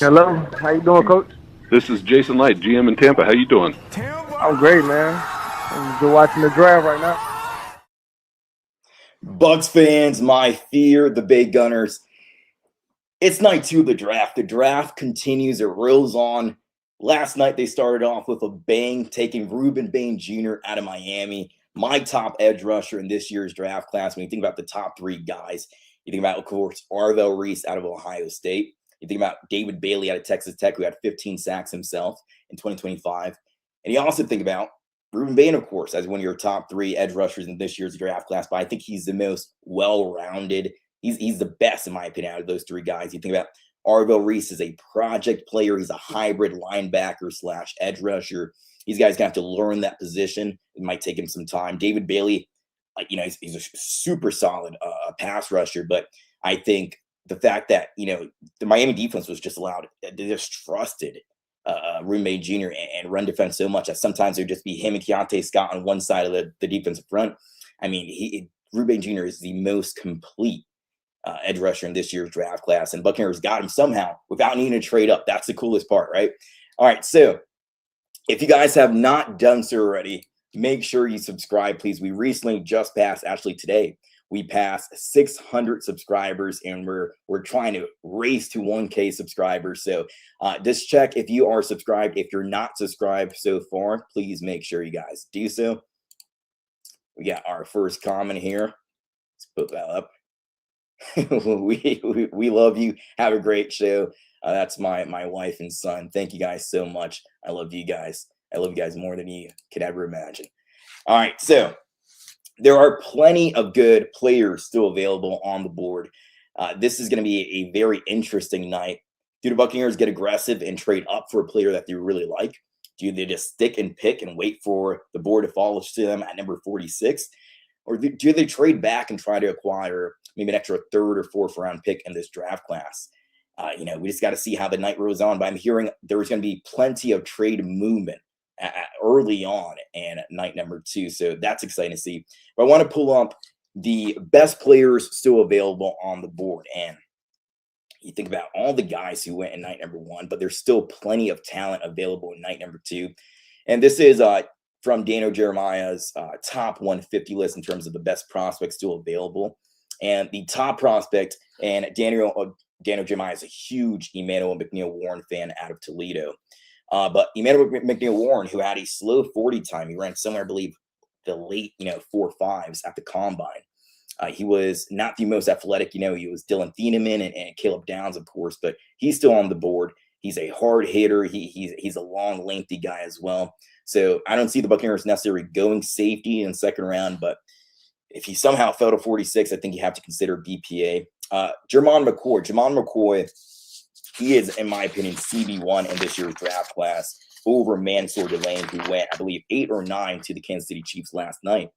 Hello, how you doing, Coach? This is Jason Light, GM in Tampa. How you doing? I'm great, man. I'm just watching the draft right now. Bucs fans, my fear, the Bay Gunners. It's night 2 of the draft. The draft continues. It rolls on. Last night, they started off with a bang, taking Ruben Bain Jr. out of Miami. My top edge rusher in this year's draft class. When you think about the top 3 guys, you think about, of course, Arvell Reese out of Ohio State. You think about David Bailey out of Texas Tech, who had 15 sacks himself in 2025. And you also think about Ruben Bain, of course, as one of your top 3 edge rushers in this year's draft class. But I think he's the most well-rounded. He's the best, in my opinion, out of those 3 guys. You think about Arvell Reese is a project player. He's a hybrid linebacker / edge rusher. These guys going to have to learn that position. It might take him some time. David Bailey, he's a super solid pass rusher. But I think the fact that, the Miami defense was just allowed, they just trusted Ruben Bain Jr. and run defense so much that sometimes it would just be him and Keontae Scott on one side of the defensive front. I mean, Ruben Bain Jr. is the most complete edge rusher in this year's draft class, and Buccaneers got him somehow without needing to trade up. That's the coolest part, right? All right, so if you guys have not done so already, make sure you subscribe, please. We recently just passed, actually today, we passed 600 subscribers, and we're trying to race to 1K subscribers. So just check if you are subscribed. If you're not subscribed so far, please make sure you guys do so. We got our first comment here. Let's put that up. we love you. Have a great show. That's my wife and son. Thank you guys so much. I love you guys. I love you guys more than you could ever imagine. All right, so there are plenty of good players still available on the board. This is going to be a very interesting night. Do the Buccaneers get aggressive and trade up for a player that they really like? Do they just stick and pick and wait for the board to fall to them at number 46? Or do they trade back and try to acquire maybe an extra 3rd or 4th round pick in this draft class? We just got to see how the night rolls on. But I'm hearing there's going to be plenty of trade movement early on and night number 2. So that's exciting to see. But I want to pull up the best players still available on the board. And you think about all the guys who went in night number 1, but there's still plenty of talent available in night number 2. And this is from Daniel Jeremiah's top 150 list in terms of the best prospects still available. And the top prospect, and Daniel Jeremiah is a huge Emmanuel McNeil-Warren fan out of Toledo. But Emmanuel McNeil-Warren, who had a slow 40 time, he ran somewhere, I believe, the late 4.5s at the combine. He was not the most athletic. He was Dylan Thieneman and Caleb Downs, of course, but he's still on the board. He's a hard hitter. He's a long, lengthy guy as well. So I don't see the Buccaneers necessarily going safety in the 2nd round, but if he somehow fell to 46, I think you have to consider BPA. Jermon McCoy, he is, in my opinion, CB1 in this year's draft class over Mansour Delane, who went, I believe, 8 or 9 to the Kansas City Chiefs last night.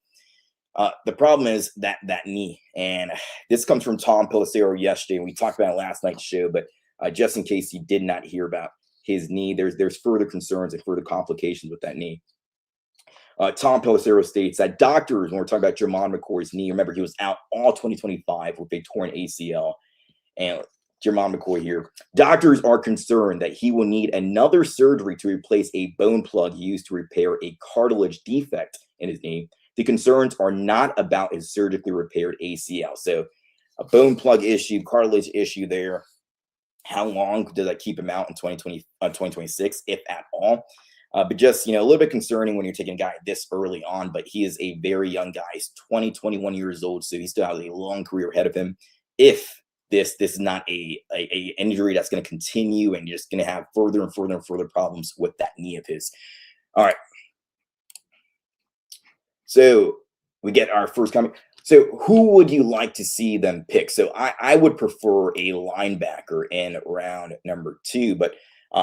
The problem is that knee, and this comes from Tom Pelissero yesterday, and we talked about it last night's show, but just in case you did not hear about his knee, there's further concerns and further complications with that knee. Tom Pelissero states that doctors, when we're talking about Jermon McCoy's knee, remember he was out all 2025 with a torn ACL. And Jermon McCoy here, doctors are concerned that he will need another surgery to replace a bone plug used to repair a cartilage defect in his knee. The concerns are not about his surgically repaired ACL. So a bone plug issue, cartilage issue there. How long does that keep him out in 2026, if at all? But just, a little bit concerning when you're taking a guy this early on, but he is a very young guy. He's 21 years old, so he still has a long career ahead of him. If this is not a injury that's going to continue and you're just going to have further and further and further problems with that knee of his. All right. So we get our first comment. So who would you like to see them pick? So I would prefer a linebacker in round number 2, but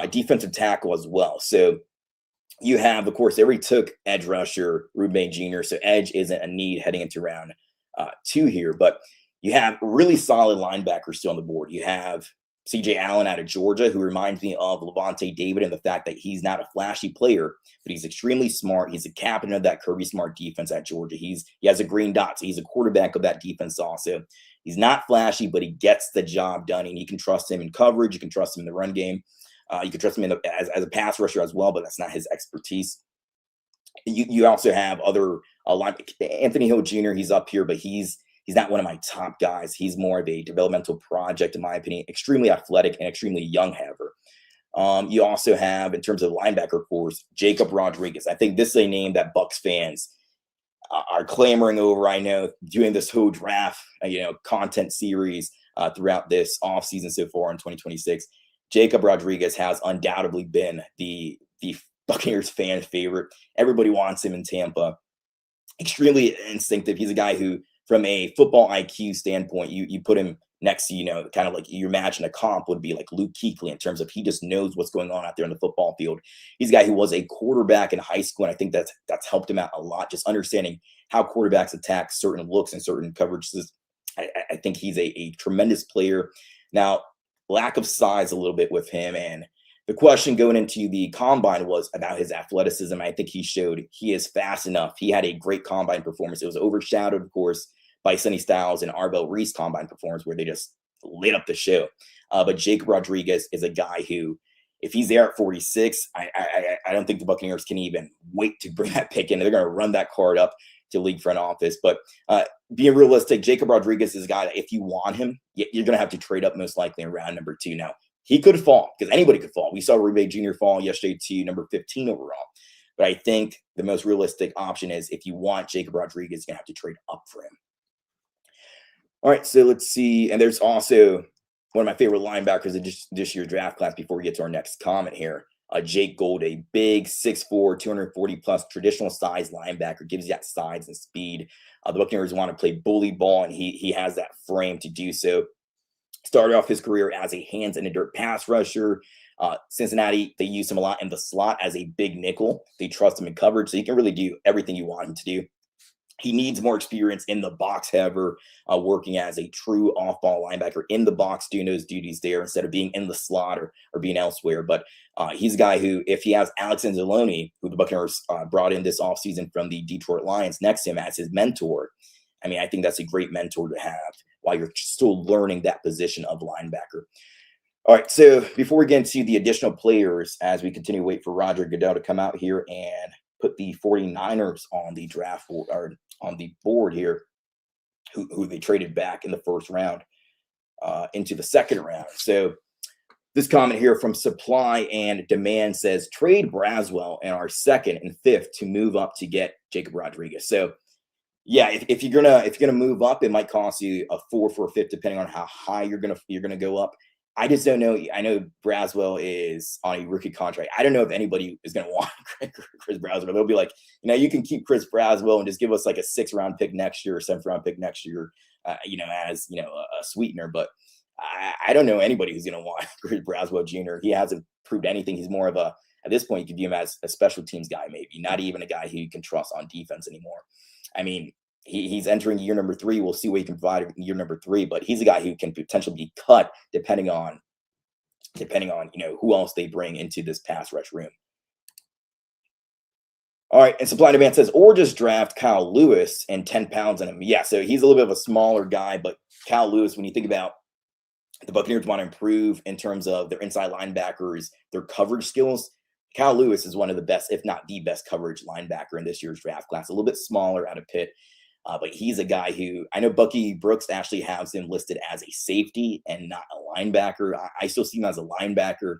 defensive tackle as well. So you have, of course, they already took edge rusher Ruben Bain Jr., so edge isn't a need heading into round 2 here. But you have really solid linebackers still on the board. You have C.J. Allen out of Georgia, who reminds me of Levante David and the fact that he's not a flashy player, but he's extremely smart. He's a captain of that Kirby Smart defense at Georgia. He has a green dot, so he's a quarterback of that defense also. He's not flashy, but he gets the job done, and you can trust him in coverage. You can trust him in the run game. You can trust him as a pass rusher as well, but that's not his expertise. You also have other Anthony Hill Jr. He's up here, but he's not one of my top guys. He's more of a developmental project, in my opinion. Extremely athletic and extremely young, however. You also have, in terms of linebacker cores, Jacob Rodriguez. I think this is a name that Bucs fans are clamoring over. I know, doing this whole draft, content series throughout this offseason so far in 2026. Jacob Rodriguez has undoubtedly been the Buccaneers fan favorite. Everybody wants him in Tampa. Extremely instinctive. He's a guy who, from a football IQ standpoint, you put him next to, kind of like you imagine a comp would be like Luke Kuechly, in terms of he just knows what's going on out there in the football field. He's a guy who was a quarterback in high school, and I think that's helped him out a lot, just understanding how quarterbacks attack certain looks and certain coverages. I think he's a tremendous player. Now, lack of size a little bit with him, and the question going into the combine was about his athleticism. I think he showed he is fast enough. He had a great combine performance. It was overshadowed, of course, by Sonny Styles and Arvell Reese combine performance, where they just lit up the show. But Jacob Rodriguez is a guy who, if he's there at 46, I don't think the Buccaneers can even wait to bring that pick in. They're going to run that card up to league front office. But being realistic, Jacob Rodriguez is a guy that if you want him, you're going to have to trade up most likely in round number 2. Now, he could fall, because anybody could fall. We saw Rebay Jr. fall yesterday to number 15 overall. But I think the most realistic option is, if you want Jacob Rodriguez, you're going to have to trade up for him. All right, so let's see. And there's also one of my favorite linebackers in this year's draft class before we get to our next comment here. Jake Golday, big 6'4", 240-plus, traditional size linebacker, gives you that size and speed. The Buccaneers want to play bully ball, and he has that frame to do so. Started off his career as a hands-in-the-dirt pass rusher. Cincinnati, they use him a lot in the slot as a big nickel. They trust him in coverage, so he can really do everything you want him to do. He needs more experience in the box, however, working as a true off-ball linebacker in the box, doing those duties there instead of being in the slot or being elsewhere. But he's a guy who, if he has Alex Anzalone, who the Buccaneers brought in this offseason from the Detroit Lions, next to him as his mentor, I mean, I think that's a great mentor to have while you're still learning that position of linebacker. All right, so before we get into the additional players, as we continue to wait for Roger Goodell to come out here and put the 49ers on the draft board, or on the board here, who they traded back in the first round into the second round. So this comment here from Supply and Demand says, trade Braswell in our second and fifth to move up to get Jacob Rodriguez. So yeah, if you're gonna move up, it might cost you a 4 for a fifth, depending on how high you're gonna go up. I just don't know. I know Braswell is on a rookie contract. I don't know if anybody is going to want Chris Braswell. They'll be like, you can keep Chris Braswell and just give us like a 6th round pick next year or 7th round pick next year, as a sweetener. But I don't know anybody who's going to want Chris Braswell Jr. He hasn't proved anything. He's more of at this point, you could view him as a special teams guy, maybe not even a guy who you can trust on defense anymore. I mean, he's entering year number 3. We'll see what he can provide in year number 3, but he's a guy who can potentially be cut depending on who else they bring into this pass rush room. All right, and Supply and Demand says, or just draft Kyle Lewis and 10 pounds on him. Yeah, so he's a little bit of a smaller guy, but Kyle Lewis, when you think about the Buccaneers want to improve in terms of their inside linebackers, their coverage skills, Kyle Lewis is one of the best, if not the best, coverage linebacker in this year's draft class. A little bit smaller out of Pitt. But he's a guy who, I know Bucky Brooks actually has him listed as a safety and not a linebacker. I still see him as a linebacker,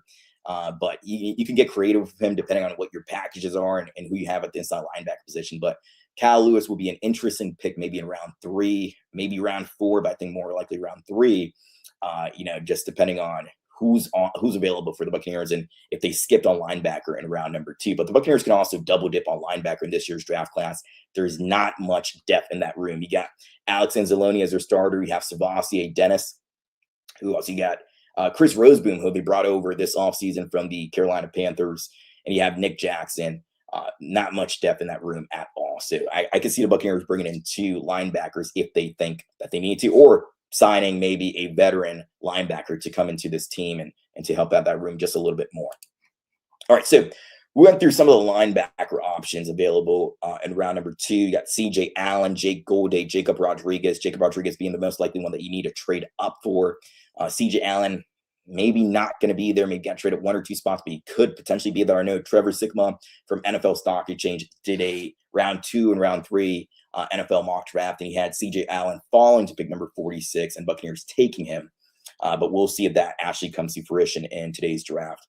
but you can get creative with him depending on what your packages are and who you have at the inside linebacker position. But Kyle Lewis will be an interesting pick, maybe in round 3, maybe round 4, but I think more likely round 3, just depending on who's available for the Buccaneers and if they skipped on linebacker in round number 2. But the Buccaneers can also double dip on linebacker in this year's draft class. There's not much depth in that room. You got Alex Anzalone as their starter. You have Savasier Dennis. Who else? You got Chris Roseboom, who they brought over this offseason from the Carolina Panthers. And you have Nick Jackson. Not much depth in that room at all. So I can see the Buccaneers bringing in 2 linebackers if they think that they need to, or signing maybe a veteran linebacker to come into this team and to help out that room just a little bit more. All right, so We went through some of the linebacker options available in round number 2. You got C.J. Allen, Jake Golday, Jacob Rodriguez. Jacob Rodriguez being the most likely one that you need to trade up for. C.J. Allen, maybe not going to be there. Maybe got traded 1 or 2 spots, but he could potentially be there. I know Trevor Sikkema from NFL Stock Exchange did a round 2 and round 3 NFL mock draft, and he had C.J. Allen falling to pick number 46 and Buccaneers taking him. But we'll see if that actually comes to fruition in today's draft.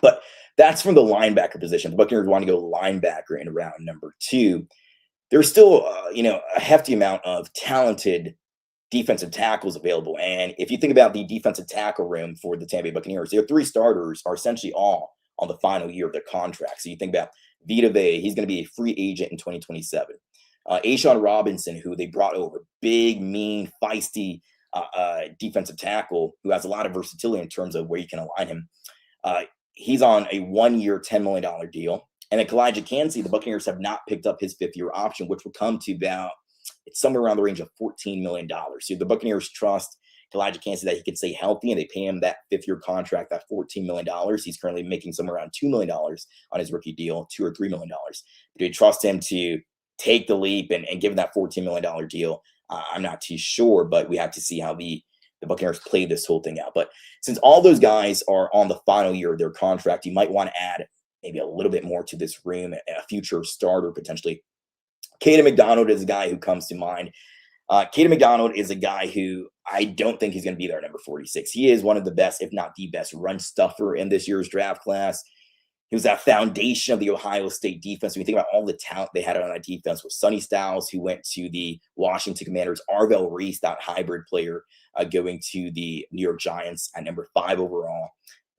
But that's from the linebacker position. The Buccaneers want to go linebacker in round number 2. There's still, a hefty amount of talented defensive tackles available. And if you think about the defensive tackle room for the Tampa Bay Buccaneers, their 3 starters are essentially all on the final year of their contract. So you think about Vita Vea, he's going to be a free agent in 2027. A'Shawn Robinson, who they brought over, big, mean, feisty defensive tackle who has a lot of versatility in terms of where you can align him. He's on a 1-year, $10 million deal. And then Elijah Cansey, the Buccaneers have not picked up his 5th-year option, which will come to about, it's somewhere around the range of $14 million. So the Buccaneers trust Elijah Cansey that he can stay healthy, and they pay him that 5th-year contract, that $14 million. He's currently making somewhere around $2 million on his rookie deal, $2 or $3 million. Do they trust him to take the leap and give him that $14 million deal? I'm not too sure, but we have to see how the Buccaneers play this whole thing out. But since all those guys are on the final year of their contract, you might want to add maybe a little bit more to this room, a future starter potentially. Caden McDonald is a guy who comes to mind. Caden McDonald is a guy who I don't think he's going to be there, number 46. He is one of the best, if not the best, run stuffer in this year's draft class. He was that foundation of the Ohio State defense. When you think about all the talent they had on that defense with Sonny Styles, who went to the Washington Commanders, Arvell Reese, that hybrid player, going to the New York Giants at number 5 overall.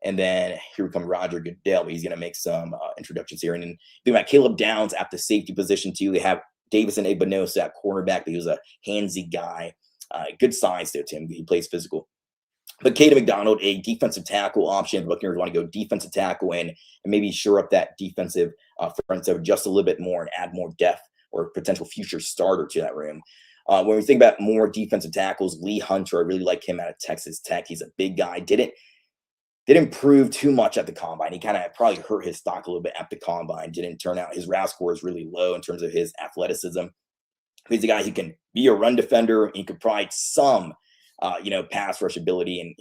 And then here we come Roger Goodell. He's going to make some introductions here. And then think about Caleb Downs at the safety position too. They have Davison Agbanosa at cornerback, but he was a handsy guy. Good size there, Tim. He plays physical. But Caden McDonald, a defensive tackle option. The Buccaneers want to go defensive tackle in and maybe shore up that defensive front seven just a little bit more and add more depth or potential future starter to that room. When we think about more defensive tackles, Lee Hunter, I really like him out of Texas Tech. He's a big guy. Didn't prove too much at the combine. He kind of probably hurt his stock a little bit at the combine. Didn't turn out. His RAS score is really low in terms of his athleticism. He's a guy who can be a run defender. He could provide some, pass rush ability. And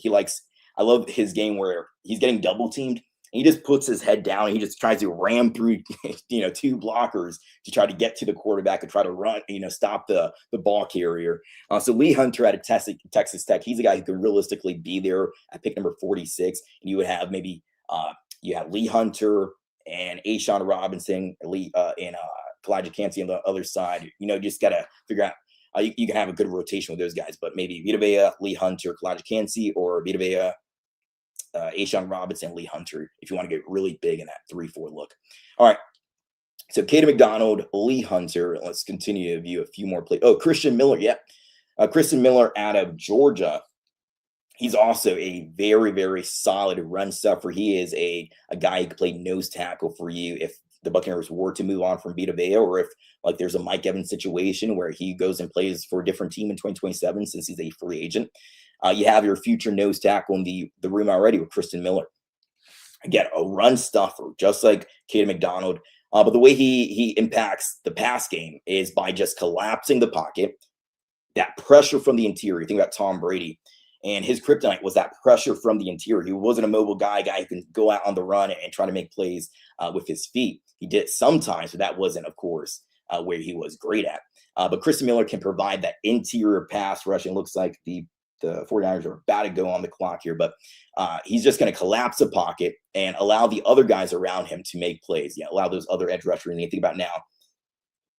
I love his game where he's getting double teamed. And he just puts his head down and he just tries to ram through, 2 blockers to try to get to the quarterback and try to run, stop the ball carrier. So Lee Hunter out of Texas Tech, he's a guy who can realistically be there at pick number 46. And you would have maybe you have Lee Hunter and A'Shawn Robinson, and Elijah Cansey on the other side. Just got to figure out you can have a good rotation with those guys. But maybe Vita Vea, Lee Hunter, Elijah Cansey, or Vita Vea, A'Shawn Robinson, Lee Hunter, if you want to get really big in that 3-4 look. All right. So Caden McDonald, Lee Hunter. Let's continue to view a few more plays. Oh, Christian Miller. Yeah. Christian Miller out of Georgia. He's also a very, very solid run stuffer. He is a guy who can play nose tackle for you if the Buccaneers were to move on from Vita Vea, or if there's a Mike Evans situation where he goes and plays for a different team in 2027 since he's a free agent. You have your future nose tackle in the room already with Christian Miller. Again, a run stuffer, just like Caden McDonald. But the way he impacts the pass game is by just collapsing the pocket, that pressure from the interior. Think about Tom Brady. And his kryptonite was that pressure from the interior. He wasn't a mobile guy who can go out on the run and try to make plays with his feet. He did it sometimes, but that wasn't, of course, where he was great at. But Christian Miller can provide that interior pass rush. And looks like the 49ers are about to go on the clock here, but he's just going to collapse the pocket and allow the other guys around him to make plays. Allow those other edge rushers. And you think about now,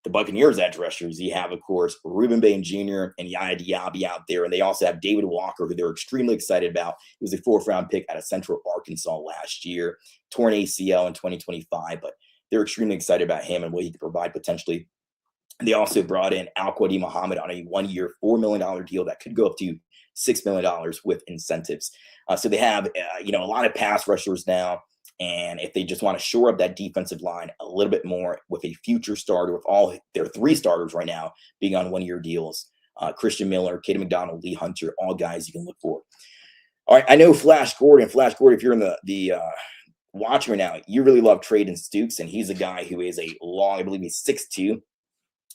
the Buccaneers edge rushers, you have, of course, Reuben Bain Jr. and Yaya Diaby out there. And they also have David Walker, who they're extremely excited about. He was a 4th-round pick out of Central Arkansas last year, torn ACL in 2025, but they're extremely excited about him and what he could provide potentially. They also brought in Al-Quadri Muhammad on a 1-year, $4 million deal that could go up to $6 million with incentives. So they have, a lot of pass rushers now. And if they just want to shore up that defensive line a little bit more with a future starter, with all their 3 starters right now being on 1-year deals, Christian Miller, Caden McDonald, Lee Hunter, all guys you can look for. All right, I know Flash Gordon, if you're in the watching right now, you really love Traden Stukes, and he's a guy who is a long, I believe he's 6'2",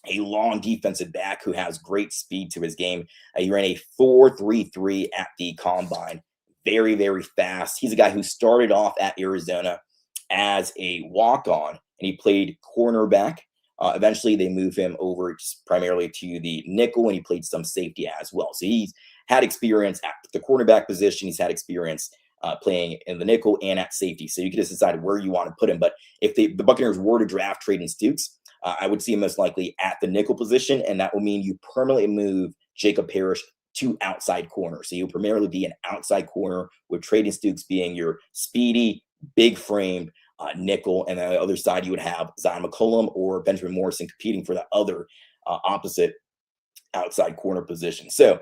a long defensive back who has great speed to his game. He ran a 4.33 at the combine. Very, very fast. He's a guy who started off at Arizona as a walk-on, and he played cornerback. Eventually, they moved him over primarily to the nickel, and he played some safety as well. So he's had experience at the cornerback position. He's had experience playing in the nickel and at safety. So you can just decide where you want to put him. But if the Buccaneers were to draft Traden Stukes, I would see him most likely at the nickel position, and that will mean you permanently move Jacob Parrish to outside corner. So you'll primarily be an outside corner with Traden Stukes being your speedy, big-framed nickel, and on the other side you would have Zion McCollum or Benjamin Morrison competing for that other opposite outside corner position. So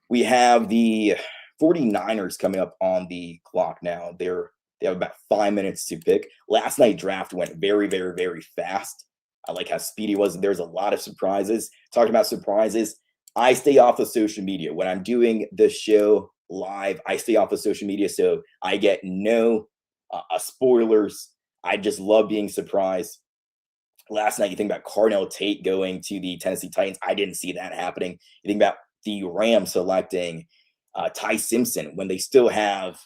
we have the 49ers coming up on the clock now. They have about 5 minutes to pick. Last night draft went very, very, very fast. I like how speedy it was. There's a lot of surprises. Talking about surprises, I stay off of social media. When I'm doing the show live, I stay off of social media, so I get no spoilers. I just love being surprised. Last night, you think about Carnell Tate going to the Tennessee Titans. I didn't see that happening. You think about the Rams selecting Ty Simpson when they still have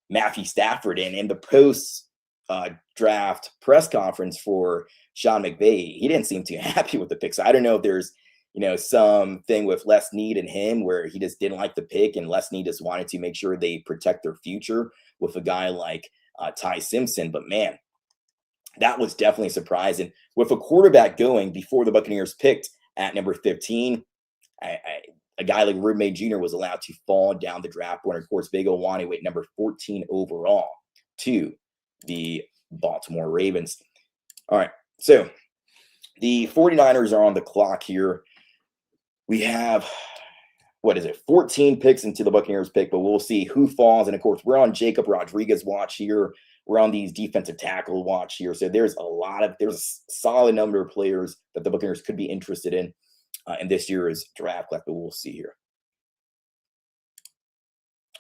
Matthew Stafford in the post-draft press conference for Sean McVay. He didn't seem too happy with the pick. So I don't know if there's something with Les Snead and him where he just didn't like the pick, and Les Snead just wanted to make sure they protect their future with a guy like Ty Simpson. But man, that was definitely surprising. With a quarterback going before the Buccaneers picked at number 15, a guy like Rube May Jr. was allowed to fall down the draft board. Of course, Big Owani went number 14 overall to the Baltimore Ravens. All right, so the 49ers are on the clock here. We have, 14 picks into the Buccaneers pick, but we'll see who falls. And of course, we're on Jacob Rodriguez watch here. We're on these defensive tackle watch here. So there's a solid number of players that the Buccaneers could be interested in this year's draft class, but we'll see here.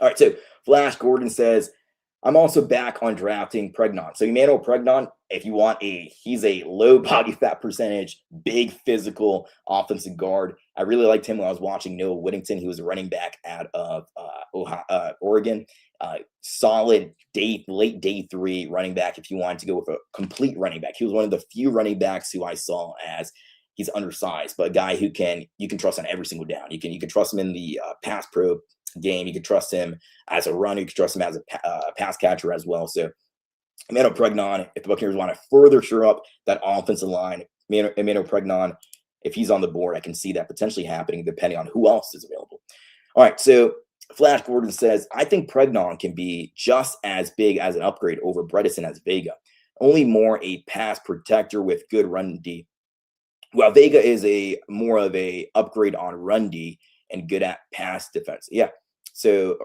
All right, so Flash Gordon says, I'm also back on drafting Pregnon. So Emmanuel Pregnon, if you want he's a low body fat percentage, big physical offensive guard. I really liked him when I was watching Noah Whittington. He was a running back out of Oregon. Solid late day 3 running back if you wanted to go with a complete running back. He was one of the few running backs who I saw as he's undersized, but a guy who you can trust on every single down. You can trust him in the pass pro game. You can trust him as a runner. You can trust him as a pass catcher as well. So Emmanuel Pregnon, if the Buccaneers want to further shore up that offensive line, Emmanuel Pregnon, if he's on the board, I can see that potentially happening depending on who else is available. All right, so Flash Gordon says, I think Pregnon can be just as big as an upgrade over Bredesen as Vega, only more a pass protector with good run D. Well, Vega is more of a upgrade on run D and good at pass defense. Yeah, so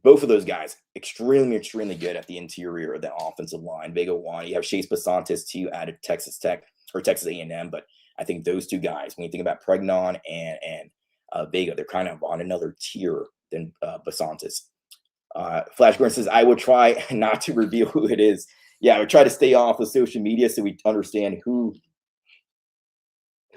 both of those guys, extremely, extremely good at the interior of the offensive line. Vega one, you have Chase Basantis too out of Texas Tech or Texas A&M, but I think those two guys, when you think about Pregnon and Vega, they're kind of on another tier than Basantis. Flash Gordon says, I would try not to reveal who it is. Yeah, I would try to stay off of social media so we understand who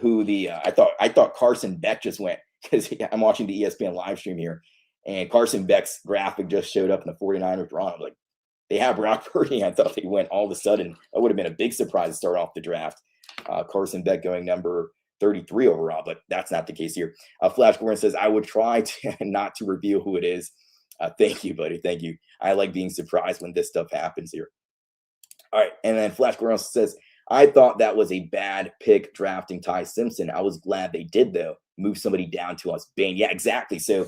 the I thought Carson Beck just went, because I'm watching the ESPN live stream here, and Carson Beck's graphic just showed up in the 49ers draw. I'm like, they have Brock Purdy. I thought they went all of a sudden. That would have been a big surprise to start off the draft. Carson Beck going number 33 overall, but that's not the case here. Flash Gordon says, I would try not to reveal who it is. Thank you, buddy. Thank you. I like being surprised when this stuff happens here. All right, and then Flash Gordon says, I thought that was a bad pick drafting Ty Simpson. I was glad they did, though. Move somebody down to us. Bang. Yeah, exactly. So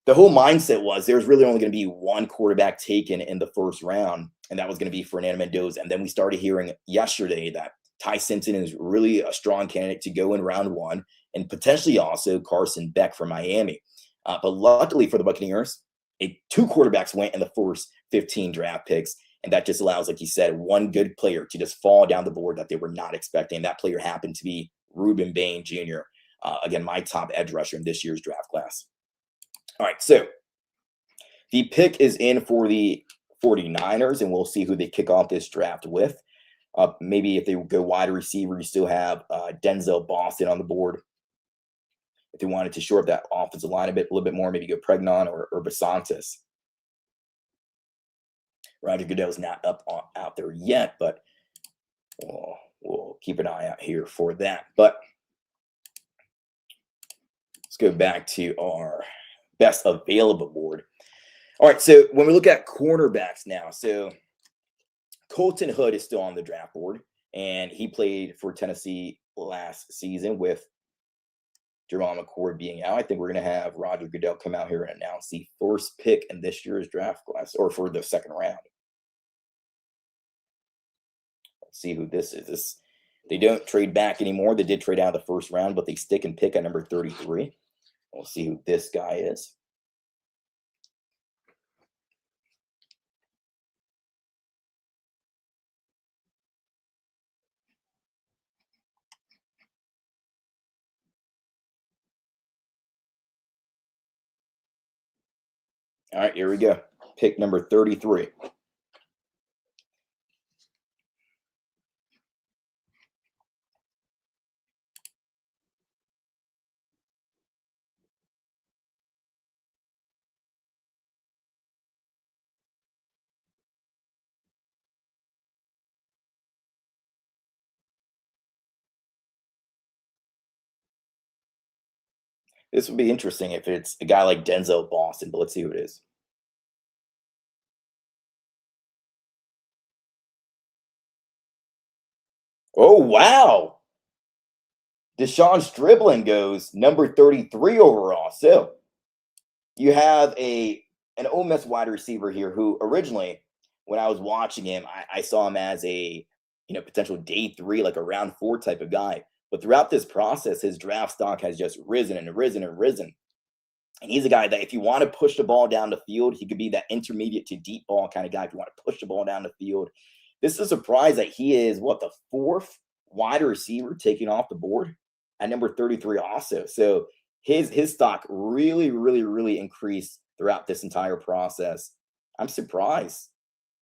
the whole mindset was there's really only going to be one quarterback taken in the first round, and that was going to be Fernando Mendoza. And then we started hearing yesterday that Ty Simpson is really a strong candidate to go in round 1, and potentially also Carson Beck from Miami. But luckily for the Buccaneers, 2 quarterbacks went in the first 15 draft picks. And that just allows, like you said, one good player to just fall down the board that they were not expecting. That player happened to be Ruben Bain Jr., again, my top edge rusher in this year's draft class. All right, so the pick is in for the 49ers, and we'll see who they kick off this draft with. Maybe if they go wide receiver, you still have Denzel Boston on the board. If they wanted to shore up that offensive line a little bit more, maybe go Pregnon or Basantis. Roger Goodell's not out there yet, but we'll keep an eye out here for that. But let's go back to our best available board. All right, so when we look at cornerbacks now, so Colton Hood is still on the draft board, and he played for Tennessee last season with Jerron McCord being out. I think we're going to have Roger Goodell come out here and announce the first pick in this year's draft class, or for the second round. Let's see who this is. They don't trade back anymore. They did trade out of the first round, but they stick and pick at number 33. We'll see who this guy is. All right, here we go. Pick number 33. This would be interesting if it's a guy like Denzel Boston, but let's see who it is. Oh, wow. Deshaun Stribling goes number 33 overall. So you have an Ole Miss wide receiver here who originally, when I was watching him, I saw him as a potential day 3, like a round 4 type of guy. But throughout this process, his draft stock has just risen and risen and risen. And he's a guy that if you want to push the ball down the field, he could be that intermediate to deep ball kind of guy if you want to push the ball down the field. This is a surprise that he is, the 4th wide receiver taking off the board at number 33 also. So his stock really, really, really increased throughout this entire process. I'm surprised.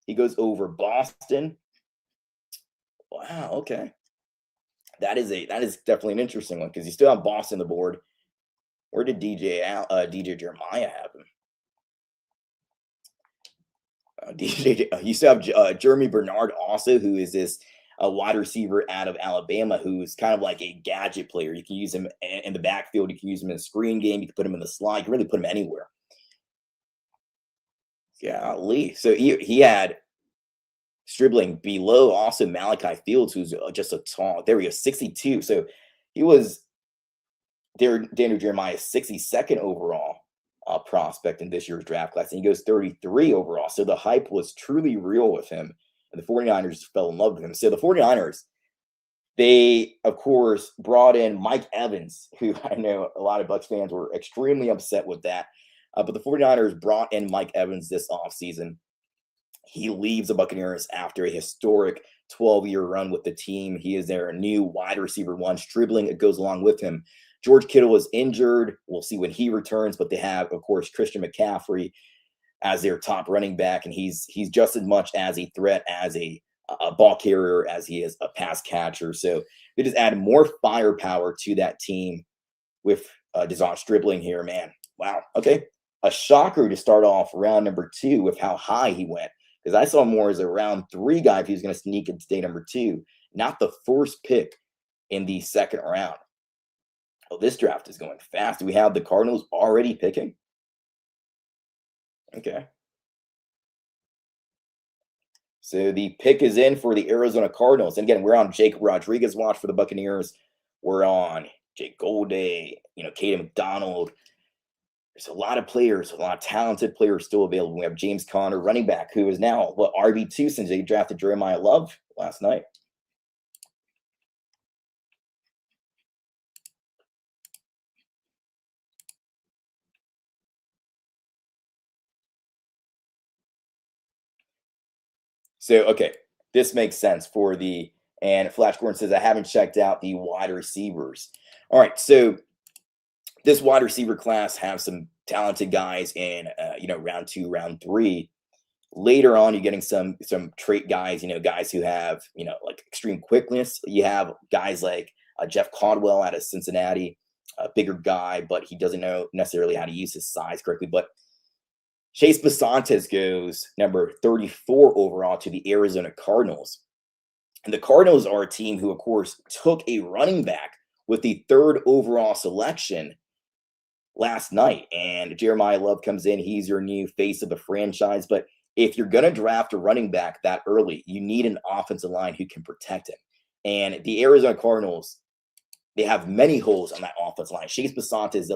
He goes over Boston. Wow, okay. That is definitely an interesting one because you still have Boston on the board. Where did DJ Jeremiah have him? You still have Jeremy Bernard also, who is this wide receiver out of Alabama, who's kind of like a gadget player. You can use him in the backfield. You can use him in a screen game. You can put him in the slide. You can really put him anywhere. Golly. So he had Stribling below also Malachi Fields, who's just a tall. There we go, 62. So he was Daniel Jeremiah's 62nd overall prospect in this year's draft class, and he goes 33 overall. So the hype was truly real with him, and the 49ers fell in love with him. So the 49ers, they, of course, brought in Mike Evans, who I know a lot of Bucs fans were extremely upset with that. But the 49ers brought in Mike Evans this offseason. He leaves the Buccaneers after a historic 12-year run with the team. He is their new wide receiver 1. Stribling goes along with him. George Kittle is injured. We'll see when he returns, but they have, of course, Christian McCaffrey as their top running back, and he's just as much as a threat as a ball carrier as he is a pass catcher. So they just add more firepower to that team with Deshaun Stribling here, man. Wow. Okay. A shocker to start off round number 2 with how high he went. Because I saw him more as a round 3 guy if he was going to sneak into day number 2, not the first pick in the second round. Oh, this draft is going fast. Do we have the Cardinals already picking? Okay. So the pick is in for the Arizona Cardinals. And again, we're on Jake Rodriguez watch for the Buccaneers. We're on Jake Golday, Caden McDonald. There's a lot of players, a lot of talented players still available. We have James Conner, running back, who is now RB2 since they drafted Jeremiah Love last night. So, okay, this makes sense and Flash Gordon says, I haven't checked out the wide receivers. All right, so this wide receiver class have some talented guys in, round 2, round 3. Later on, you're getting some trait guys, guys who have, like extreme quickness. You have guys like Jeff Caldwell out of Cincinnati, a bigger guy, but he doesn't know necessarily how to use his size correctly. But Chase Basantes goes number 34 overall to the Arizona Cardinals. And the Cardinals are a team who, of course, took a running back with the 3rd overall selection last night. And Jeremiah Love comes in. He's your new face of the franchise. But if you're going to draft a running back that early, you need an offensive line who can protect him. And the Arizona Cardinals, they have many holes on that offensive line. Chase Basantes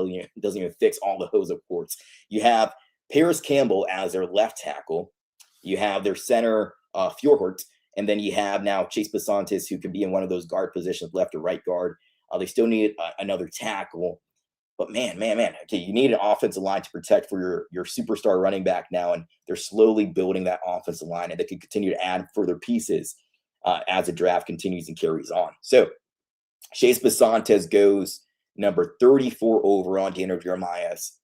doesn't even fix all the holes, of course. You have Paris Campbell as their left tackle. You have their center, Fjorhart. And then you have now Chase Basantes, who can be in one of those guard positions, left or right guard. They still need another tackle. But man, okay, you need an offensive line to protect for your superstar running back now, and they're slowly building that offensive line, and they can continue to add further pieces as the draft continues and carries on. So Chase Basantes goes number 34 overall on Daniel Jeremiah's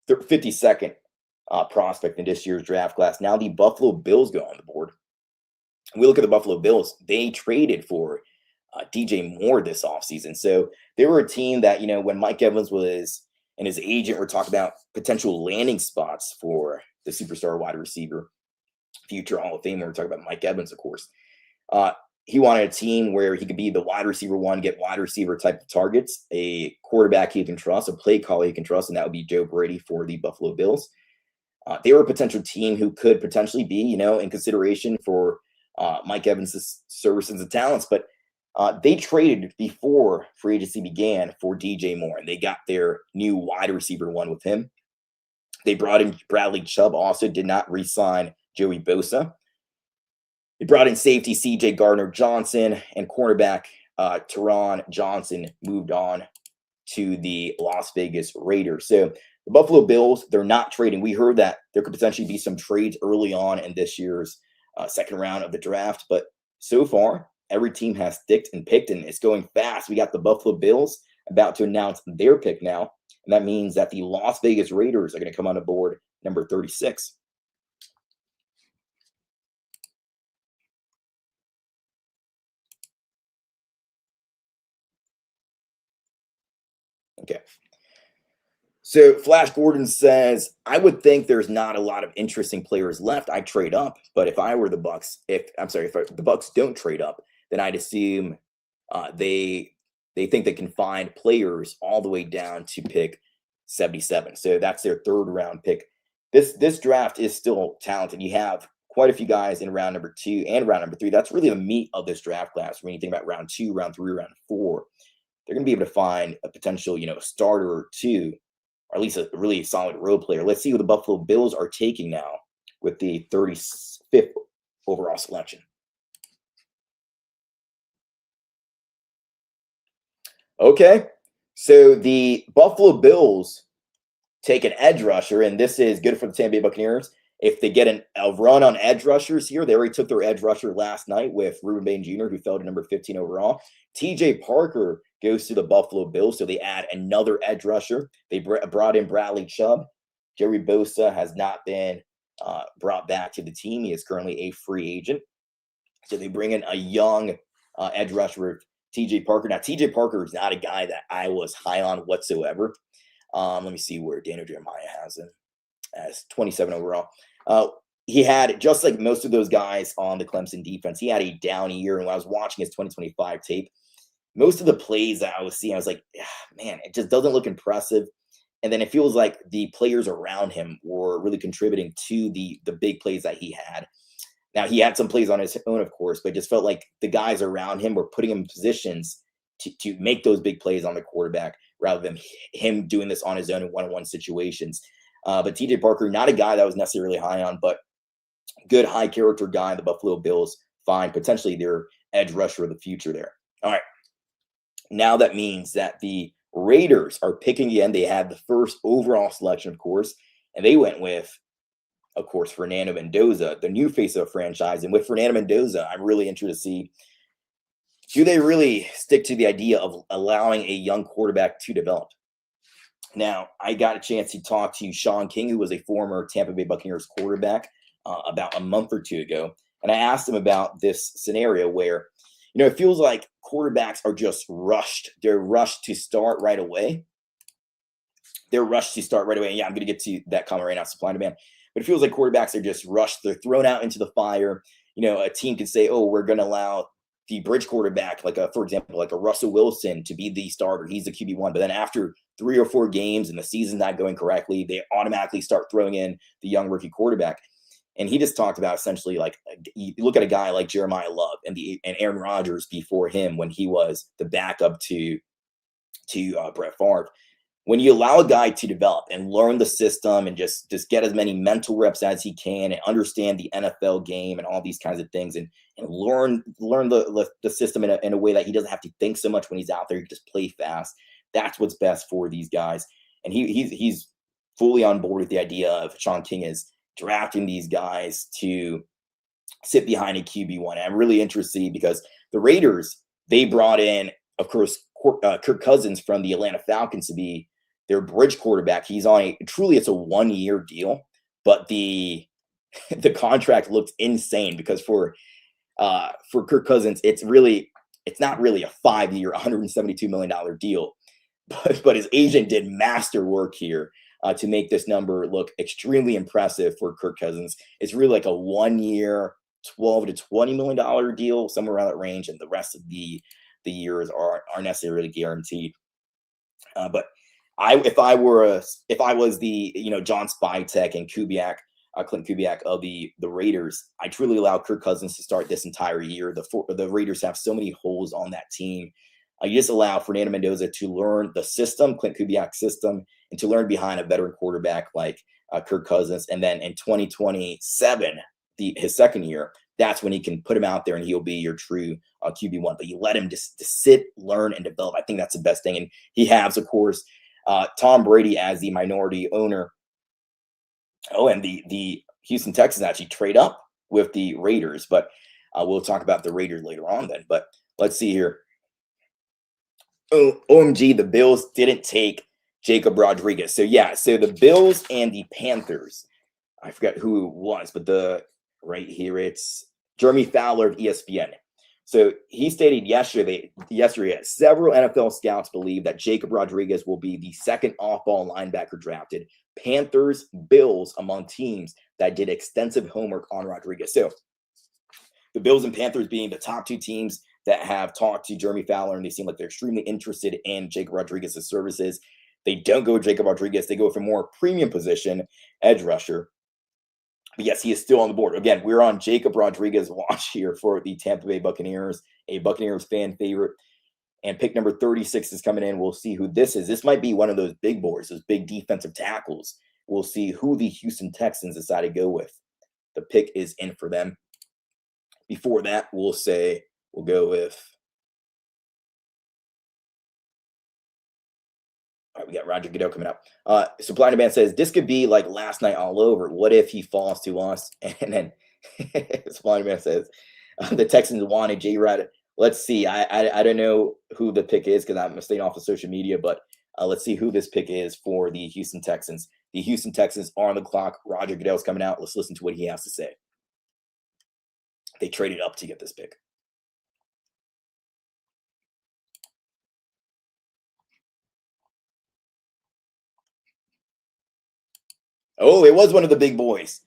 52nd prospect in this year's draft class. Now the Buffalo Bills go on the board. We look at the Buffalo Bills. They traded for DJ Moore this offseason. So they were a team that, when Mike Evans was and his agent were talking about potential landing spots for the superstar wide receiver, future Hall of Famer, we're talking about Mike Evans, of course. He wanted a team where he could be the wide receiver one, get wide receiver type of targets, a quarterback he can trust, a play caller he can trust, and that would be Joe Brady for the Buffalo Bills. They were a potential team who could potentially be, in consideration for Mike Evans' services and talents, but they traded before free agency began for DJ Moore, and they got their new wide receiver one with him. They brought in Bradley Chubb, also did not re-sign Joey Bosa. They brought in safety C.J. Gardner-Johnson, and cornerback Teron Johnson moved on to the Las Vegas Raiders. So the Buffalo Bills, they're not trading. We heard that there could potentially be some trades early on in this year's second round of the draft, but so far, every team has sticked and picked, and it's going fast. We got the Buffalo Bills about to announce their pick now, and that means that the Las Vegas Raiders are going to come on the board number 36. Okay. So Flash Gordon says, I would think there's not a lot of interesting players left. I trade up, but if I were the Bucs, if the Bucs don't trade up, then I'd assume they think they can find players all the way down to pick 77. So that's their 3rd round pick. This draft is still talented. You have quite a few guys in round number 2 and round number 3. That's really the meat of this draft class. When you think about round 2, round 3, round 4, they're going to be able to find a potential, starter or two, or at least a really solid role player. Let's see who the Buffalo Bills are taking now with the 35th overall selection. Okay, so the Buffalo Bills take an edge rusher, and this is good for the Tampa Bay Buccaneers. If they get a run on edge rushers here, they already took their edge rusher last night with Ruben Bain Jr., who fell to number 15 overall. TJ Parker goes to the Buffalo Bills, so they add another edge rusher. They brought in Bradley Chubb. Joey Bosa has not been brought back to the team. He is currently a free agent. So they bring in a young edge rusher, TJ Parker. Now, TJ Parker is not a guy that I was high on whatsoever. Let me see where Daniel Jeremiah has him as 27 overall. He had, just like most of those guys on the Clemson defense, he had a down year. And when I was watching his 2025 tape, most of the plays that I was seeing, I was like, man, it just doesn't look impressive. And then it feels like the players around him were really contributing to the big plays that he had. Now, he had some plays on his own, of course, but it just felt like the guys around him were putting him in positions to make those big plays on the quarterback rather than him doing this on his own in one-on-one situations. But TJ Parker, not a guy that I was necessarily high on, but good high-character guy. The Buffalo Bills find potentially their edge rusher of the future there. All right. Now that means that the Raiders are picking again. They had the first overall selection, of course, and they went with, of course, Fernando Mendoza, the new face of the franchise. And with Fernando Mendoza, I'm really interested to see, do they really stick to the idea of allowing a young quarterback to develop? Now, I got a chance to talk to Sean King, who was a former Tampa Bay Buccaneers quarterback about a month or two ago, and I asked him about this scenario where, it feels like quarterbacks are just rushed. They're rushed to start right away. Yeah, I'm going to get to that comment right now, supply and demand. But it feels like quarterbacks are just rushed. They're thrown out into the fire. A team could say, oh, we're going to allow the bridge quarterback, for example, like a Russell Wilson to be the starter. He's the QB1. But then after 3 or 4 games and the season's not going correctly, they automatically start throwing in the young rookie quarterback. And he just talked about essentially, like, you look at a guy like Jeremiah Love and Aaron Rodgers before him when he was the backup to Brett Favre. When you allow a guy to develop and learn the system and just get as many mental reps as he can and understand the NFL game and all these kinds of things and learn the system in a way that he doesn't have to think so much when he's out there, he can just play fast. That's what's best for these guys. And he's fully on board with the idea of Sean King is drafting these guys to sit behind a QB1. And I'm really interested because the Raiders, they brought in, of course, Kirk Cousins from the Atlanta Falcons to be their bridge quarterback. He's on it's a 1-year deal, but the contract looks insane because for Kirk Cousins, it's not really a 5-year, $172 million deal, but his agent did master work here to make this number look extremely impressive for Kirk Cousins. It's really like a 1-year, $12 to $20 million deal, somewhere around that range, and the rest of the years aren't necessarily guaranteed. But if I was the John Spytek and Clint Kubiak of the Raiders, I truly allow Kirk Cousins to start this entire year. The Raiders have so many holes on that team. You just allow Fernando Mendoza to learn the system, Clint Kubiak's system, and to learn behind a veteran quarterback like Kirk Cousins. And then in 2027, his second year, that's when he can put him out there and he'll be your true QB1. But you let him just sit, learn, and develop. I think that's the best thing. And he has, of course, Tom Brady as the minority owner. Oh, and the Houston Texans actually trade up with the Raiders. But we'll talk about the Raiders later on then. But let's see here. OMG, the Bills didn't take Jacob Rodriguez. So the Bills and the Panthers. I forgot who it was, but right here it's Jeremy Fowler of ESPN. So he stated yesterday that several NFL scouts believe that Jacob Rodriguez will be the second off-ball linebacker drafted. Panthers, Bills among teams that did extensive homework on Rodriguez. So the Bills and Panthers being the top 2 teams that have talked to Jeremy Fowler, and they seem like they're extremely interested in Jacob Rodriguez's services. They don't go with Jacob Rodriguez. They go for more premium position, edge rusher. But yes, he is still on the board. Again, we're on Jacob Rodriguez watch here for the Tampa Bay Buccaneers, a Buccaneers fan favorite. And pick number 36 is coming in. We'll see who this is. This might be one of those big boys, those big defensive tackles. We'll see who the Houston Texans decide to go with. The pick is in for them. Before that, we'll go with, all right, we got Roger Goodell coming up. Supply and Demand says, this could be like last night all over. What if he falls to us? And then Supply and Demand says, the Texans wanted J-Rod. Let's see. I don't know who the pick is because I'm staying off of social media, but let's see who this pick is for the Houston Texans. The Houston Texans are on the clock. Roger Goodell's coming out. Let's listen to what he has to say. They traded up to get this pick. Oh, it was one of the big boys.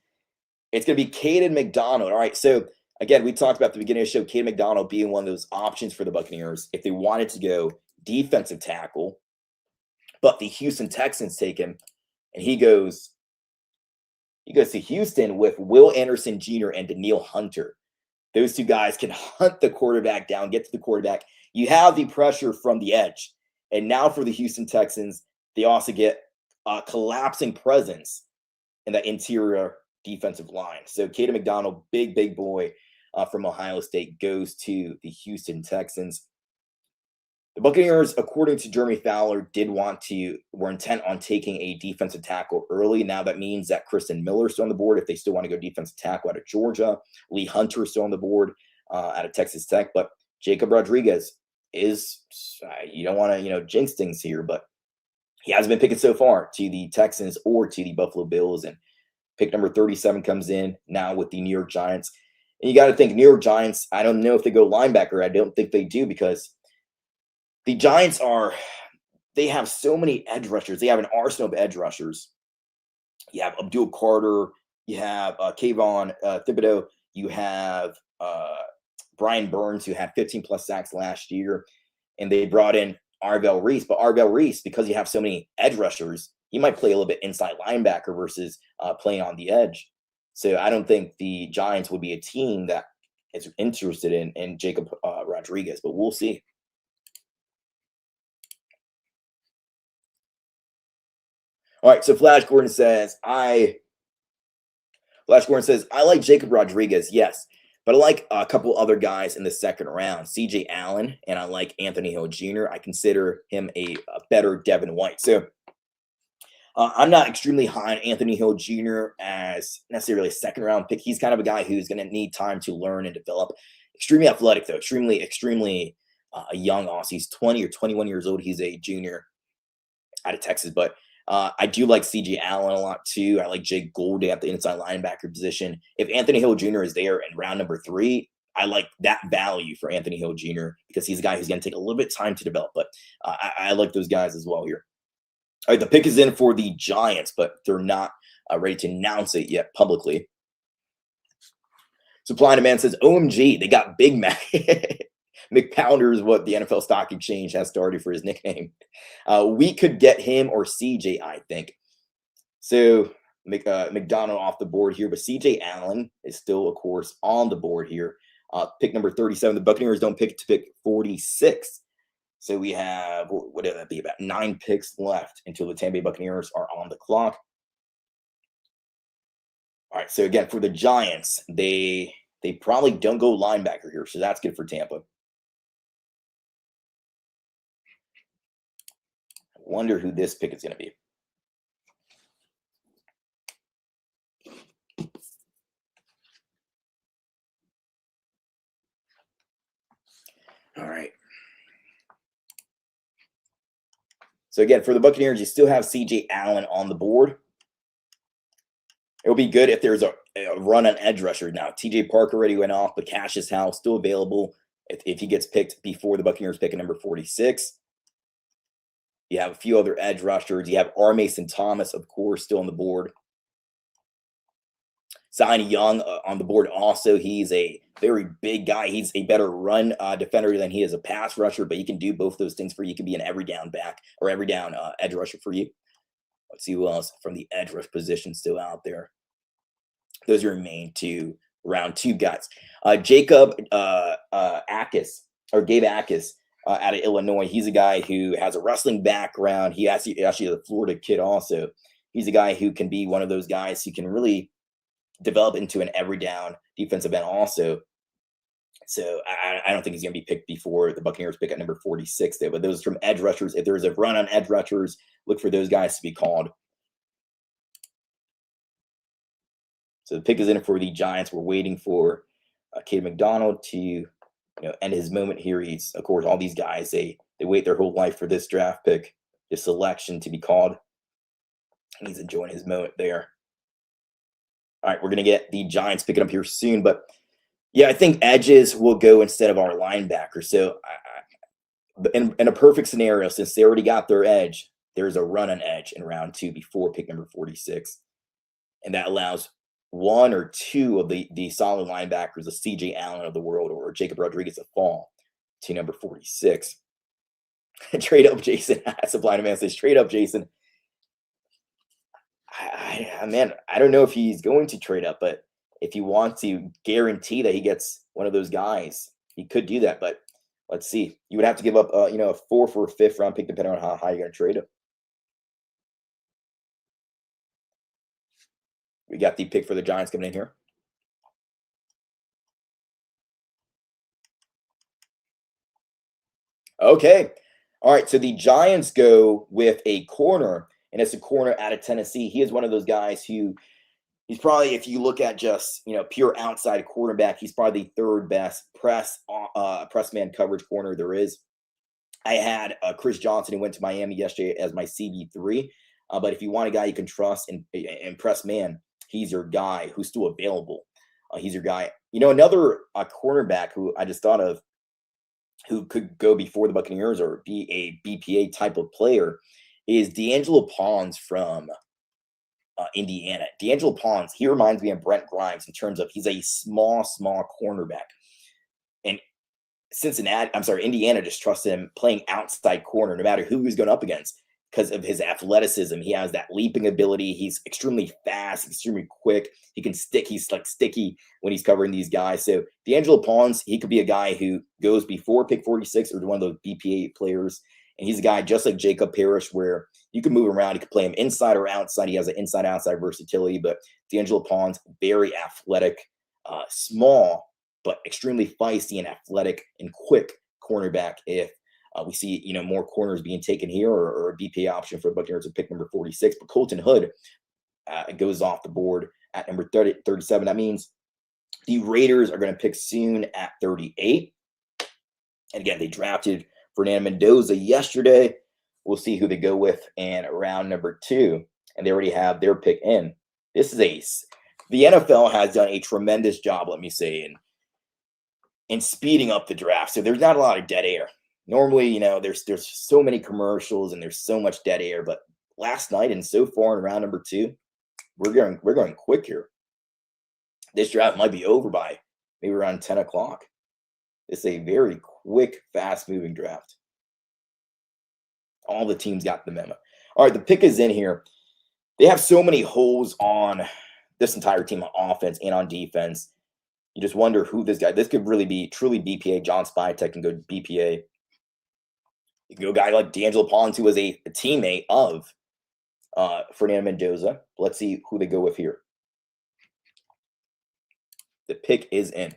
It's going to be Caden McDonald. All right, so again, we talked about at the beginning of the show, Caden McDonald being one of those options for the Buccaneers if they wanted to go defensive tackle, but the Houston Texans take him, and he goes to Houston with Will Anderson Jr. and Daniil Hunter. Those 2 guys can hunt the quarterback down, get to the quarterback. You have the pressure from the edge, and now for the Houston Texans, they also get a collapsing presence in that interior defensive line. So Caden McDonald, big boy from Ohio State, goes to the Houston Texans. The Buccaneers, according to Jeremy Fowler, were intent on taking a defensive tackle early. Now that means that Kristen Miller's still on the board if they still want to go defensive tackle out of Georgia. Lee Hunter's still on the board out of Texas Tech. But Jacob Rodriguez is, you don't want to, jinx things here, but he hasn't been picking so far to the Texans or to the Buffalo Bills. And Pick number 37 comes in now with the New York Giants. And you got to think New York Giants, I don't know if they go linebacker. I don't think they do because the Giants they have so many edge rushers. They have an arsenal of edge rushers. You have Abdul Carter. You have Kayvon Thibodeau. You have Brian Burns, who had 15-plus sacks last year. And they brought in Arvell Reese. But Arvell Reese, because you have so many edge rushers, he might play a little bit inside linebacker versus playing on the edge. So I don't think the Giants would be a team that is interested in Jacob Rodriguez, but we'll see. All right, so Flash Gordon says, I like Jacob Rodriguez, yes, but I like a couple other guys in the second round, CJ Allen, and I like Anthony Hill Jr. I consider him a better Devin White. So I'm not extremely high on Anthony Hill Jr. as necessarily a second round pick. He's kind of a guy who's going to need time to learn and develop. Extremely athletic, though, extremely young. Also, he's 20 or 21 years old. He's a junior out of Texas, but I do like CJ Allen a lot too. I like Jake Golday at the inside linebacker position. If Anthony Hill Jr. is there in round number 3, I like that value for Anthony Hill Jr. because he's a guy who's going to take a little bit of time to develop. But I like those guys as well here. All right, the pick is in for the Giants, but they're not ready to announce it yet publicly. Supply and Demand says, OMG, they got Big Mac. McPounder is what the NFL Stock Exchange has started for his nickname. We could get him or CJ, I think. So McDonald off the board here, but CJ Allen is still, of course, on the board here. Pick number 37. The Buccaneers don't pick to pick 46. So we have, what would that be, about 9 picks left until the Tampa Bay Buccaneers are on the clock. All right, so again, for the Giants, they probably don't go linebacker here, so that's good for Tampa. I wonder who this pick is going to be. All right. So again, for the Buccaneers, you still have CJ Allen on the board. It will be good if there's a run on edge rusher. Now, TJ Park already went off, but Cassius Howe still available if he gets picked before the Buccaneers pick at number 46. You have a few other edge rushers. You have R. Mason Thomas, of course, still on the board. Zion Young on the board also. He's a very big guy. He's a better run defender than he is a pass rusher, but he can do both those things for you. He can be an every down back or every down edge rusher for you. Let's see who else from the edge rush position still out there. Those are your main round 2 guys. Jacob Akis, or Gabe Akis, out of Illinois. He's a guy who has a wrestling background. He actually is a Florida kid also. He's a guy who can be one of those guys who can really develop into an every down defensive end also. So I don't think he's going to be picked before the Buccaneers pick at number 46 there. But those from edge rushers, if there's a run on edge rushers, look for those guys to be called. So the pick is in for the Giants. We're waiting for Cade McDonald to end his moment here. He's, of course, all these guys, they wait their whole life for this draft pick, this selection to be called. And he's enjoying his moment there. All right, we're going to get the Giants picking up here soon. But, yeah, I think edges will go instead of our linebackers. So in a perfect scenario, since they already got their edge, there's a run on edge in round 2 before pick number 46. And that allows 1 or 2 of the solid linebackers, the CJ Allen of the world or Jacob Rodriguez, to fall to number 46. Trade up, Jason. Supply and Demand says, trade up, Jason. Man, I don't know if he's going to trade up, but if you want to guarantee that he gets one of those guys, he could do that. But let's see. You would have to give up, a 4th or a 5th round pick depending on how high you're going to trade him. We got the pick for the Giants coming in here. Okay. All right. So the Giants go with a corner, and it's a corner out of Tennessee. He is one of those guys who he's probably, if you look at just, pure outside quarterback, he's probably the 3rd best press man coverage corner there is. I had Chris Johnson, who went to Miami yesterday, as my CB3. But if you want a guy you can trust in press man, he's your guy who's still available. He's your guy. Another cornerback who I just thought of who could go before the Buccaneers or be a BPA type of player is D'Angelo Pons from Indiana. D'Angelo Pons, he reminds me of Brent Grimes in terms of he's a small cornerback. And Indiana just trusts him playing outside corner no matter who he's going up against because of his athleticism. He has that leaping ability. He's extremely fast, extremely quick. He can stick. He's like sticky when he's covering these guys. So D'Angelo Pons, he could be a guy who goes before pick 46 or one of those BPA players. And he's a guy just like Jacob Parrish where you can move around. You can play him inside or outside. He has an inside-outside versatility. But D'Angelo Pons, very athletic, small, but extremely feisty and athletic and quick cornerback. If we see, more corners being taken here or a BPA option for the Buccaneers at pick number 46. But Colton Hood goes off the board at number 37. That means the Raiders are going to pick soon at 38. And again, they drafted Fernando Mendoza yesterday. We'll see who they go with in round number 2. And they already have their pick in. This is the NFL has done a tremendous job, let me say, in speeding up the draft. So there's not a lot of dead air. Normally, there's so many commercials and there's so much dead air. But last night and so far in round number 2, we're going quick here. This draft might be over by maybe around 10 o'clock. It's a very quick, fast-moving draft. All the teams got the memo. All right, the pick is in here. They have so many holes on this entire team on offense and on defense. You just wonder who this could really be truly BPA. John Spytek can go BPA. You can go a guy like D'Angelo Pons, who was a teammate of Fernando Mendoza. Let's see who they go with here. The pick is in.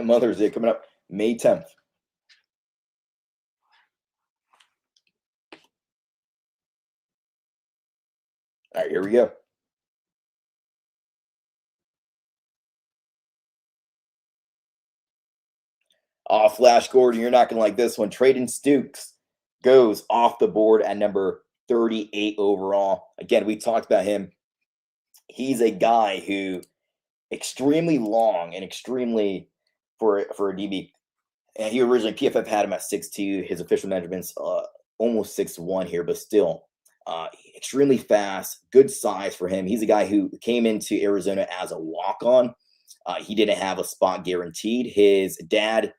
Mother's Day coming up May 10th. All right, here we go. Flash Gordon, you're not going to like this one. Trayden Stukes goes off the board at number 38 overall. Again, we talked about him. He's a guy who extremely long and extremely for a DB. And he originally, PFF had him at 6'2". His official measurements almost 6'1" here, but still extremely fast, good size for him. He's a guy who came into Arizona as a walk-on. He didn't have a spot guaranteed. His dad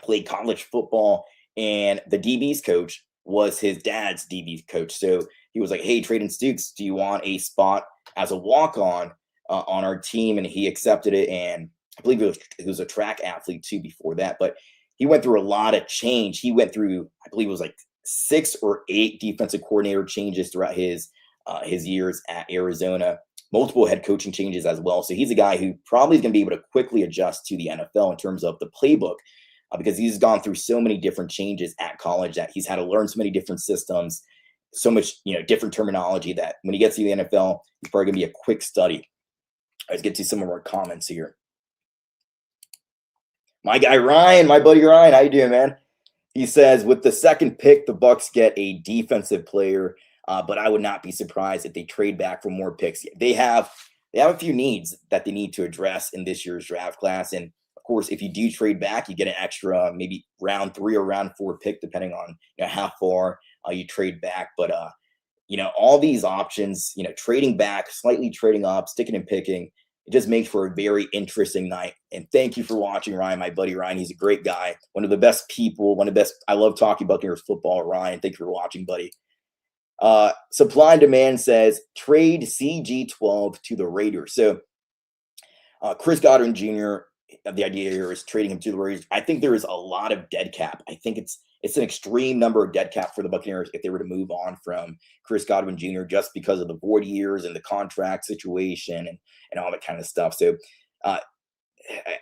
played college football, and the DB's coach was his dad's DB's coach. So he was like, hey, Trayden Stukes, do you want a spot as a walk-on on our team? And he accepted it, and I believe he was a track athlete too before that. But he went through a lot of change. He went through, I believe it was like 6 or 8 defensive coordinator changes throughout his years at Arizona, multiple head coaching changes as well. So he's a guy who probably is going to be able to quickly adjust to the NFL in terms of the playbook because he's gone through so many different changes at college that he's had to learn so many different systems, so much, different terminology that when he gets to the NFL, he's probably going to be a quick study. Let's get to some of our comments here. My guy Ryan, my buddy Ryan, how you doing, man? He says, with the second pick, the Bucs get a defensive player, but I would not be surprised if they trade back for more picks. They have a few needs that they need to address in this year's draft class. And of course, if you do trade back, you get an extra maybe round 3 or round 4 pick, depending on how far you trade back. But all these options, trading back, slightly trading up, sticking and picking, it just makes for a very interesting night. And thank you for watching, Ryan, my buddy Ryan. He's a great guy, one of the best people, I love talking Buccaneers football. Ryan, thank you for watching, buddy. Supply and Demand says, trade CG12 to the Raiders. So Chris Godwin Jr., the idea here is trading him to the Raiders. I think there is a lot of dead cap. I think it's an extreme number of dead cap for the Buccaneers if they were to move on from Chris Godwin Jr. just because of the void years and the contract situation and all that kind of stuff. So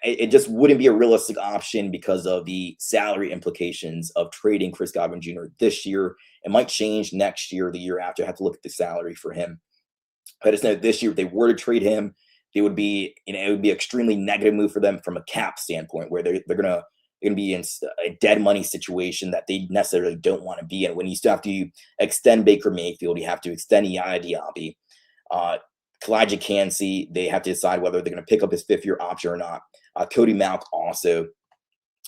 it just wouldn't be a realistic option because of the salary implications of trading Chris Godwin Jr. this year. It might change next year, the year after. I have to look at the salary for him. I just know this year, if they were to trade him, it would be, it would be an extremely negative move for them from a cap standpoint, where they're gonna be in a dead money situation that they necessarily don't want to be in. When you still have to extend Baker Mayfield, you have to extend Yaya Diaby, Kalijah Kancey, they have to decide whether they're going to pick up his 5th-year option or not. Cody Mauch also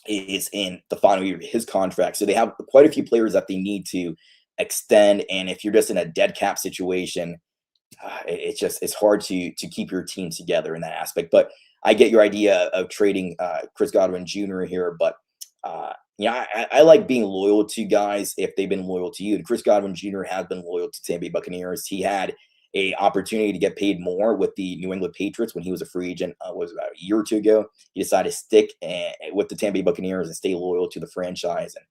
is in the final year of his contract. So they have quite a few players that they need to extend. And if you're just in a dead cap situation, it's hard to keep your team together in that aspect. But I get your idea of trading Chris Godwin Jr. here. But, I like being loyal to guys if they've been loyal to you. And Chris Godwin Jr. has been loyal to Tampa Bay Buccaneers. He had a opportunity to get paid more with the New England Patriots when he was a free agent, was about a year or two ago. He decided to stick with the Tampa Bay Buccaneers and stay loyal to the franchise. And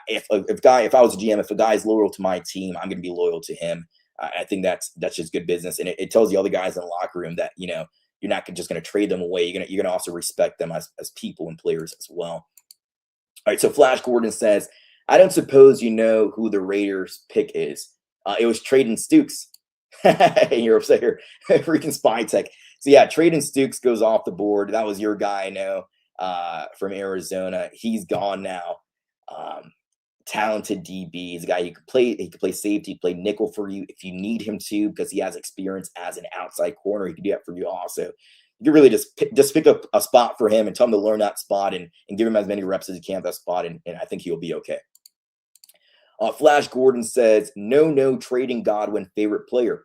if I was a GM, if a guy is loyal to my team, I'm going to be loyal to him. I think that's just good business, and it tells the other guys in the locker room that you're not just going to trade them away. You're gonna also respect them as people and players as well. All right, so Flash Gordon says, I don't suppose you know who the Raiders pick is. It was Traden Stukes. You're upset here. Freaking Spy Tech. So yeah, Traden Stukes goes off the board. That was your guy, I know, from Arizona. He's gone now. Talented DB. He's a guy he could play safety, play nickel for you if you need him to, because he has experience as an outside corner. He can do that for you also. You can really just pick up a spot for him and tell him to learn that spot and give him as many reps as you can at that spot, and I think he'll be okay. Flash Gordon says, no trading Godwin, favorite player.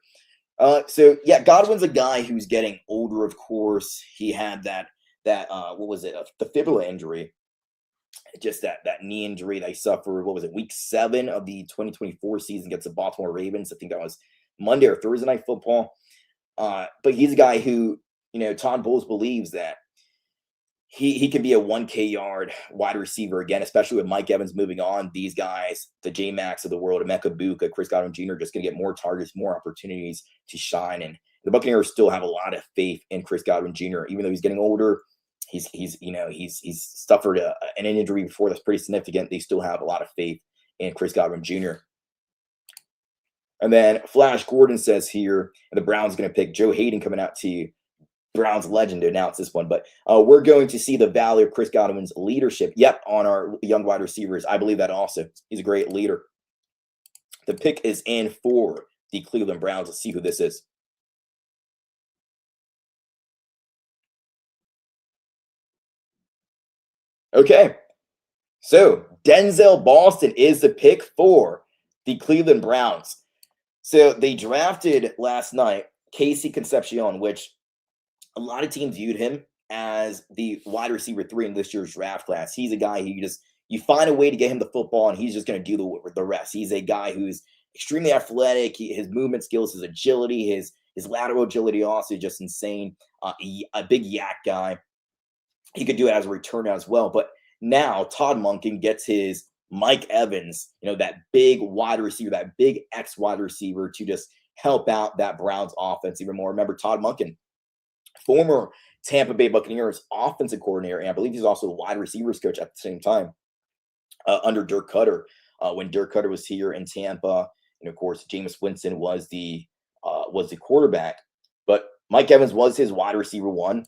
So yeah, Godwin's a guy who's getting older, of course. He had that what was it, the fibula injury, just that knee injury that he suffered. What was it, week 7 of the 2024 season against the Baltimore Ravens? I think that was Monday or Thursday Night Football. But he's a guy who, Todd Bowles believes that he can be a 1K yard wide receiver again, especially with Mike Evans moving on. These guys, the J-Max of the world, Emeka Buka, Chris Godwin Jr., just going to get more targets, more opportunities to shine. And the Buccaneers still have a lot of faith in Chris Godwin Jr., even though he's getting older. He's suffered an injury before that's pretty significant. They still have a lot of faith in Chris Godwin Jr. And then Flash Gordon says here, the Browns going to pick Joe Hayden coming out to Browns legend to announce this one. But we're going to see the value of Chris Godwin's leadership. Yep, on our young wide receivers. I believe that also. He's a great leader. The pick is in for the Cleveland Browns. Let's see who this is. Okay, so Denzel Boston is the pick for the Cleveland Browns. So they drafted last night KC Concepcion, which a lot of teams viewed him as the wide receiver 3 in this year's draft class. He's a guy who you find a way to get him the football, and he's just going to do the rest. He's a guy who's extremely athletic. His movement skills, his agility, his lateral agility also just insane. A big yak guy. He could do it as a returner as well. But now Todd Monken gets his Mike Evans, that big wide receiver, that big X wide receiver to just help out that Browns offense even more. Remember, Todd Monken, former Tampa Bay Buccaneers offensive coordinator, and I believe he's also the wide receivers coach at the same time under Dirk Cutter. When Dirk Cutter was here in Tampa, and of course, Jameis Winston was the quarterback. But Mike Evans was his wide receiver 1.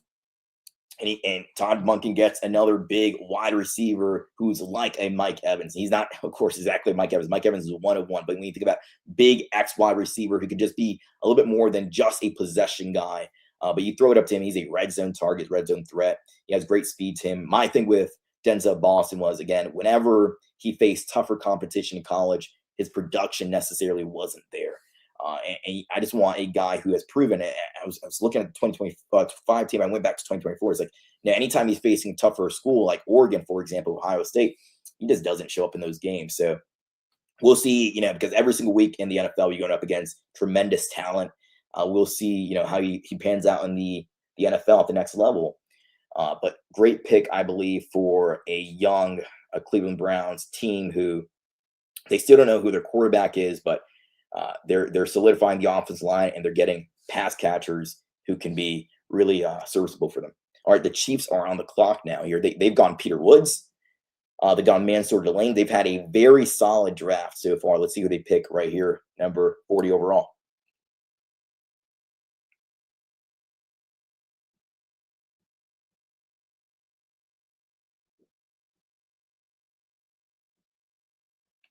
And Todd Monken gets another big wide receiver who's like a Mike Evans. He's not, of course, exactly Mike Evans. Mike Evans is a 1-of-1. But when you think about big X wide receiver who could just be a little bit more than just a possession guy, but you throw it up to him, he's a red zone target, red zone threat. He has great speed to him. My thing with Denzel Boston was, again, whenever he faced tougher competition in college, his production necessarily wasn't there. And I just want a guy who has proven it. I was looking at the 2025 team. I went back to 2024. It's like, anytime he's facing a tougher school like Oregon, for example, Ohio State, he just doesn't show up in those games. So we'll see, because every single week in the NFL, you're going up against tremendous talent. We'll see, how he pans out in the NFL at the next level. But great pick, I believe, for a young Cleveland Browns team who they still don't know who their quarterback is, but they're solidifying the offensive line, and they're getting pass catchers who can be really serviceable for them. All right, the Chiefs are on the clock now here. They've gone Peter Woods. They've gone Mansour Delane. They've had a very solid draft so far. Let's see who they pick right here, number 40 overall.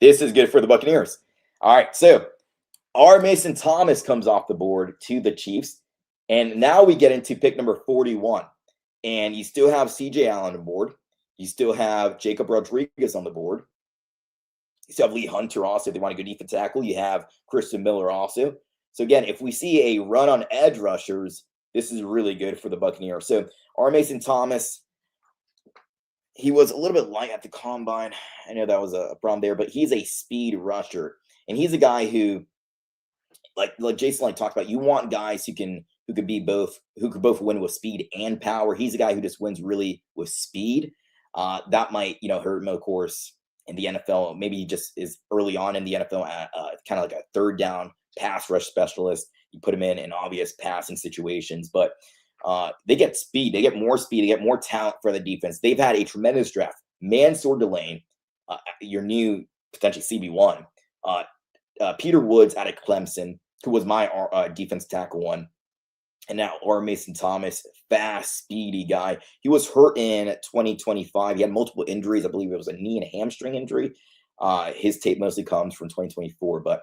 This is good for the Buccaneers. All right, so R. Mason Thomas comes off the board to the Chiefs. And now we get into pick number 41. And you still have C.J. Allen on board. You still have Jacob Rodriguez on the board. You still have Lee Hunter also. If they want to go defense tackle, you have Christian Miller also. So again, if we see a run on edge rushers, this is really good for the Buccaneers. So R. Mason Thomas, he was a little bit light at the combine. I know that was a problem there, but he's a speed rusher. And he's a guy who, like Jason talked about, you want guys who could both win with speed and power. He's a guy who just wins really with speed. That might, hurt him, of course, in the NFL. Maybe he just is early on in the NFL at kind of like a third down pass rush specialist. You put him in obvious passing situations, but they get speed. They get more speed. They get more talent for the defense. They've had a tremendous draft. Mansour Delane, your new potentially CB1. Peter Woods out of Clemson, who was my defense tackle one. And now R. Mason Thomas, fast, speedy guy. He was hurt in 2025. He had multiple injuries. I believe it was a knee and a hamstring injury. His tape mostly comes from 2024. But,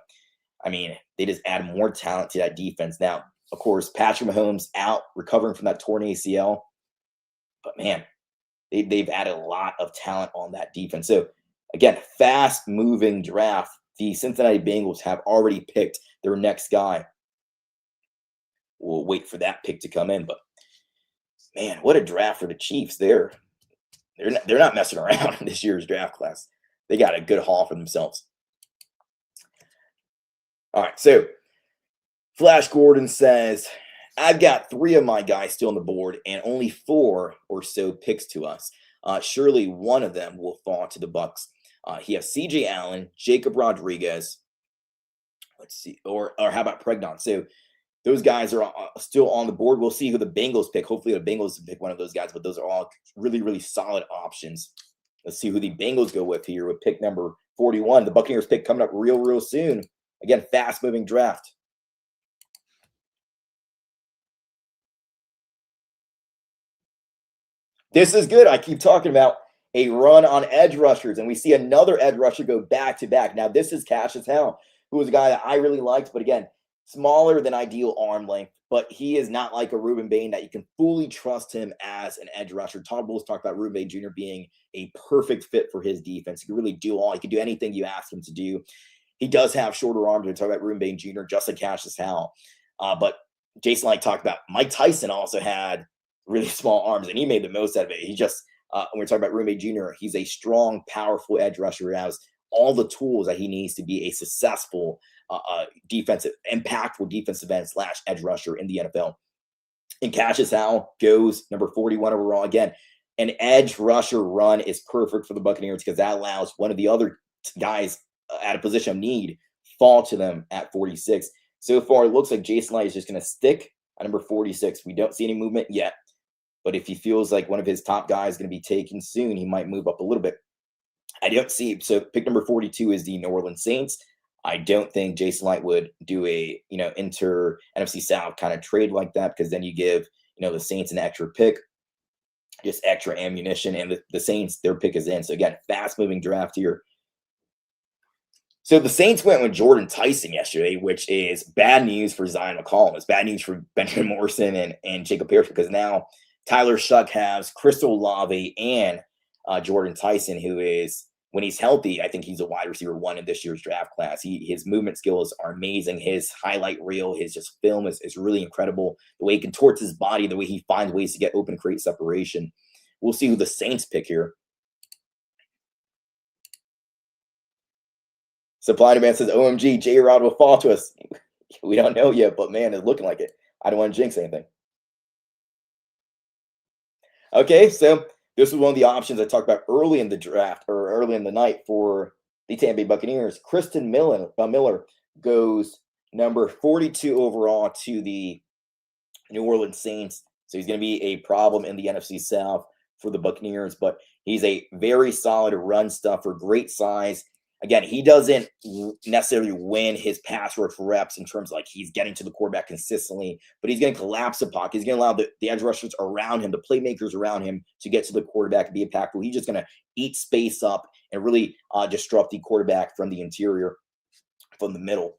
I mean, they just add more talent to that defense. Now, of course, Patrick Mahomes out, recovering from that torn ACL. But, man, they've added a lot of talent on that defense. So, again, fast-moving draft. The Cincinnati Bengals have already picked their next guy. We'll wait for that pick to come in, but man, what a draft for the Chiefs! They're not messing around in this year's draft class. They got a good haul for themselves. All right, so Flash Gordon says, "I've got 3 of my guys still on the board, and only 4 or so picks to us. Surely one of them will fall to the Bucs. He has C.J. Allen, Jacob Rodriguez. Let's see, or how about Pregnon? So." Those guys are still on the board. We'll see who the Bengals pick. Hopefully the Bengals pick one of those guys, but those are all really, really solid options. Let's see who the Bengals go with here with pick number 41. The Buccaneers pick coming up real soon. Again, fast-moving draft. This is good. I keep talking about a run on edge rushers, and we see another edge rusher go back-to-back. Now, this is Cassius Howell, who was a guy that I really liked, but again, smaller than ideal arm length, but he is not like a Ruben Bain that you can fully trust him as an edge rusher. Todd Bowles talked about Ruben Bain Jr. being a perfect fit for his defense. He can really do all. He can do anything you ask him to do. He does have shorter arms. We talk about Ruben Bain Jr., just like Cassius Howell. But Jason talked about Mike Tyson also had really small arms, and he made the most out of it. He just, when we're talking about Ruben Bain Jr., he's a strong, powerful edge rusher who has all the tools that he needs to be a successful impactful defensive end / edge rusher in the NFL. And Cassius Howell goes number 41 overall. Again, an edge rusher run is perfect for the Buccaneers because that allows one of the other guys at a position of need fall to them at 46. So far, it looks like Jason Light is just going to stick at number 46. We don't see any movement yet, but if he feels like one of his top guys is going to be taken soon, he might move up a little bit. I don't see. So pick number 42 is the New Orleans Saints. I don't think Jason Light would do a, inter NFC South kind of trade like that, because then you give, the Saints an extra pick, just extra ammunition, and the Saints, their pick is in. So again, fast moving draft here. So the Saints went with Jordan Tyson yesterday, which is bad news for Zion McCollum. It's bad news for Benjamin Morrison and Jacob Pierce, because now Tyler Shuck has Crystal Olave and Jordan Tyson, who is, when he's healthy, I think he's a wide receiver 1 in this year's draft class. His movement skills are amazing. His highlight reel, his just film is really incredible. The way he contorts his body, the way he finds ways to get open, create separation. We'll see who the Saints pick here. Supply Demand says, OMG, J-Rod will fall to us. We don't know yet, but man, it's looking like it. I don't want to jinx anything. Okay, so this was one of the options I talked about early in the draft, or early in the night, for the Tampa Bay Buccaneers. Kristen Miller goes number 42 overall to the New Orleans Saints. So he's going to be a problem in the NFC South for the Buccaneers, but he's a very solid run stuffer, great size. Again, he doesn't necessarily win his pass rush reps in terms of like he's getting to the quarterback consistently, but he's going to collapse the pocket. He's going to allow the edge rushers around him, the playmakers around him to get to the quarterback and be impactful. He's just going to eat space up and really disrupt the quarterback from the interior, from the middle.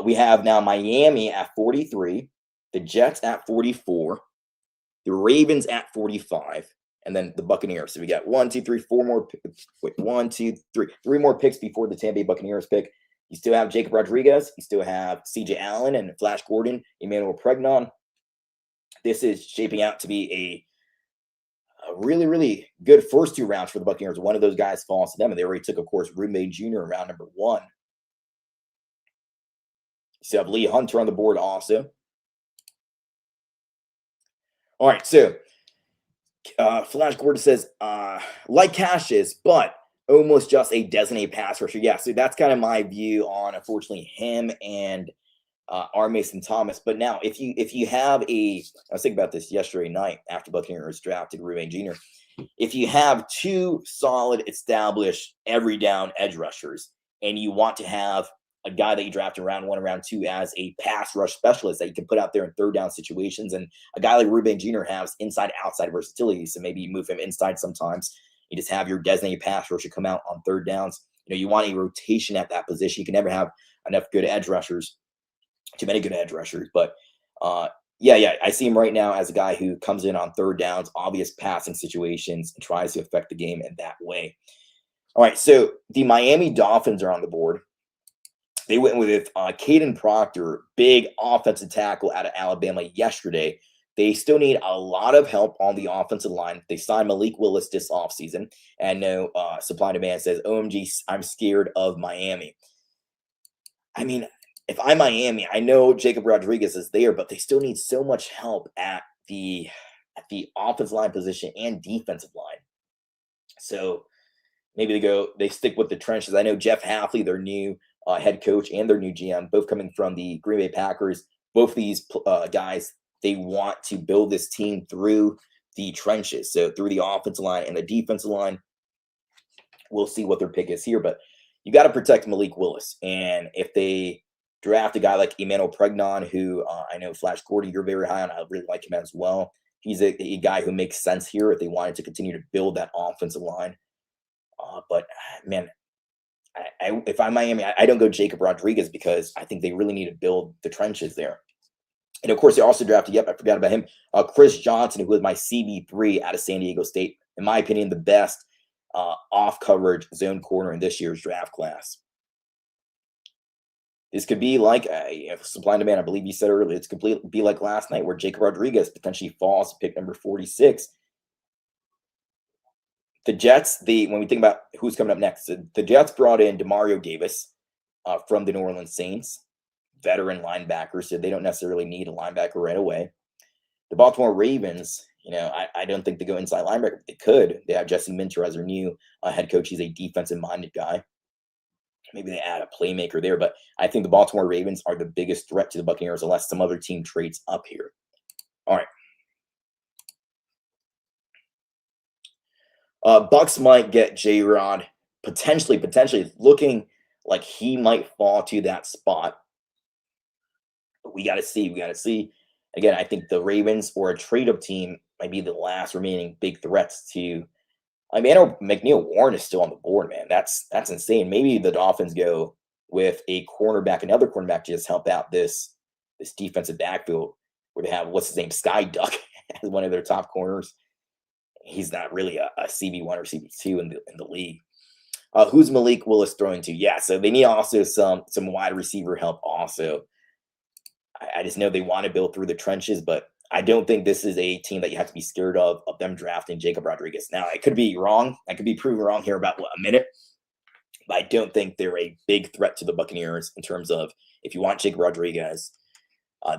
We have now Miami at 43, the Jets at 44, the Ravens at 45, and then the Buccaneers. So we got 3 more picks before the Tampa Bay Buccaneers pick. You still have Jacob Rodriguez. You still have C.J. Allen and Flash Gordon, Emmanuel Pregnon. This is shaping out to be a really, really good first 2 rounds for the Buccaneers. One of those guys falls to them, and they already took, of course, Roommate Jr. in round number 1. You still have Lee Hunter on the board also. All right, so Flash Gordon says, like Cassius, but almost just a designated pass rusher. Yeah, so that's kind of my view on, unfortunately, him and R. Mason Thomas. But now, if you have I was thinking about this yesterday night after Buccaneers drafted Reuben Jr. If you have 2 solid, established, every down edge rushers, and you want to have a guy that you draft in round 1 and round 2 as a pass rush specialist that you can put out there in third down situations, and a guy like Reuben Jr. has inside-outside versatility, so maybe you move him inside sometimes. You just have your designated pass rusher come out on third downs. You want a rotation at that position. You can never have enough good edge rushers, too many good edge rushers, but yeah, I see him right now as a guy who comes in on third downs, obvious passing situations, and tries to affect the game in that way. All right, so the Miami Dolphins are on the board. They went with Caden Proctor, big offensive tackle out of Alabama yesterday. They still need a lot of help on the offensive line. They signed Malik Willis this offseason. And no, Supply and Demand says, OMG, I'm scared of Miami. I mean, if I'm Miami, I know Jacob Rodriguez is there, but they still need so much help at the offensive line position and defensive line. So maybe they stick with the trenches. I know Jeff Hafley, their new head coach, and their new GM, both coming from the Green Bay Packers. Both of these guys, they want to build this team through the trenches. So through the offensive line and the defensive line. We'll see what their pick is here, but you got to protect Malik Willis. And if they draft a guy like Emmanuel Pregnon, who I know Flash Gordon, you're very high on, I really like him as well. He's a guy who makes sense here if they wanted to continue to build that offensive line. But man, if I'm Miami, I don't go Jacob Rodriguez because I think they really need to build the trenches there. And of course, they also drafted, I forgot about him, Chris Johnson, who was my CB3 out of San Diego State. In my opinion, the best off-coverage zone corner in this year's draft class. This could be like Supply and Demand. I believe you said earlier, it's completely be like last night where Jacob Rodriguez potentially falls to pick number 46. The Jets, when we think about who's coming up next, the Jets brought in Demario Davis from the New Orleans Saints, veteran linebacker, so they don't necessarily need a linebacker right away. The Baltimore Ravens, I don't think they go inside linebacker. They could. They have Jesse Minter as their new head coach. He's a defensive-minded guy. Maybe they add a playmaker there, but I think the Baltimore Ravens are the biggest threat to the Buccaneers unless some other team trades up here. All right. Bucs might get J-Rod, potentially looking like he might fall to that spot. But we got to see. Again, I think the Ravens or a trade-up team might be the last remaining big threats to. I mean, McNeil Warren is still on the board, man. That's insane. Maybe the Dolphins go with another cornerback to just help out this defensive backfield where they have, what's his name, Sky Duck as one of their top corners. He's not really a CB1 or CB2 in the league. Who's Malik Willis throwing to? Yeah, so they need also some wide receiver help also. I just know they want to build through the trenches, but I don't think this is a team that you have to be scared of them drafting Jacob Rodriguez. Now, I could be wrong. I could be proven wrong here about a minute, but I don't think they're a big threat to the Buccaneers in terms of if you want Jacob Rodriguez,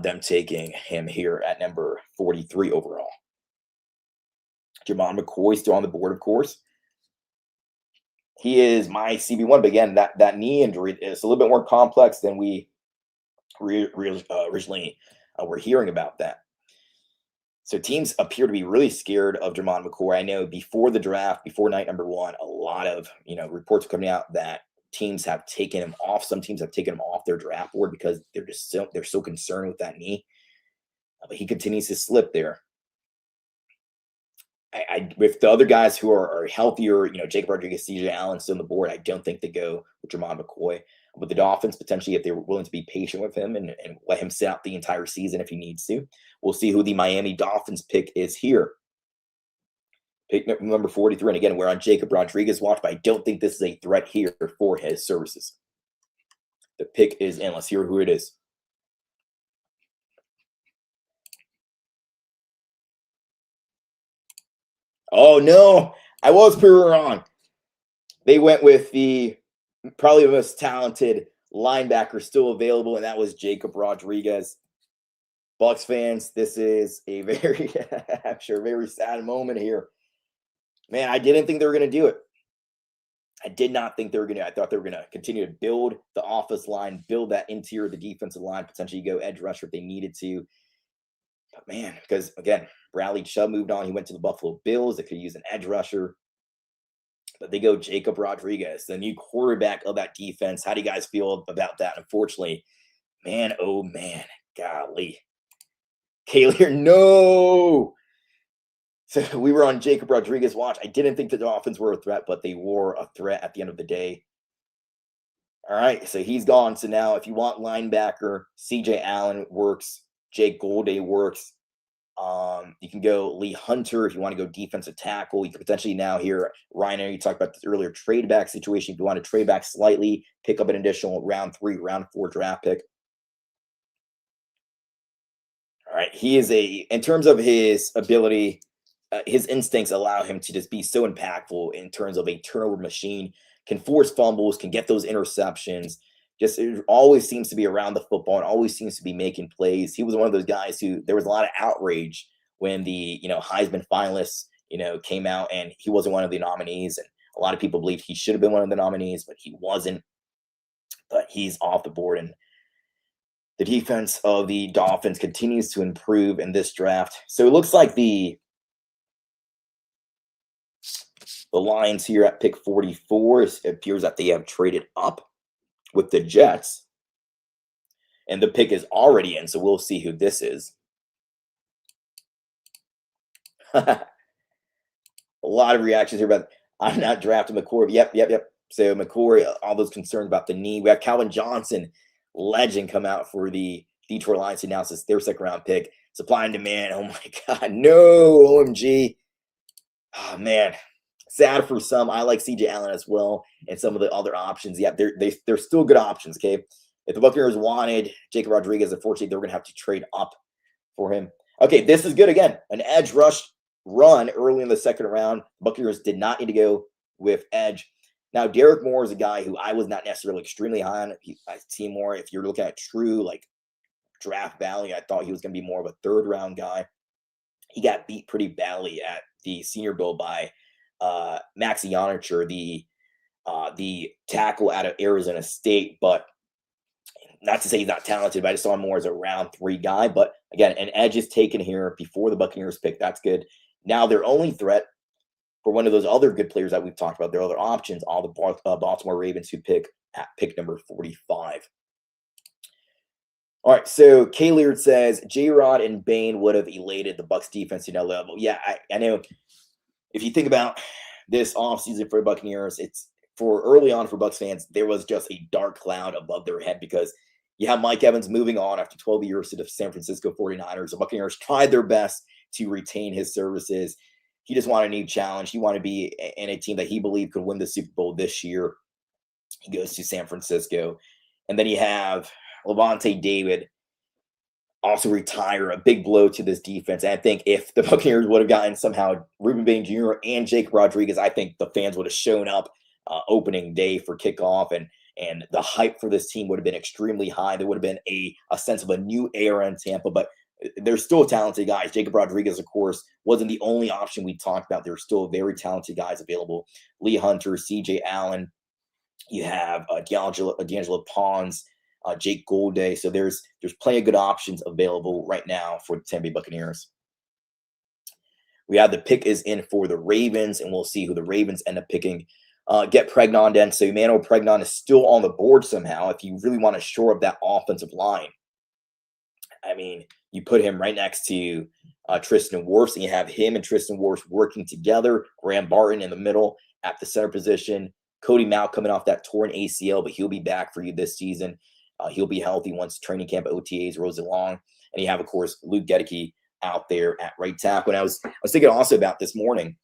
them taking him here at number 43 overall. Javon McCoy still on the board, of course. He is my CB1, but again, that knee injury is a little bit more complex than we originally were hearing about that. So teams appear to be really scared of Jermon McCoy. I know before the draft, before night number 1, a lot of reports are coming out that teams have taken him off. Some teams have taken him off their draft board because they're so concerned with that knee. But he continues to slip there. With the other guys who are healthier, Jacob Rodriguez, CJ Allen still on the board, I don't think they go with Jermon McCoy. But the Dolphins, potentially, if they were willing to be patient with him and let him sit out the entire season if he needs to, we'll see who the Miami Dolphins pick is here. Pick number 43. And again, we're on Jacob Rodriguez watch, but I don't think this is a threat here for his services. The pick is in. Let's hear who it is. Oh, no. I was pretty wrong. They went with probably the most talented linebacker still available, and that was Jacob Rodriguez. Bucs fans, this is a very, I'm sure, very sad moment here. Man, I didn't think they were going to do it. I did not think they were going to. I thought they were going to continue to build the offensive line, build that interior of the defensive line, potentially go edge rusher if they needed to. But man, because again, Bradley Chubb moved on. He went to the Buffalo Bills. They could use an edge rusher. But they go Jacob Rodriguez, the new quarterback of that defense. How do you guys feel about that? Unfortunately, man, oh man, golly. Kayler, no. So we were on Jacob Rodriguez watch. I didn't think that the Dolphins were a threat, but they were a threat at the end of the day. All right, so he's gone. So now if you want linebacker, CJ Allen works. Jake Golday works. You can go Lee Hunter if you want to go defensive tackle. You could potentially now hear Ryan, you talked about this earlier, trade back situation. If you want to trade back slightly, pick up an additional round 3, round 4 draft pick. All right, he is in terms of his ability, his instincts allow him to just be so impactful in terms of a turnover machine, can force fumbles, can get those interceptions. Just it always seems to be around the football and always seems to be making plays. He was one of those guys who there was a lot of outrage when the Heisman finalists came out and he wasn't one of the nominees, and a lot of people believed he should have been one of the nominees, but he wasn't. But he's off the board, and the defense of the Dolphins continues to improve in this draft. So it looks like the Lions here at pick 44, it appears that they have traded up with the Jets. And the pick is already in, so we'll see who this is. A lot of reactions here about, I'm not drafting McCoy. Yep. So McCoy, all those concerns about the knee. We have Calvin Johnson, legend, come out for the Detroit Lions to announce this, their second-round pick. Supply and demand. Oh, my God. No, OMG. Oh, man. Sad for some. I like CJ Allen as well, and some of the other options. Yeah, they're still good options, okay? If the Buccaneers wanted Jacob Rodriguez, unfortunately, they're going to have to trade up for him. Okay, this is good again. An edge rush run early in the second round. Buccaneers did not need to go with edge. Now, Derek Moore is a guy who I was not necessarily extremely high on. I see more, if you're looking at true draft value, I thought he was going to be more of a third-round guy. He got beat pretty badly at the Senior Bowl by Maxi Yonicher, the tackle out of Arizona State. But not to say he's not talented, but I just saw him more as a round 3 guy. But again, an edge is taken here before the Buccaneers pick. That's good. Now their only threat for one of those other good players that we've talked about, their other options, all the Baltimore Ravens, who pick at pick number 45. All right, so Kayleard says J-Rod and Bain would have elated the Bucs defense to that level. Yeah, I know. If you think about this offseason for the Buccaneers, it's for early on for Bucs fans, there was just a dark cloud above their head because you have Mike Evans moving on after 12 years to the San Francisco 49ers. The Buccaneers tried their best to retain his services. He just wanted a new challenge. He wanted to be in a team that he believed could win the Super Bowl this year. He goes to San Francisco. And then you have Levante David also retire, a big blow to this defense. And I think if the Buccaneers would have gotten somehow Reuben Bain Jr. and Jacob Rodriguez, I think the fans would have shown up opening day for kickoff, and the hype for this team would have been extremely high. There would have been a sense of a new era in Tampa, but there's still talented guys. Jacob Rodriguez, of course, wasn't the only option we talked about. There's still very talented guys available. Lee Hunter, CJ Allen. You have D'Angelo Pons, Jake Golday. So there's plenty of good options available right now for the Tampa Bay Buccaneers. We have the pick is in for the Ravens, and we'll see who the Ravens end up picking. Get Pregnon in. So Emmanuel Pregnon is still on the board somehow. If you really want to shore up that offensive line, I mean, you put him right next to Tristan Wirfs, and you have him and Tristan Wirfs working together. Graham Barton in the middle at the center position. Cody Mao coming off that torn ACL, but he'll be back for you this season. He'll be healthy once training camp OTAs rolls along. And you have, of course, Luke Gedeke out there at right tackle. And I was thinking also about this morning,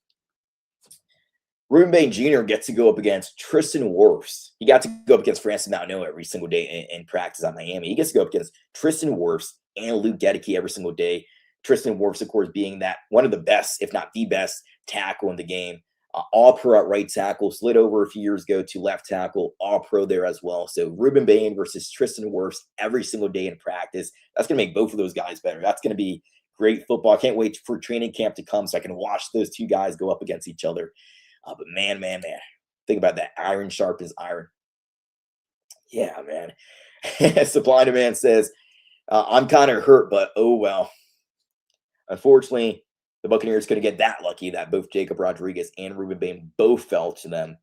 Ruben Bain Jr. gets to go up against Tristan Wirfs. He got to go up against Francis Moutinho every single day in practice at Miami. He gets to go up against Tristan Wirfs and Luke Gedeke every single day. Tristan Wirfs, of course, being that one of the best, if not the best, tackle in the game. All-pro at right tackle, slid over a few years ago to left tackle, all-pro there as well. So Ruben Bain versus Tristan Wirfs every single day in practice. That's going to make both of those guys better. That's going to be great football. I can't wait for training camp to come so I can watch those two guys go up against each other. But man, think about that. Iron sharpens iron. Yeah, man. Supply and Demand says, I'm kind of hurt, but oh well. Unfortunately, the Buccaneers couldn't get that lucky that both Jacob Rodriguez and Ruben Bain both fell to them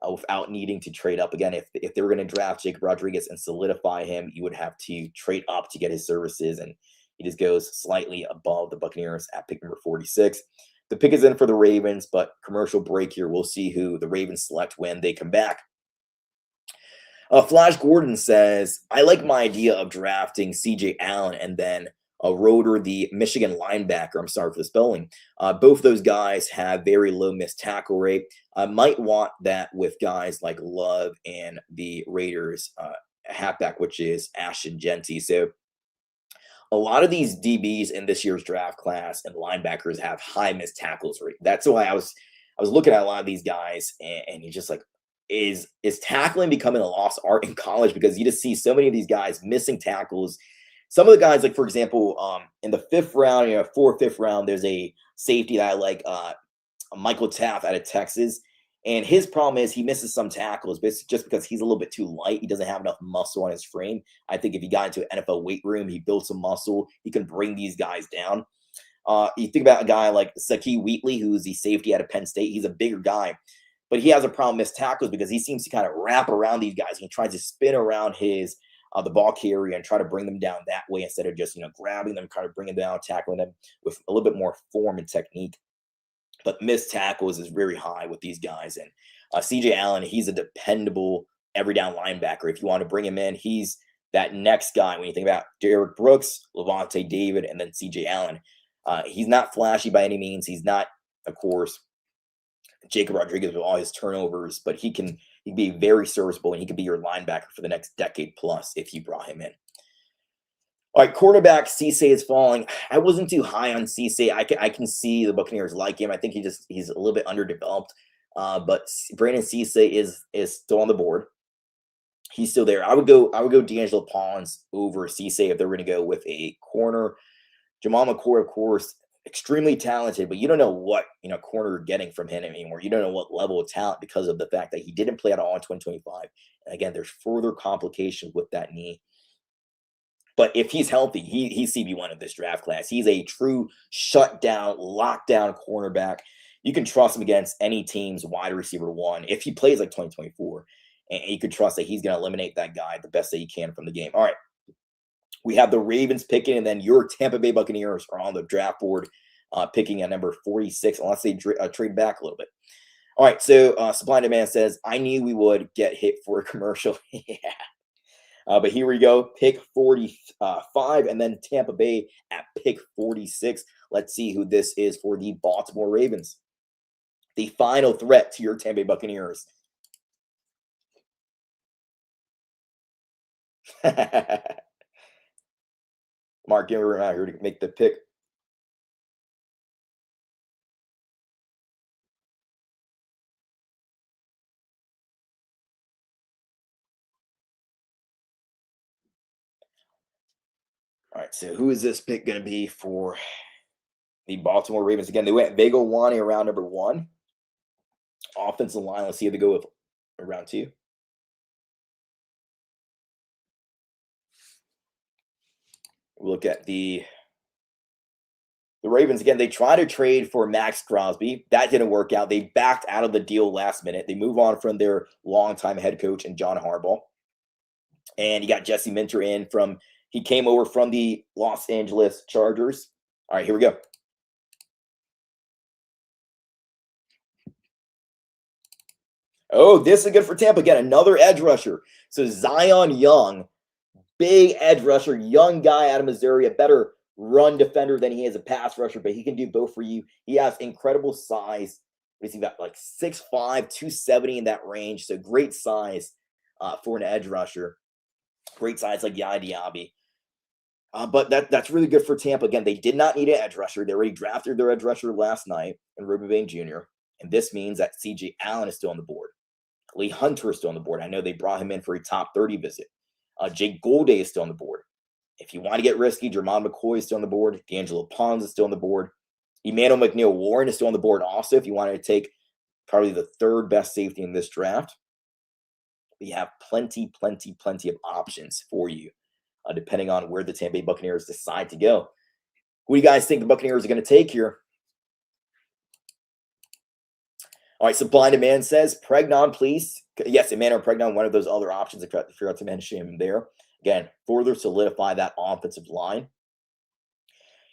without needing to trade up. Again, if they were going to draft Jacob Rodriguez and solidify him, you would have to trade up to get his services, and he just goes slightly above the Buccaneers at pick number 46. The pick is in for the Ravens, but commercial break here. We'll see who the Ravens select when they come back. Flash Gordon says, I like my idea of drafting CJ Allen and then Roder, the Michigan linebacker. I'm sorry for the spelling. Both those guys have very low missed tackle rate. I might want that with guys like Love and the Raiders halfback, which is Ashton Genty. So a lot of these DBs in this year's draft class and linebackers have high missed tackles rate. That's why I was looking at a lot of these guys, and you're just like, is tackling becoming a lost art in college? Because you just see so many of these guys missing tackles. Some of the guys, like for example, in the 5th round, 4th, 5th round, there's a safety that I like, Michael Taft out of Texas. And his problem is he misses some tackles, but it's just because he's a little bit too light. He doesn't have enough muscle on his frame. I think if he got into an NFL weight room, he built some muscle, he can bring these guys down. You think about a guy like Saki Wheatley, who's the safety out of Penn State. He's a bigger guy, but he has a problem with tackles because he seems to kind of wrap around these guys. He tries to spin around his the ball carrier and try to bring them down that way instead of just grabbing them, kind of bringing them down, tackling them with a little bit more form and technique. But missed tackles is very high with these guys. And CJ Allen, he's a dependable every down linebacker. If you want to bring him in, he's that next guy. When you think about Derek Brooks, Levante David, and then CJ Allen, he's not flashy by any means. He's not, of course, Jacob Rodriguez with all his turnovers, but he can be very serviceable, and he could be your linebacker for the next decade plus if you brought him in. All right, quarterback Cisse is falling. I wasn't too high on Cisse. I can see the Buccaneers like him. I think he's a little bit underdeveloped. But Brandon Cisse is still on the board. He's still there. I would go D'Angelo Pawns over Cisse if they're going to go with a corner. Jamal McCoy, of course, extremely talented, but you don't know what corner you're getting from him anymore. You don't know what level of talent because of the fact that he didn't play at all in 2025. And again, there's further complications with that knee. But if he's healthy, he's CB1 of this draft class. He's a true shutdown, lockdown cornerback. You can trust him against any team's wide receiver one if he plays like 2024. And you can trust that he's going to eliminate that guy the best that he can from the game. All right. We have the Ravens picking, and then your Tampa Bay Buccaneers are on the draft board picking at number 46, unless they trade back a little bit. All right, so Supply and Demand says, I knew we would get hit for a commercial. Yeah. But here we go, pick 45, and then Tampa Bay at pick 46. Let's see who this is for the Baltimore Ravens. The final threat to your Tampa Bay Buccaneers. Mark Gimmer out here to make the pick. All right, so who is this pick going to be for the Baltimore Ravens? Again, they went Vega Wani around number 1. Offensive line, let's see if they go with around 2. We'll look at the The Ravens, again, they tried to trade for Max Crosby. That didn't work out. They backed out of the deal last minute. They move on from their longtime head coach and John Harbaugh. And you got Jesse Minter in from, he came over from the Los Angeles Chargers. All right, here we go. Oh, this is good for Tampa. Again, another edge rusher. So Zion Young, big edge rusher, young guy out of Missouri, a better run defender than he is a pass rusher, but he can do both for you. He has incredible size. What is he got? Like 6'5", 270 in that range. So great size for an edge rusher. Great size like Yaya Diaby. But that's really good for Tampa. Again, they did not need an edge rusher. They already drafted their edge rusher last night in Ruben Bain Jr. And this means that C.J. Allen is still on the board. Lee Hunter is still on the board. I know they brought him in for a top 30 visit. Jake Golday is still on the board. If you want to get risky, Jermon McCoy is still on the board. D'Angelo Pons is still on the board. Emmanuel McNeil-Warren is still on the board also if you wanted to take probably the third best safety in this draft. We have plenty of options for you depending on where the Tampa Bay Buccaneers decide to go. Who do you guys think the Buccaneers are going to take here? All right, Supply and Demand says, Pregnon, please. Yes, Emmanuel Pregnon, one of those other options. I forgot to mention him there. Again, further solidify that offensive line.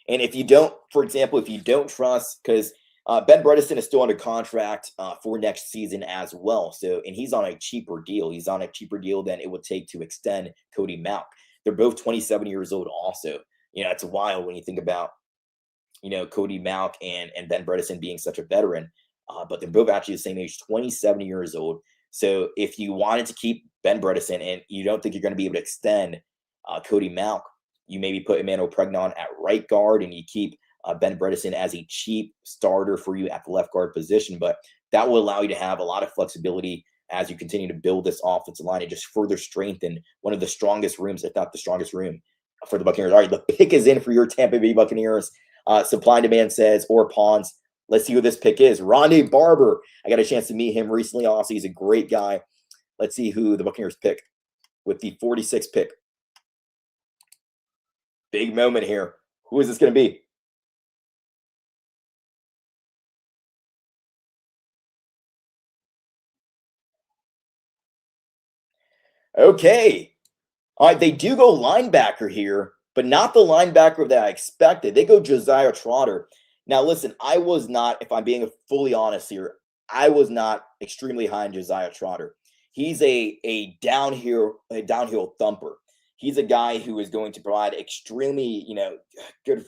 And if you don't, for example, if you don't trust, because Ben Bredeson is still under contract for next season as well. So, and he's on a cheaper deal. He's on a cheaper deal than it would take to extend Cody Mauch. They're both 27 years old also. You know, it's wild when you think about, you know, Cody Mauch and Ben Bredeson being such a veteran. But they're both actually the same age, 27 years old. So if you wanted to keep Ben Bredeson and you don't think you're going to be able to extend Cody Mauch, you maybe put Emmanuel Pregnon at right guard and you keep Ben Bredeson as a cheap starter for you at the left guard position. But that will allow you to have a lot of flexibility as you continue to build this offensive line and just further strengthen one of the strongest rooms, if not the strongest room for the Buccaneers. All right, the pick is in for your Tampa Bay Buccaneers. Supply and Demand says, or Pawns. Let's see who this pick is. Rondé Barber. I got a chance to meet him recently. Also, he's a great guy. Let's see who the Buccaneers pick with the 46th pick. Big moment here. Who is this going to be? Okay. All right, they do go linebacker here, but not the linebacker that I expected. They go Josiah Troder. Now, listen, I was not, if I'm being fully honest here, I was not extremely high on Josiah Troder. He's a downhill thumper. He's a guy who is going to provide extremely, good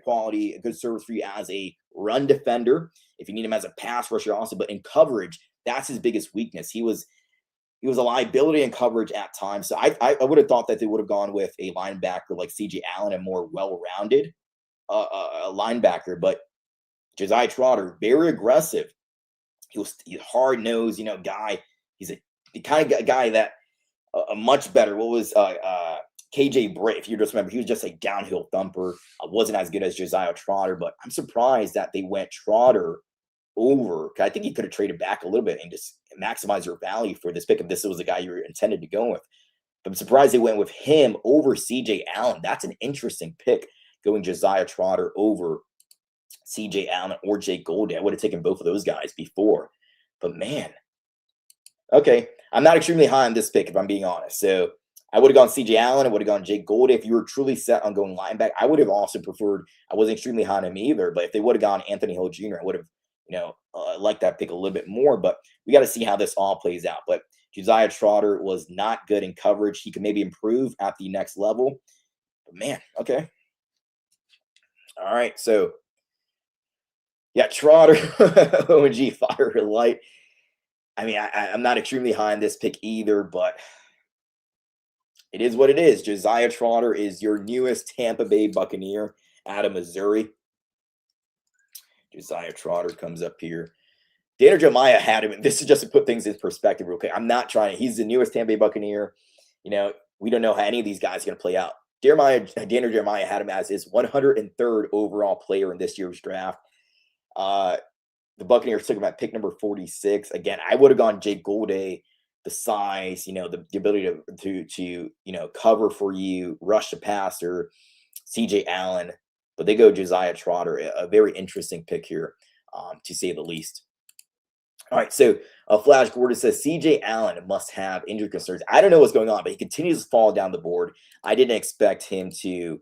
quality, good service for you as a run defender. If you need him as a pass rusher also, but in coverage, that's his biggest weakness. He was a liability in coverage at times. So I would have thought that they would have gone with a linebacker like C.J. Allen, a more well-rounded a linebacker, but Josiah Troder, very aggressive. He's hard-nosed, guy. He's the kind of guy that a much better. What was KJ Britt? If you just remember, he was just a downhill thumper. Wasn't as good as Josiah Troder, but I'm surprised that they went Troder over. I think he could have traded back a little bit and just maximize your value for this pick if this was the guy you were intended to go with. But I'm surprised they went with him over C.J. Allen. That's an interesting pick. Going Josiah Troder over C.J. Allen or Jake Golday. I would have taken both of those guys before. But, man. Okay. I'm not extremely high on this pick, if I'm being honest. So, I would have gone C.J. Allen. I would have gone Jake Golday. If you were truly set on going linebacker, I would have also preferred – I wasn't extremely high on him either. But if they would have gone Anthony Hill Jr., I would have, liked that pick a little bit more. But we got to see how this all plays out. But Josiah Troder was not good in coverage. He could maybe improve at the next level. But, man, okay. All right, so yeah, Troder, OMG, fire light. I mean, I'm not extremely high on this pick either, but it is what it is. Josiah Troder is your newest Tampa Bay Buccaneer out of Missouri. Josiah Troder comes up here. Daniel Jeremiah had him. This is just to put things in perspective real quick. I'm not trying. He's the newest Tampa Bay Buccaneer. We don't know how any of these guys are going to play out. Daniel Jeremiah had him as his 103rd overall player in this year's draft. The Buccaneers took him at pick number 46. Again, I would have gone Jake Golday, the size, the ability to cover for you, rush the passer, C.J. Allen, but they go Josiah Troder, a very interesting pick here, to say the least. All right, so Flash Gordon says CJ Allen must have injury concerns. I don't know what's going on, but he continues to fall down the board. I didn't expect him to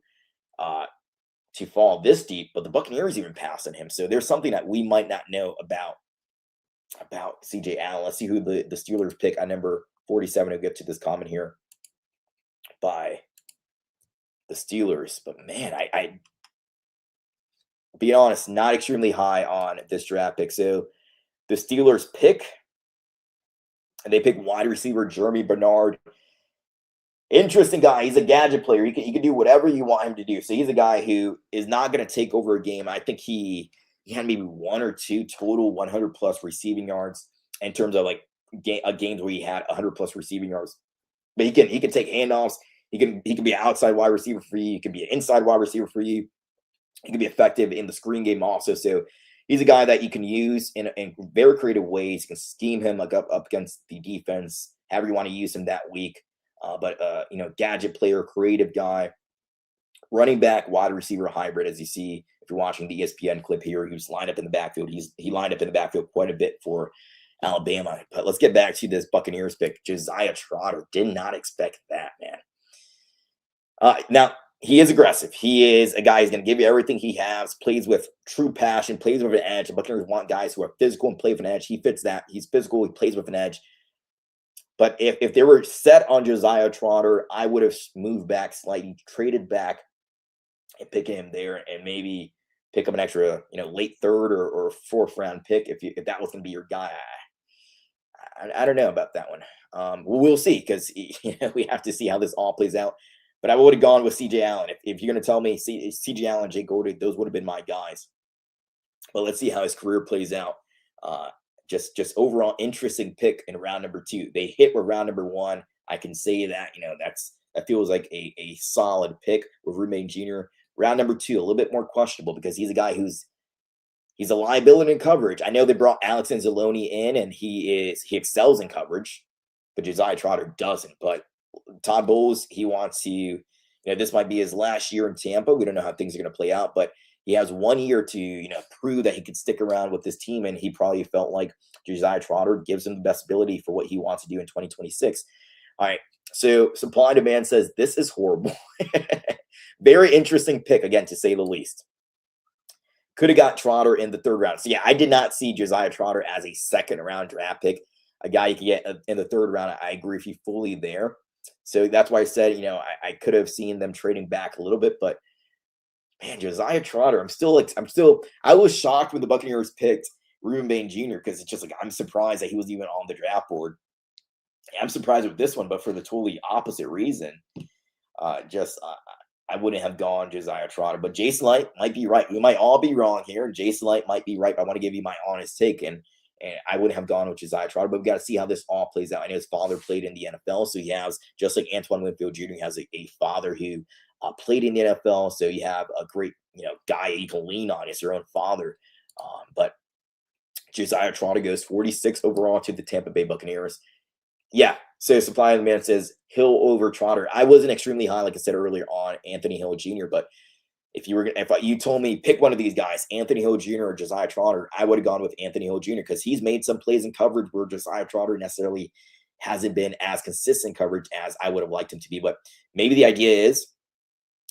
fall this deep, but the Buccaneers even passed on him. So there's something that we might not know about CJ Allen. Let's see who the Steelers pick at number 47. We'll get to this comment here by the Steelers. But man, I be honest, not extremely high on this draft pick. So the Steelers pick, and they pick wide receiver Jeremy Bernard. Interesting guy. He's a gadget player. He can do whatever you want him to do. So he's a guy who is not going to take over a game. I think he had maybe 1 or 2 total 100+ receiving yards in terms of like games where he had 100+ receiving yards. But he can take handoffs. He can be an outside wide receiver for you. He can be an inside wide receiver for you. He can be effective in the screen game also. So he's a guy that you can use in very creative ways. You can scheme him like up against the defense, however you want to use him that week. But gadget player, creative guy, running back, wide receiver hybrid, as you see if you're watching the ESPN clip here. He was lined up in the backfield. He lined up in the backfield quite a bit for Alabama. But let's get back to this Buccaneers pick. Josiah Troder. Did not expect that, man. Now, he is aggressive. He is a guy who's going to give you everything he has, plays with true passion, plays with an edge. The Buccaneers want guys who are physical and play with an edge. He fits that. He's physical. He plays with an edge. But if they were set on Josiah Troder, I would have moved back slightly, traded back, and pick him there, and maybe pick up an extra, late 3rd or 4th round pick if that was going to be your guy. I don't know about that one. We'll see, because we have to see how this all plays out. But I would have gone with CJ Allen. If you're going to tell me CJ Allen, Jake Golday, those would have been my guys. But let's see how his career plays out. Just overall interesting pick in round number 2. They hit with round number 1. I can say that, that feels like a solid pick with Remain Jr. Round number 2, a little bit more questionable because he's a guy he's a liability in coverage. I know they brought Alex Anzalone in and he excels in coverage, but Josiah Troder doesn't. But Todd Bowles, he wants to, this might be his last year in Tampa. We don't know how things are going to play out, but he has 1 year to, prove that he could stick around with this team. And he probably felt like Josiah Troder gives him the best ability for what he wants to do in 2026. All right. So supply and demand says this is horrible. Very interesting pick, again, to say the least. Could have got Troder in the 3rd round. So yeah, I did not see Josiah Troder as a 2nd round draft pick. A guy you can get in the 3rd round. I agree with you fully there. So that's why I said, I could have seen them trading back a little bit, but man, Josiah Troder, I was shocked when the Buccaneers picked Reuben Bain Jr. because it's just like, I'm surprised that he was even on the draft board. I'm surprised with this one, but for the totally opposite reason. I wouldn't have gone Josiah Troder, but Jason Light might be right. We might all be wrong here. Jason Light might be right, but I want to give you my honest take. And I wouldn't have gone with Josiah Troder, but we've got to see how this all plays out. I know his father played in the NFL, so he has, just like Antoine Winfield Jr., he has a father who played in the NFL, so you have a great, guy you can lean on. It's your own father. But Josiah Troder goes 46 overall to the Tampa Bay Buccaneers. Yeah, so supply and demand says Hill over Troder. I wasn't extremely high, like I said earlier, on Anthony Hill Jr., but if you told me pick one of these guys, Anthony Hill Jr. or Josiah Troder, I would have gone with Anthony Hill Jr. because he's made some plays in coverage where Josiah Troder necessarily hasn't been as consistent coverage as I would have liked him to be. But maybe the idea is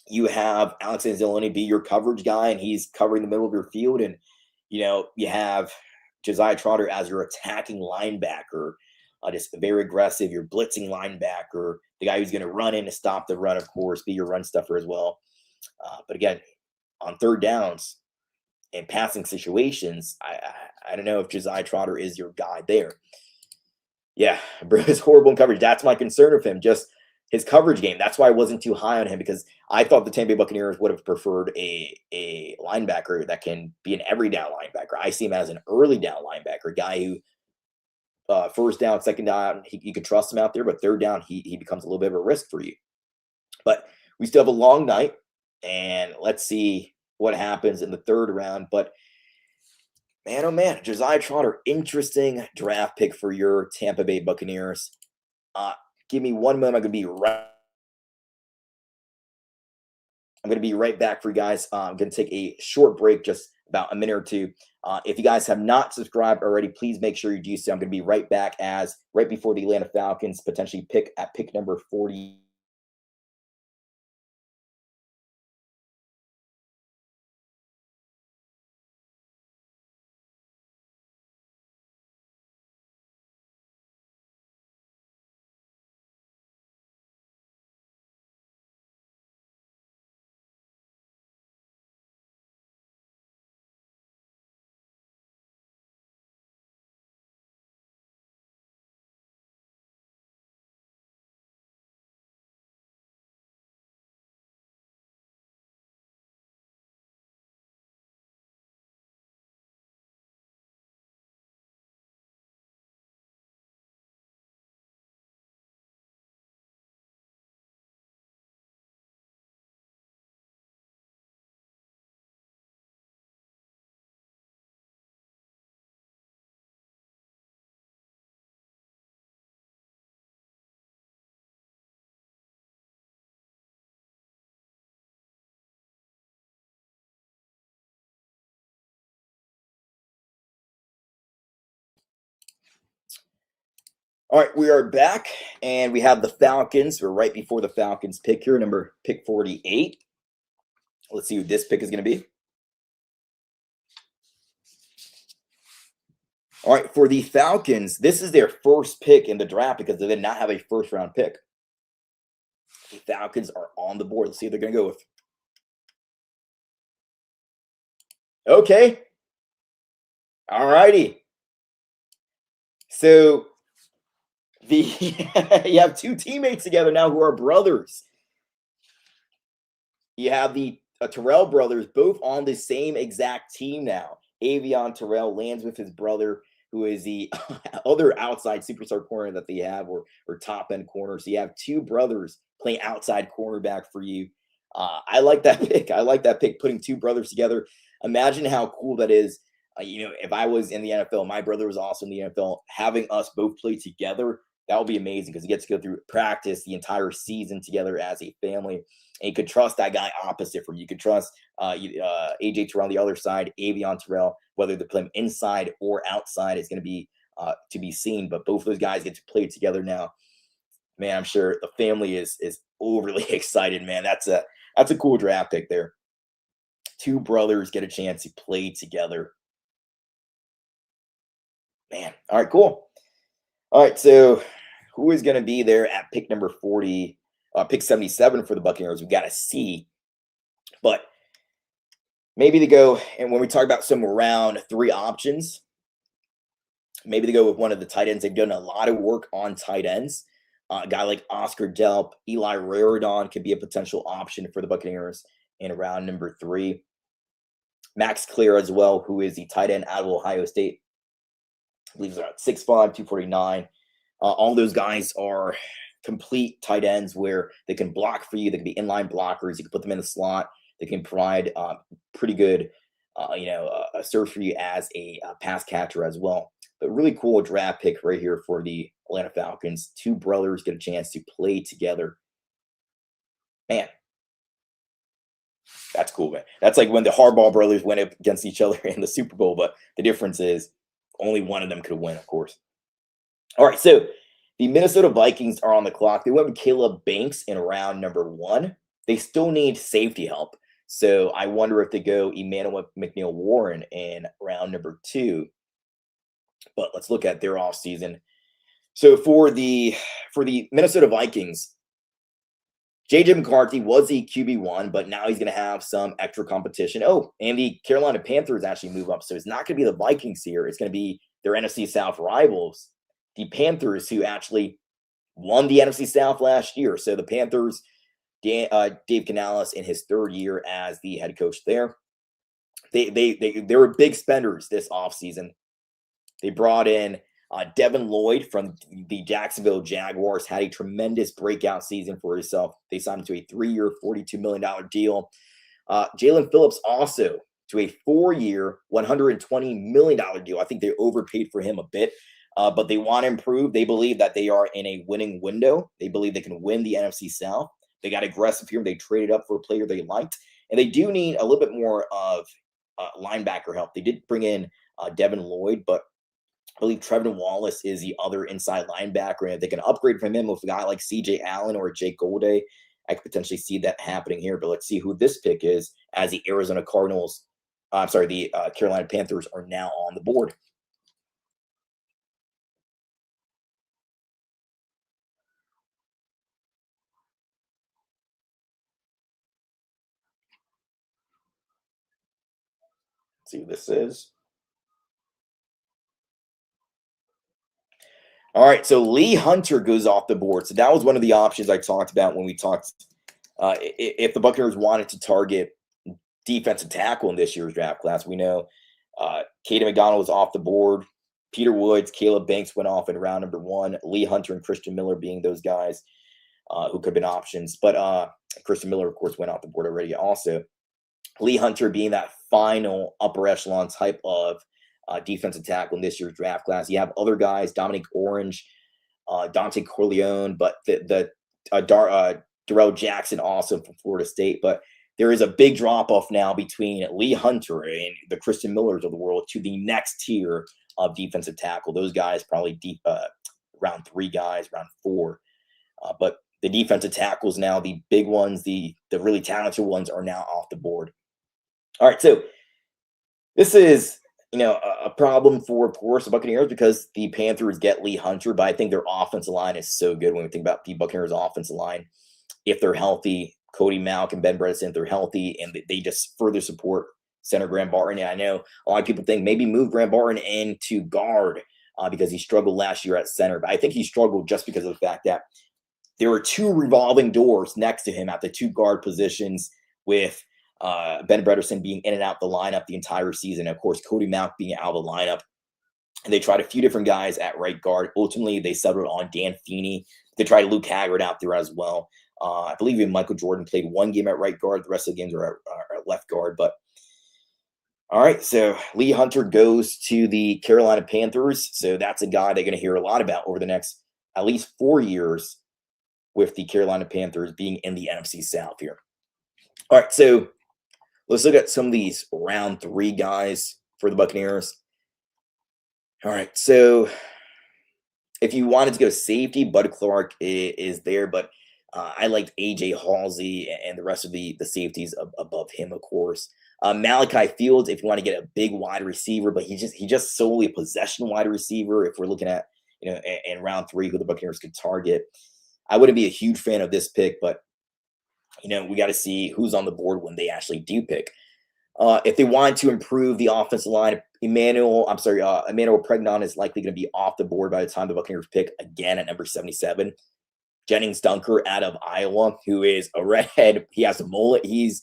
you have Alex Anzalone be your coverage guy, and he's covering the middle of your field, and you have Josiah Troder as your attacking linebacker, just very aggressive, your blitzing linebacker, the guy who's going to run in to stop the run, of course, be your run stuffer as well. But again, on 3rd downs and passing situations, I don't know if Josiah Troder is your guy there. Yeah, it's horrible in coverage. That's my concern with him, just his coverage game. That's why I wasn't too high on him, because I thought the Tampa Bay Buccaneers would have preferred a linebacker that can be an every down linebacker. I see him as an early down linebacker, a guy who 1st down, 2nd down, you can trust him out there, but 3rd down, he becomes a little bit of a risk for you. But we still have a long night, and let's see what happens in the 3rd round. But man, oh man, Josiah Troder, interesting draft pick for your Tampa Bay Buccaneers. Give me 1 moment. I'm going to be right. I'm going to be right back for you guys. I'm going to take a short break, just about a minute or two. If you guys have not subscribed already, please make sure you do so. I'm going to be right back right before the Atlanta Falcons potentially pick number 40. All right, we are back, and we have the Falcons. We're right before the Falcons pick here, pick 48. Let's see who this pick is going to be. All right, for the Falcons, this is their first pick in the draft because they did not have a first-round pick. The Falcons are on the board. Let's see what they're going to go with. Okay. All righty. So you have two teammates together now who are brothers. You have the Terrell brothers, both on the same exact team now. Avion Terrell lands with his brother, who is the other outside superstar corner that they have, or top end corner. So you have two brothers playing outside cornerback for you. I like that pick. I like that pick, putting two brothers together. Imagine how cool that is. If I was in the NFL, my brother was also in the NFL, having us both play together, that would be amazing because you get to go through practice the entire season together as a family. And you could trust that guy opposite from you. You could trust AJ Terrell on the other side, Avion Terrell, whether they play him inside or outside is going to be to be seen. But both of those guys get to play together now. Man, I'm sure the family is overly excited, man. That's a cool draft pick there. Two brothers get a chance to play together. Man, all right, cool. All right, so who is going to be there at pick number 40, pick 77 for the Buccaneers? We got to see. But maybe they go, and when we talk about some round 3 options, maybe they go with one of the tight ends. They've done a lot of work on tight ends. A guy like Oscar Delp, Eli Raridon could be a potential option for the Buccaneers in round number 3. Max Clear as well, who is the tight end out of Ohio State. I believe he's around 6'5", 249. All those guys are complete tight ends where they can block for you. They can be inline blockers. You can put them in the slot. They can provide pretty good, a serve for you as a pass catcher as well. But really cool draft pick right here for the Atlanta Falcons. Two brothers get a chance to play together. Man, that's cool, man. That's like when the Harbaugh brothers went up against each other in the Super Bowl, but the difference is only one of them could win, of course. All right, so the Minnesota Vikings are on the clock. They went with Caleb Banks in round number 1. They still need safety help. So I wonder if they go Emmanuel McNeil-Warren in round number 2. But let's look at their offseason. So for the Minnesota Vikings, J.J. McCarthy was the QB1, but now he's going to have some extra competition. Oh, and the Carolina Panthers actually move up. So it's not going to be the Vikings here. It's going to be their NFC South rivals, the Panthers, who actually won the NFC South last year. So the Panthers, Dave Canales in his 3rd year as the head coach there. They were big spenders this offseason. They brought in Devin Lloyd from the Jacksonville Jaguars, had a tremendous breakout season for himself. They signed him to a 3-year, $42 million deal. Jalen Phillips also to a 4-year, $120 million deal. I think they overpaid for him a bit, but they want to improve. They believe that they are in a winning window. They believe they can win the NFC South. They got aggressive here. They traded up for a player they liked. And they do need a little bit more of linebacker help. They did bring in Devin Lloyd, but I believe Trevin Wallace is the other inside linebacker. And if they can upgrade from him with a guy like C.J. Allen or Jake Golday, I could potentially see that happening here. But let's see who this pick is, as the Arizona Cardinals, the Carolina Panthers are now on the board. Let's see who this is. All right, so Lee Hunter goes off the board. So that was one of the options I talked about when we talked. If the Buccaneers wanted to target defensive tackle in this year's draft class, we know Caden McDonald was off the board. Peter Woods, Caleb Banks went off in round number 1. Lee Hunter and Christian Miller being those guys who could have been options. But Christian Miller, of course, went off the board already also. Lee Hunter being that final upper echelon type of defensive tackle in this year's draft class. You have other guys, Dominic Orange, Dante Corleone, but Darrell Jackson also from Florida State. But there is a big drop-off now between Lee Hunter and the Christian Millers of the world to the next tier of defensive tackle. Those guys probably deep, round 3 guys, round 4. But the defensive tackles now, the big ones, the really talented ones are now off the board. All right, so this is a problem for, of course, the Buccaneers because the Panthers get Lee Hunter, but I think their offensive line is so good when we think about the Buccaneers' offensive line. If they're healthy, Cody Mauch and Ben Bredeson, they're healthy, and they just further support center Graham Barton. And I know a lot of people think maybe move Graham Barton into guard because he struggled last year at center, but I think he struggled just because of the fact that there were 2 revolving doors next to him at the 2 guard positions with Ben Bredeson being in and out the lineup the entire season. Of course, Cody Mauch being out of the lineup. And they tried a few different guys at right guard. Ultimately, they settled on Dan Feeney. They tried Luke Haggard out there as well. I believe even Michael Jordan played 1 game at right guard. The rest of the games are at left guard. But all right, so Lee Hunter goes to the Carolina Panthers. So that's a guy they're going to hear a lot about over the next at least 4 years with the Carolina Panthers being in the NFC South here. All right, so let's look at some of these round 3 guys for the Buccaneers. All right, so if you wanted to go safety, Bud Clark is there, but I liked A.J. Halsey and the rest of the safeties above him, of course. Malachi Fields, if you want to get a big wide receiver, but he's just solely a possession wide receiver. If we're looking at in round 3 who the Buccaneers could target, I wouldn't be a huge fan of this pick, but we got to see who's on the board when they actually do pick. If they want to improve the offensive line, Emmanuel Pregnon is likely going to be off the board by the time the Buccaneers pick again at number 77. Jennings Dunker out of Iowa, who is a redhead. He has a mullet. He's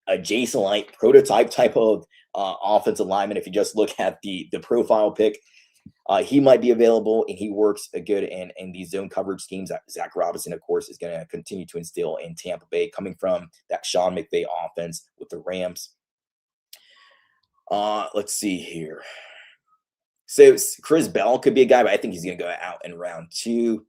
a Jason Light prototype type of offensive lineman. If you just look at the profile pick, he might be available, and he works good in these zone coverage schemes that Zach Robinson, of course, is going to continue to instill in Tampa Bay, coming from that Sean McVay offense with the Rams. Let's see here. So Chris Bell could be a guy, but I think he's going to go out in round 2.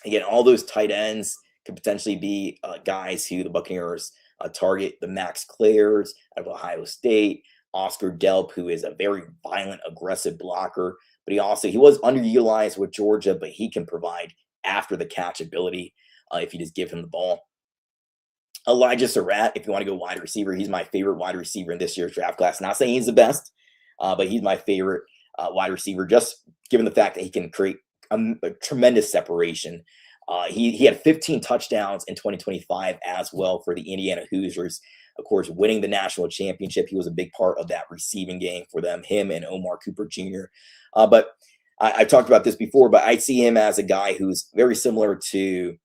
Again, all those tight ends could potentially be guys who the Buccaneers target. The Max Clares out of Ohio State, Oscar Delp, who is a very violent, aggressive blocker, but he was underutilized with Georgia, but he can provide after the catch ability if you just give him the ball. Elijah Sarratt, if you want to go wide receiver, he's my favorite wide receiver in this year's draft class. Not saying he's the best, but he's my favorite wide receiver, just given the fact that he can create a tremendous separation. He had 15 touchdowns in 2025 as well for the Indiana Hoosiers. Of course, winning the national championship, he was a big part of that receiving game for them, him and Omar Cooper Jr. But I talked about this before, but I see him as a guy who's very similar to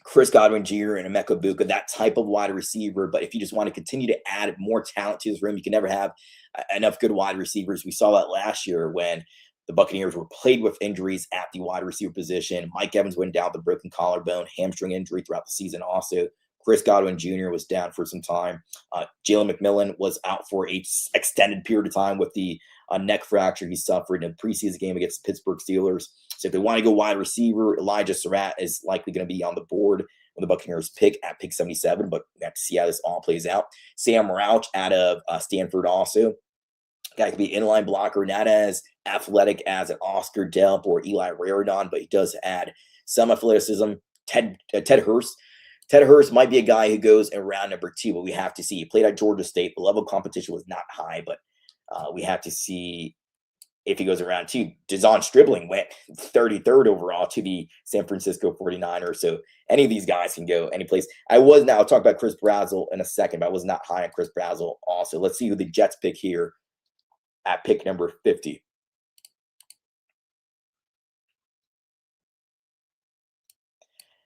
Chris Godwin Jr. and Emeka Buka, that type of wide receiver. But if you just want to continue to add more talent to his room, you can never have enough good wide receivers. We saw that last year when the Buccaneers were plagued with injuries at the wide receiver position. Mike Evans went down with a broken collarbone, hamstring injury throughout the season also. Chris Godwin Jr. was down for some time. Jalen McMillan was out for an extended period of time with the neck fracture he suffered in a preseason game against the Pittsburgh Steelers. So if they want to go wide receiver, Elijah Sarratt is likely going to be on the board when the Buccaneers pick at pick 77, but we have to see how this all plays out. Sam Rauch out of Stanford also. Guy could be inline blocker, not as athletic as an Oscar Delp or Eli Raridon, but he does add some athleticism. Ted Hurst. Ted Hurst might be a guy who goes in round number 2, but we have to see. He played at Georgia State. The level of competition was not high, but we have to see if he goes in round 2. Dazon Stribling went 33rd overall to the San Francisco 49ers. So any of these guys can go any place. I'll talk about Chris Brazzell in a second, but I was not high on Chris Brazzell also. Let's see who the Jets pick here at pick number 50.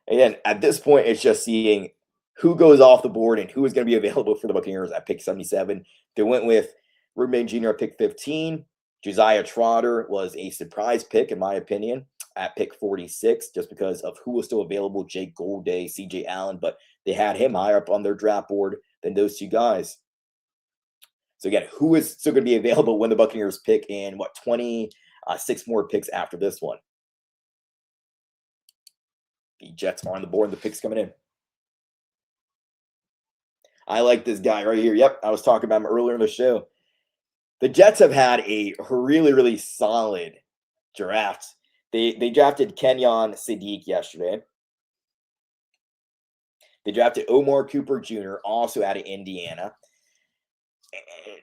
Again, at this point, it's just seeing who goes off the board and who is going to be available for the Buccaneers at pick 77. They went with Ruben Jr. at pick 15. Josiah Troder was a surprise pick, in my opinion, at pick 46, just because of who was still available, Jake Golday, C.J. Allen, but they had him higher up on their draft board than those two guys. So again, who is still going to be available when the Buccaneers pick in, 26 more picks after this one? The Jets are on the board and the picks coming in. I like this guy right here. Yep, I was talking about him earlier in the show. The Jets have had a really, really solid draft. They drafted Kenyon Sadiq yesterday. They drafted Omar Cooper Jr., also out of Indiana.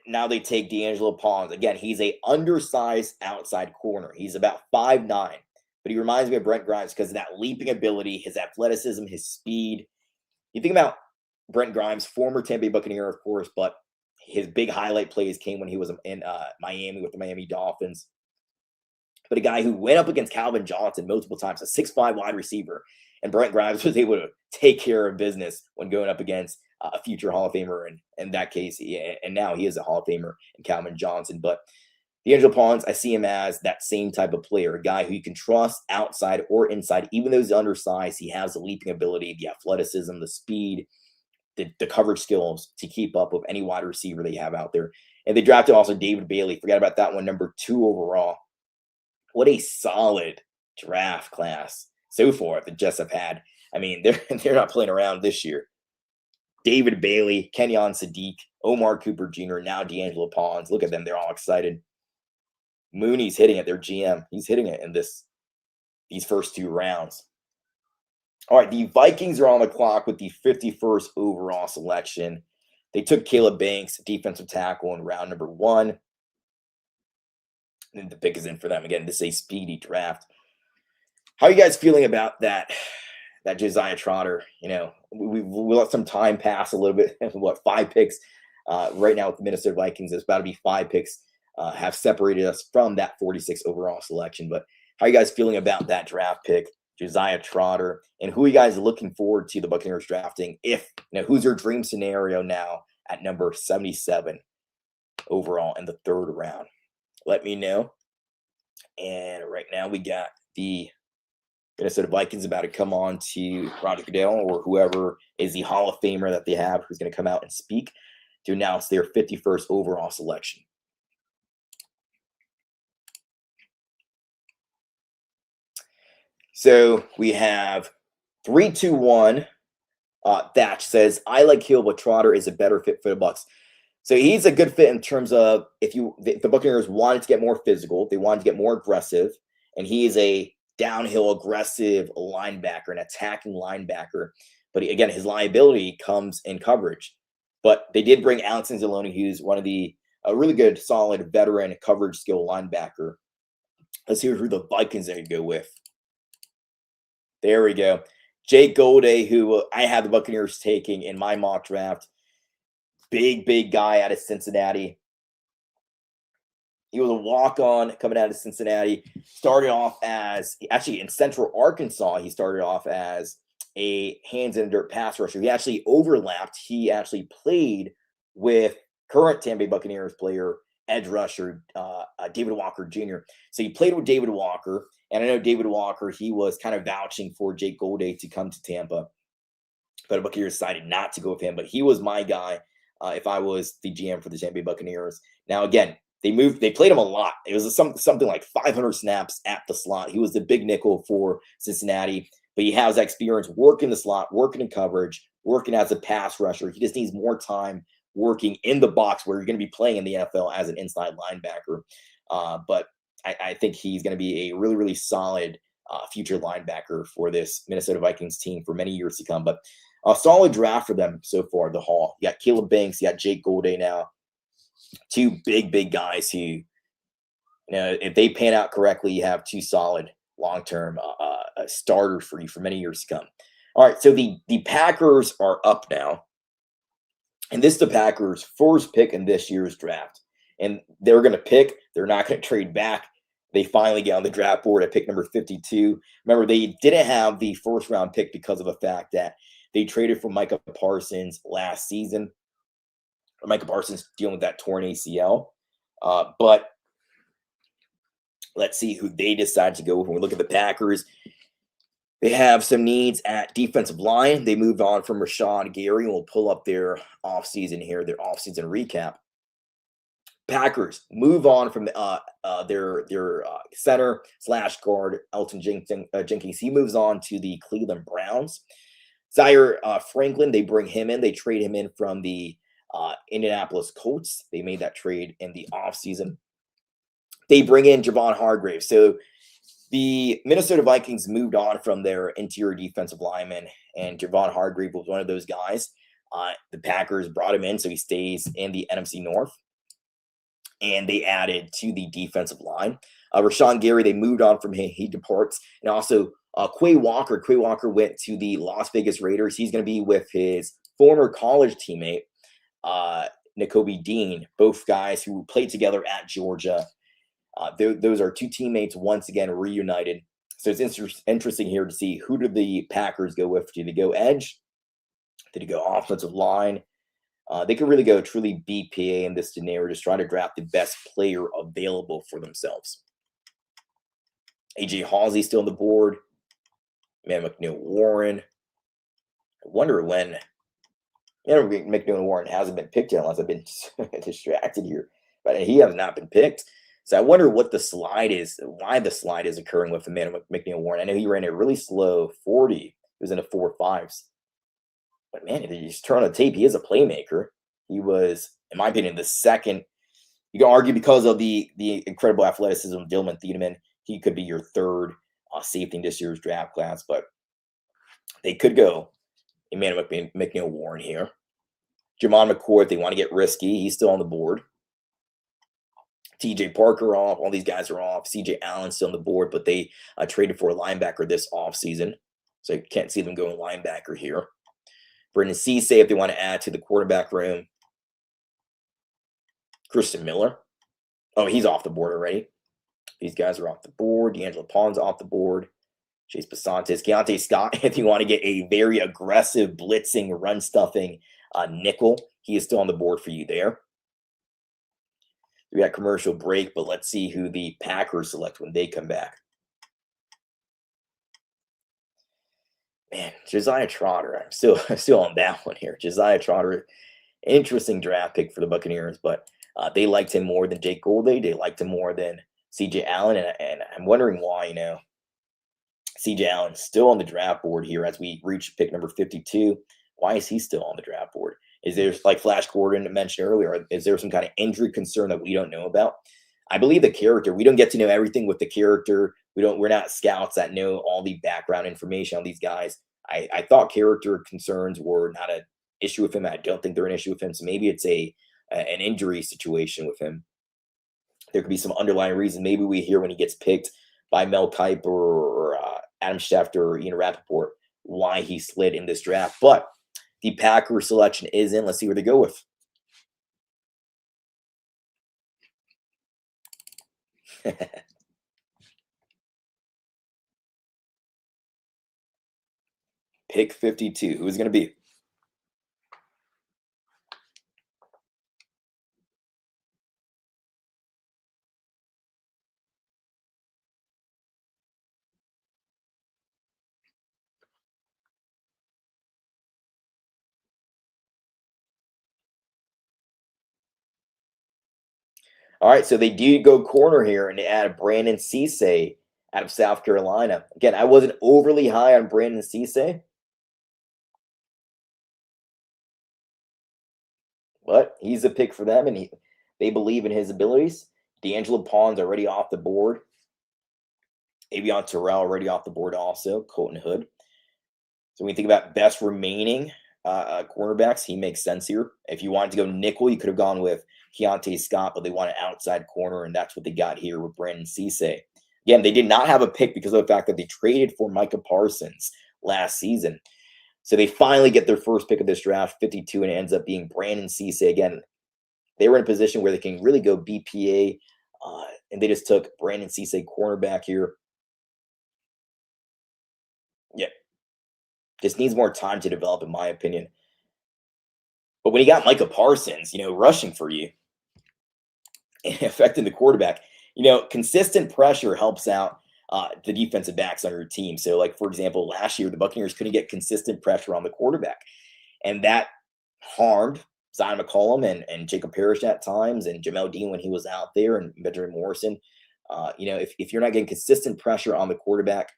Now they take D'Angelo Pons. Again, he's a undersized outside corner. He's about 5'9", but he reminds me of Brent Grimes because of that leaping ability, his athleticism, his speed. You think about Brent Grimes, former Tampa Bay Buccaneer, of course, but his big highlight plays came when he was in Miami with the Miami Dolphins. But a guy who went up against Calvin Johnson multiple times, a 6'5" wide receiver, and Brent Grimes was able to take care of business when going up against a future Hall of Famer, and in that case, and now he is a Hall of Famer in Calvin Johnson. But D'Angelo Pons, I see him as that same type of player, a guy who you can trust outside or inside. Even though he's undersized, he has the leaping ability, the athleticism, the speed, the coverage skills to keep up with any wide receiver they have out there. And they drafted also David Bailey. Forgot about that one, number 2 overall. What a solid draft class so far the Jets have had. I mean, they're not playing around this year. David Bailey, Kenyon Sadiq, Omar Cooper Jr., now D'Angelo Pons. Look at them. They're all excited. Mooney's hitting it. Their GM. He's hitting it in these first 2 rounds. All right, the Vikings are on the clock with the 51st overall selection. They took Caleb Banks, defensive tackle, in round number 1. And the pick is in for them. Again, this is a speedy draft. How are you guys feeling about that Josiah Troder? You know, we let some time pass a little bit. 5 picks right now with the Minnesota Vikings. There's about to be 5 picks have separated us from that 46 overall selection. But how are you guys feeling about that draft pick, Josiah Troder? And who are you guys looking forward to the Buccaneers drafting? Who's your dream scenario now at number 77 overall in the 3rd round? Let me know. And right now we got the Minnesota Vikings about to come on to Roger Goodell or whoever is the Hall of Famer that they have who's going to come out and speak to announce their 51st overall selection. So we have 321. Thatch says, I like Hill, but Trotter is a better fit for the Bucs. So he's a good fit in terms of if the Buccaneers wanted to get more physical, they wanted to get more aggressive, and he is a downhill aggressive linebacker, an attacking linebacker. But again, his liability comes in coverage. But they did bring Alex Anzalone, who's one of a really good, solid veteran coverage skill linebacker. Let's see who the Vikings are going to go with. There we go. Jake Golday, who I had the Buccaneers taking in my mock draft. Big guy out of Cincinnati. He was a walk-on coming out of Cincinnati. Started off actually in Central Arkansas, he started off as a hands-in-the-dirt pass rusher. He actually overlapped. He actually played with current Tampa Bay Buccaneers player, edge rusher, David Walker Jr. So he played with David Walker. And I know David Walker, he was kind of vouching for Jake Golday to come to Tampa. But the Buccaneers decided not to go with him. But he was my guy if I was the GM for the Tampa Bay Buccaneers. Now, again, they played him a lot. It was something like 500 snaps at the slot. He was the big nickel for Cincinnati. but he has that experience working the slot, working in coverage, working as a pass rusher. He just needs more time working in the box where you're going to be playing in the NFL as an inside linebacker. But I think he's going to be a really, really solid future linebacker for this Minnesota Vikings team for many years to come. But a solid draft for them so far, the haul. You got Caleb Banks, you got Jake Golday now. Two big guys who, you know, if they pan out correctly, you have two solid long-term starters for you for many years to come. All right, so the Packers are up now. And this is the Packers' first pick in this year's draft. And they're going to pick. They're not going to trade back. They finally get on the draft board at pick number 52. Remember, they didn't have the first-round pick because of the fact that they traded for Micah Parsons last season. Micah Parsons dealing with that torn ACL. But let's see who they decide to go with. When we look at the Packers, they have some needs at defensive line. They moved on from Rashawn Gary. We'll pull up their offseason here, their offseason recap. Packers move on from their center / guard, Elton Jenkins. He moves on to the Cleveland Browns. Zaire Franklin, they bring him in. They trade him in from the Indianapolis Colts. They made that trade in the offseason. They bring in Javon Hargrave. So the Minnesota Vikings moved on from their interior defensive lineman, and Javon Hargrave was one of those guys. The Packers brought him in, so he stays in the NFC North. And they added to the defensive line. Rashawn Gary, they moved on from him. He departs. And also Quay Walker. Quay Walker went to the Las Vegas Raiders. He's going to be with his former college teammate, Nakobe Dean, both guys who played together at Georgia. Those are two teammates once again reunited. So it's interesting here to see who do the Packers go with. Do they go edge? Do they go offensive line? They could really go truly BPA in this scenario, just try to draft the best player available for themselves. AJ Halsey still on the board. Man, McNeil Warren. I wonder when. McNeil Warren hasn't been picked yet, unless I've been distracted here. But he has not been picked. So I wonder what the slide is, why the slide is occurring with the man McNeil Warren. I know he ran a really slow 40. He was in the 4.5s. But man, if you just turn on the tape, he is a playmaker. He was, in my opinion, the second. You can argue because of the incredible athleticism of Dillman Thiedemann, he could be your third safety in this year's draft class. But they could go Emmanuel McNeil Warren here. Jamon McCoy, if they want to get risky, he's still on the board. TJ Parker off. All these guys are off. CJ Allen still on the board, but they traded for a linebacker this offseason. So you can't see them going linebacker here. Brendan Cisse, if they want to add to the quarterback room. Christian Miller. Oh, he's off the board already. These guys are off the board. D'Angelo Pond's off the board. Chase Pasantis. Keontae Scott, if you want to get a very aggressive, blitzing, run-stuffing nickel, he is still on the board for you there. We got commercial break, but let's see who the Packers select when they come back. Man, Josiah Troder. I'm still on that one here. Josiah Troder, interesting draft pick for the Buccaneers, but they liked him more than Jake Golday. They liked him more than CJ Allen, and I'm wondering why, CJ Allen's still on the draft board here as we reach pick number 52. Why is he still on the draft board? Is there, like Flash Gordon mentioned earlier, is there some kind of injury concern that we don't know about? I believe the character. We don't get to know everything with the character. We're not scouts that know all the background information on these guys. I thought character concerns were not an issue with him. I don't think they're an issue with him. So maybe it's an injury situation with him. There could be some underlying reason. Maybe we hear when he gets picked by Mel Kiper or Adam Schefter or Ian Rappaport why he slid in this draft. But the Packers selection is in. Let's see where they go with. Pick 52. Who is it going to be? All right, so they do go corner here and they add Brandon Cisse out of South Carolina. Again, I wasn't overly high on Brandon Cisse, but he's a pick for them, and they believe in his abilities. D'Angelo Pond's already off the board. Avion Terrell already off the board also. Colton Hood. So when you think about best remaining cornerbacks, he makes sense here. If you wanted to go nickel, you could have gone with Keontae Scott, but they want an outside corner, and that's what they got here with Brandon Cisse. Again, they did not have a pick because of the fact that they traded for Micah Parsons last season. So they finally get their first pick of this draft, 52, and it ends up being Brandon Cisse. Again, they were in a position where they can really go BPA, and they just took Brandon Cisse, cornerback here. Yeah. Just needs more time to develop, in my opinion. But when you got Micah Parsons, rushing for you and affecting the quarterback, consistent pressure helps out the defensive backs on your team. So, like, for example, last year, the Buccaneers couldn't get consistent pressure on the quarterback. And that harmed Zion McCollum and Jacob Parrish at times, and Jamel Dean when he was out there, and Benjamin Morrison. If you're not getting consistent pressure on the quarterback,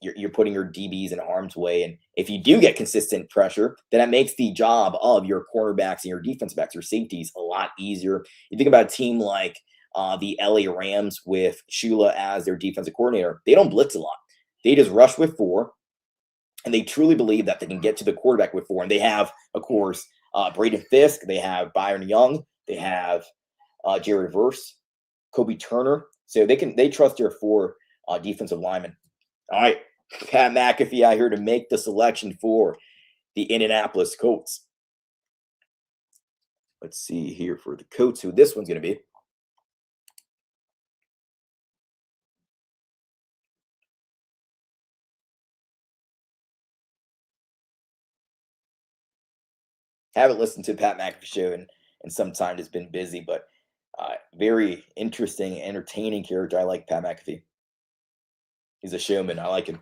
you're putting your DBs in harm's way. And if you do get consistent pressure, then that makes the job of your cornerbacks and your defensive backs, your safeties, a lot easier. You think about a team like the LA Rams with Shula as their defensive coordinator. They don't blitz a lot. They just rush with 4, and they truly believe that they can get to the quarterback with 4. And they have, of course, Braden Fisk. They have Byron Young. They have Jerry Verse, Kobe Turner. So they trust their 4 defensive linemen. All right, Pat McAfee out here to make the selection for the Indianapolis Colts. Let's see here for the Colts who this one's going to be. Haven't listened to Pat McAfee show in some time. It's been busy, but very interesting, entertaining character. I like Pat McAfee. He's a showman. I like him.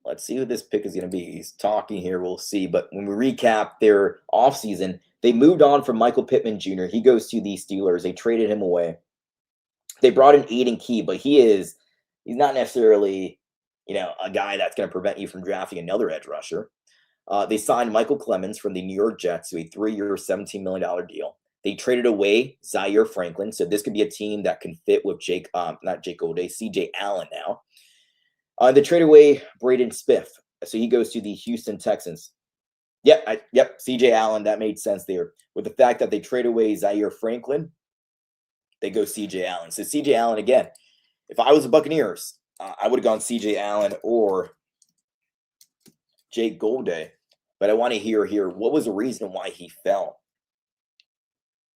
Let's see who this pick is going to be. He's talking here. We'll see. But when we recap their offseason, they moved on from Michael Pittman Jr. He goes to the Steelers. They traded him away. They brought in Aiden Key, but he's not necessarily, a guy that's going to prevent you from drafting another edge rusher. They signed Michael Clemens from the New York Jets to a 3-year, $17 million deal. They traded away Zaire Franklin, so this could be a team that can fit with not Jake Golday, CJ Allen now. They trade away Braden Spiff, so he goes to the Houston Texans. Yep, CJ Allen, that made sense there. With the fact that they trade away Zaire Franklin, they go CJ Allen. So CJ Allen, again, if I was the Buccaneers, I would have gone CJ Allen or Jake Golday. But I want to hear here, what was the reason why he fell?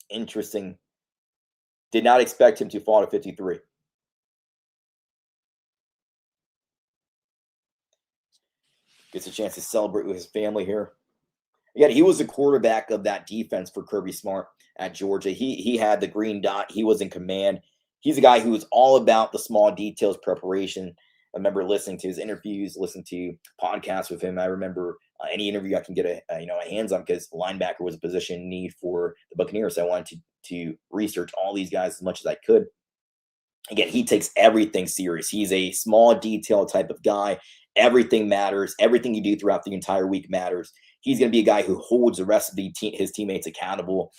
Interesting. Did not expect him to fall to 53. Gets a chance to celebrate with his family here. Again, he was the quarterback of that defense for Kirby Smart at Georgia. He had the green dot. He was in command. He's a guy who was all about the small details preparation. I remember listening to his interviews, listening to podcasts with him. I remember any interview I can get a hands on, because linebacker was a position in need for the Buccaneers. So I wanted to research all these guys as much as I could. Again, he takes everything serious. He's a small detail type of guy. Everything matters. Everything you do throughout the entire week matters. He's going to be a guy who holds the rest of his teammates accountable.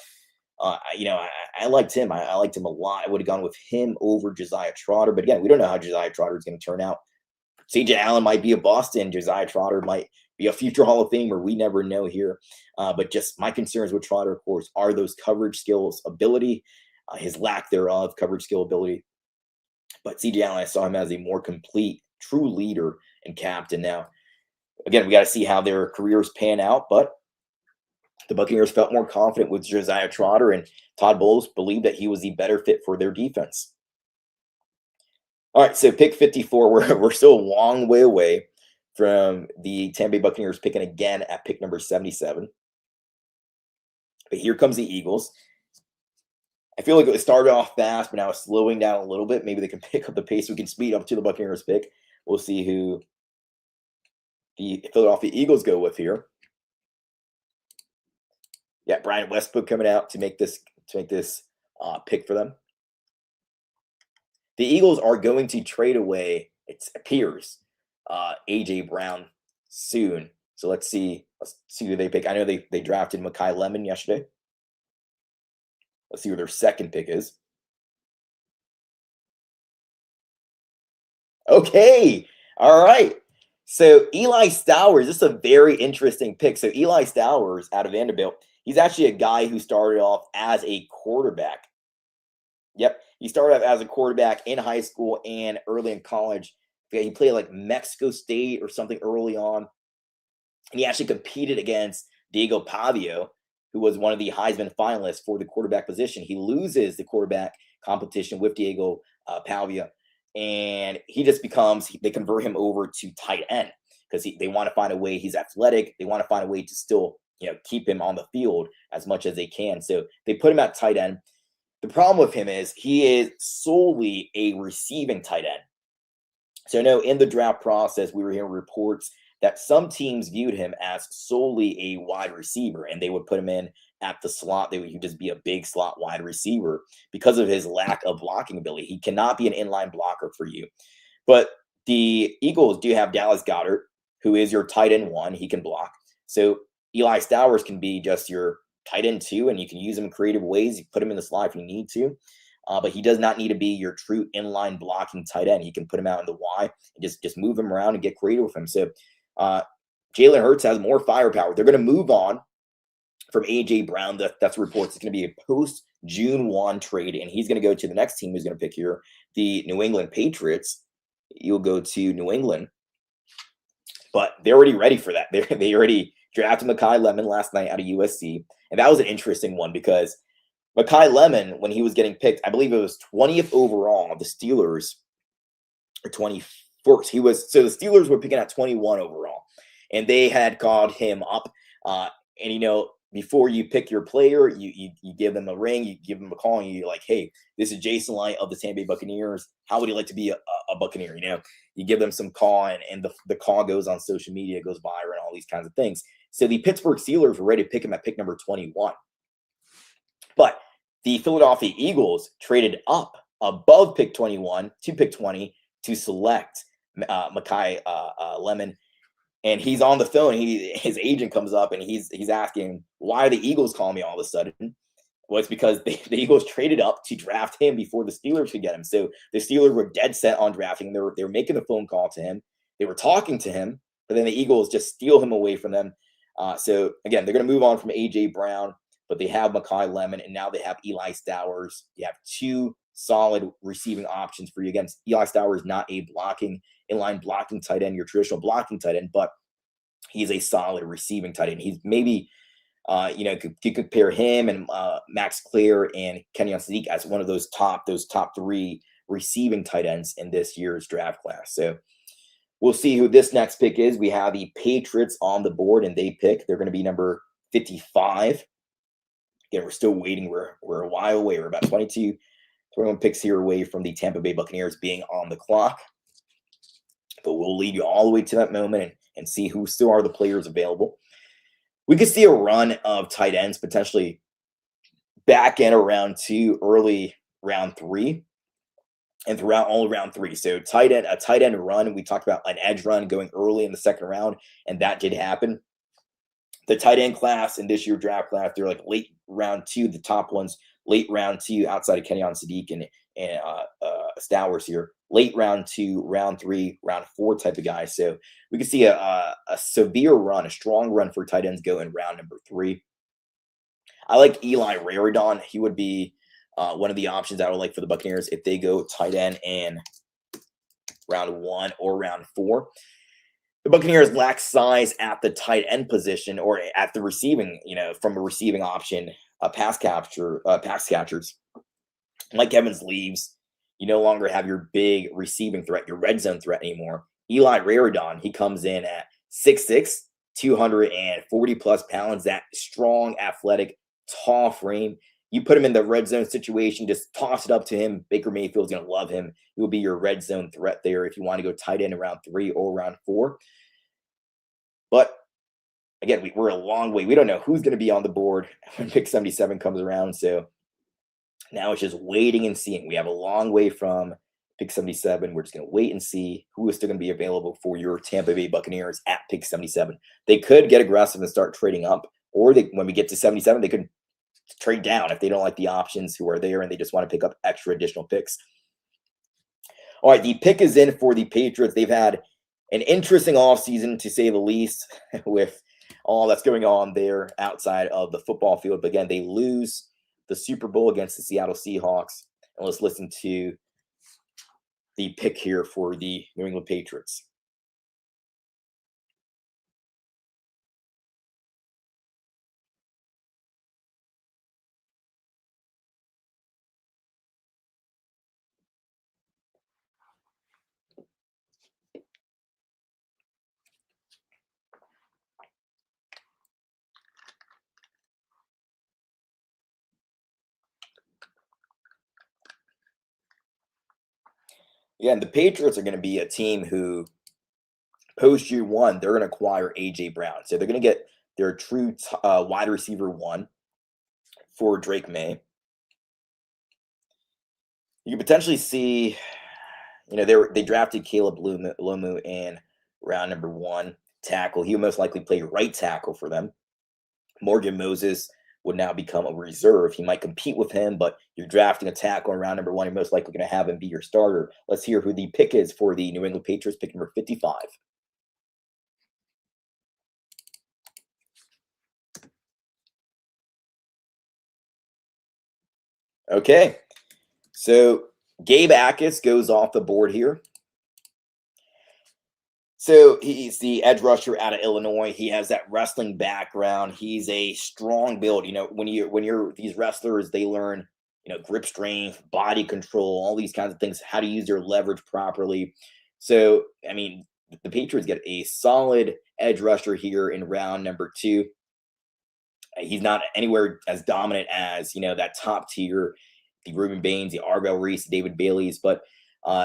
I liked him. I liked him a lot. I would have gone with him over Josiah Troder. But again, we don't know how Josiah Troder is going to turn out. CJ Allen might be a Boston. Josiah Troder might be a future Hall of Famer. We never know here. But just my concerns with Troder, of course, are those coverage skills, ability, his lack thereof, coverage skill ability. But CJ Allen, I saw him as a more complete, true leader and captain. Now, again, we got to see how their careers pan out. But the Buccaneers felt more confident with Josiah Troder, and Todd Bowles believed that he was the better fit for their defense. All right, so pick 54, we're still a long way away from the Tampa Bay Buccaneers picking again at pick number 77. But here comes the Eagles. I feel like it started off fast, but now it's slowing down a little bit. Maybe they can pick up the pace. We can speed up to the Buccaneers pick. We'll see who the Philadelphia Eagles go with here. Yeah, Brian Westbrook coming out to make this pick for them. The Eagles are going to trade away, it appears, A.J. Brown soon. So let's see who they pick. I know they drafted Makai Lemon yesterday. Let's see who their second pick is. Okay, all right. So Eli Stowers, this is a very interesting pick. So Eli Stowers out of Vanderbilt, he's actually a guy who started off as a quarterback. Yep, he started off as a quarterback in high school and early in college. He played like Mexico State or something early on. And he actually competed against Diego Pavio, who was one of the Heisman finalists for the quarterback position. He loses the quarterback competition with Diego Pavio. And he just they convert him over to tight end because they want to find a way. He's athletic. They want to find a way to still, keep him on the field as much as they can. So they put him at tight end. The problem with him is he is solely a receiving tight end. So I know in the draft process, we were hearing reports that some teams viewed him as solely a wide receiver, and they would put him in at the slot. He would just be a big slot wide receiver because of his lack of blocking ability. He cannot be an inline blocker for you. But the Eagles do have Dallas Goedert, who is your tight end 1. He can block. So Eli Stowers can be just your tight end 2, and you can use him in creative ways. You put him in the slot if you need to. But he does not need to be your true inline blocking tight end. You can put him out in the Y and just move him around and get creative with him. So Jalen Hurts has more firepower. They're going to move on from A.J. Brown. That's reports. It's going to be a post-June 1 trade, and he's going to go to the next team who's going to pick here, the New England Patriots. You'll go to New England. But they're already ready for that. They already drafted Makai Lemon last night out of USC. And that was an interesting one because Makai Lemon, when he was getting picked, I believe it was 20th overall. The Steelers, or 21st. So the Steelers were picking at 21 overall. And they had called him up. And, before you pick your player, you give them a ring, you give them a call, and you're like, hey, this is Jason Light of the Tampa Bay Buccaneers. How would you like to be a Buccaneer? You give them some call, and the call goes on social media, goes viral, and all these kinds of things. So the Pittsburgh Steelers were ready to pick him at pick number 21. But the Philadelphia Eagles traded up above pick 21 to pick 20 to select Makai Lemon. And he's on the phone. His agent comes up and he's asking, why are the Eagles calling me all of a sudden? Well, it's because the Eagles traded up to draft him before the Steelers could get him. So the Steelers were dead set on drafting him. They were making a phone call to him. They were talking to him, but then the Eagles just steal him away from them. So again, they're going to move on from A.J. Brown, but they have Makai Lemon, and now they have Eli Stowers. You have 2 solid receiving options for you. Again, Eli Stowers is not a inline blocking tight end, your traditional blocking tight end, but he's a solid receiving tight end. He's maybe, could compare him and Max Clear and Kenyon Sadiq as one of those top 3 receiving tight ends in this year's draft class. So we'll see who this next pick is. We have the Patriots on the board, and they pick. They're going to be number 55. Again, we're still waiting. We're a while away. We're about 21 picks here away from the Tampa Bay Buccaneers being on the clock. But we'll lead you all the way to that moment and see who still are the players available. We could see a run of tight ends, potentially back end of round 2, early round 3, and throughout all round 3. So a tight end run. We talked about an edge run going early in the second round, and that did happen. The tight end class in this year's draft class, they're like late round 2, the top ones, late round 2 outside of Kenyon Sadiq and Stowers here. Late round 2, round 3, round 4 type of guys. So we could see a severe run, a strong run for tight ends go in round number 3. I like Eli Raridon. He would be one of the options I would like for the Buccaneers if they go tight end in round 1 or round 4. The Buccaneers lack size at the tight end position or at the receiving, from a receiving option, pass catchers. Mike Evans leaves. You no longer have your big receiving threat, your red zone threat anymore. Eli Raridon, he comes in at 6'6", 240-plus pounds, that strong, athletic, tall frame. You put him in the red zone situation, just toss it up to him. Baker Mayfield's going to love him. He will be your red zone threat there if you want to go tight end in round 3 or round 4. But again, we're a long way. We don't know who's going to be on the board when pick 77 comes around. So now it's just waiting and seeing. We have a long way from pick 77. We're just going to wait and see who is still going to be available for your Tampa Bay Buccaneers at pick 77. They could get aggressive and start trading up, or when we get to 77, they could trade down if they don't like the options who are there and they just want to pick up extra additional picks. All right, the pick is in for the Patriots. They've had an interesting offseason, to say the least, with all that's going on there outside of the football field. But again, they lose the Super Bowl against the Seattle Seahawks. And let's listen to the pick here for the New England Patriots. Again, the Patriots are going to be a team who, post year one, they're going to acquire A.J. Brown. So they're going to get their true wide receiver one for Drake May. You can potentially see, they drafted Caleb Lomu in round number 1, tackle. He'll most likely play right tackle for them. Morgan Moses would now become a reserve. He might compete with him, but you're drafting a tackle in round number 1. You're most likely going to have him be your starter. Let's hear who the pick is for the New England Patriots, pick number 55. Okay, so Gabe Akis goes off the board here. So he's the edge rusher out of Illinois. He has that wrestling background. He's a strong build. When you're these wrestlers, they learn, grip strength, body control, all these kinds of things, how to use their leverage properly. So, I mean, the Patriots get a solid edge rusher here in round number 2. He's not anywhere as dominant as, that top tier, the Reuben Baines, the Arvell Reese, David Bailey's, but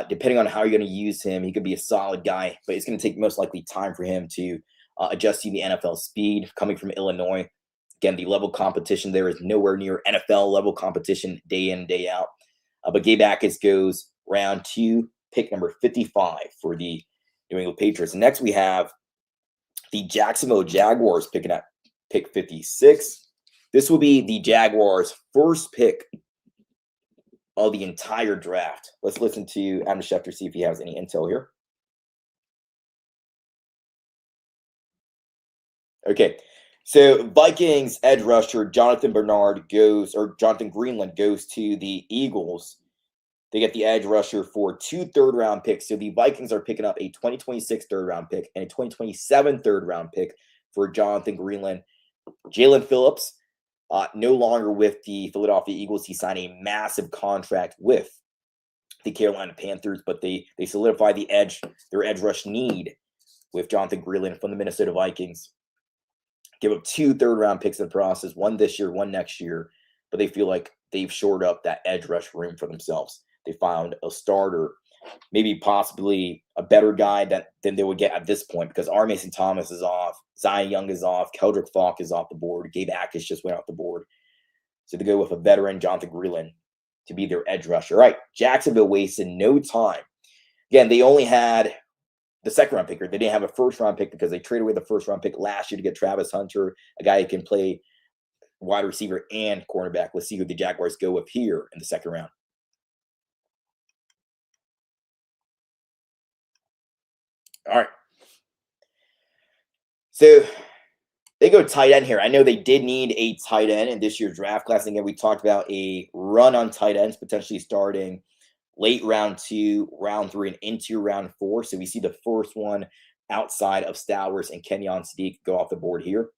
depending on how you're going to use him, he could be a solid guy, but it's going to take most likely time for him to adjust to the NFL speed coming from Illinois. Again, the level competition there is nowhere near NFL level competition day in, day out. But Gabe Akis goes round 2, pick number 55 for the New England Patriots. And next we have the Jacksonville Jaguars picking up pick 56. This will be the Jaguars' first pick of the entire draft. Let's listen to Adam Schefter, see if he has any intel here. Okay, so Vikings edge rusher Jonathan Greenland goes to the Eagles. They get the edge rusher for 2 third-round picks. So the Vikings are picking up a 2026 third-round pick and a 2027 third-round pick for Jonathan Greenland. Jalen Phillips, no longer with the Philadelphia Eagles. He signed a massive contract with the Carolina Panthers, but they solidify their edge rush need with Jonathan Greenland from the Minnesota Vikings. Give up 2 third-round picks in the process, one this year, one next year, but they feel like they've shored up that edge rush room for themselves. They found a starter, maybe possibly a better guy than they would get at this point, because R. Mason Thomas is off, Zion Young is off, Keldrick Falk is off the board, Gabe Akis just went off the board. So they go with a veteran, Jonathan Greenland, to be their edge rusher. All right, Jacksonville wasted no time. Again, they only had the second-round pick. They didn't have a first-round pick because they traded away the first-round pick last year to get Travis Hunter, a guy who can play wide receiver and cornerback. Let's see who the Jaguars go with here in the second round. All right. So they go tight end here. I know they did need a tight end in this year's draft class. Again, we talked about a run on tight ends, potentially starting late round 2, round 3, and into round 4. So we see the first one outside of Stowers and Kenyon Sadiq go off the board here.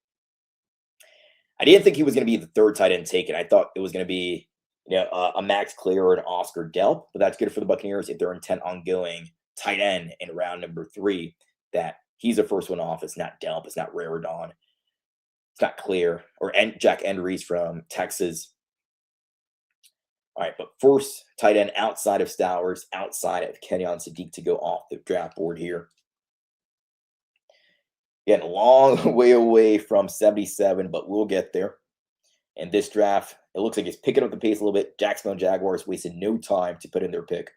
I didn't think he was going to be the third tight end taken. I thought it was going to be a Max Clear or an Oscar Delp, but that's good for the Buccaneers if they're intent on going tight end in round number 3, that he's the first one off. It's not Delp. It's not Raridon. It's not Clear or Jack Endries from Texas. All right, but first tight end outside of Stowers, outside of Kenyon Sadiq to go off the draft board here. Again, a long way away from 77, but we'll get there. And this draft, it looks like it's picking up the pace a little bit. Jacksonville Jaguars wasted no time to put in their pick.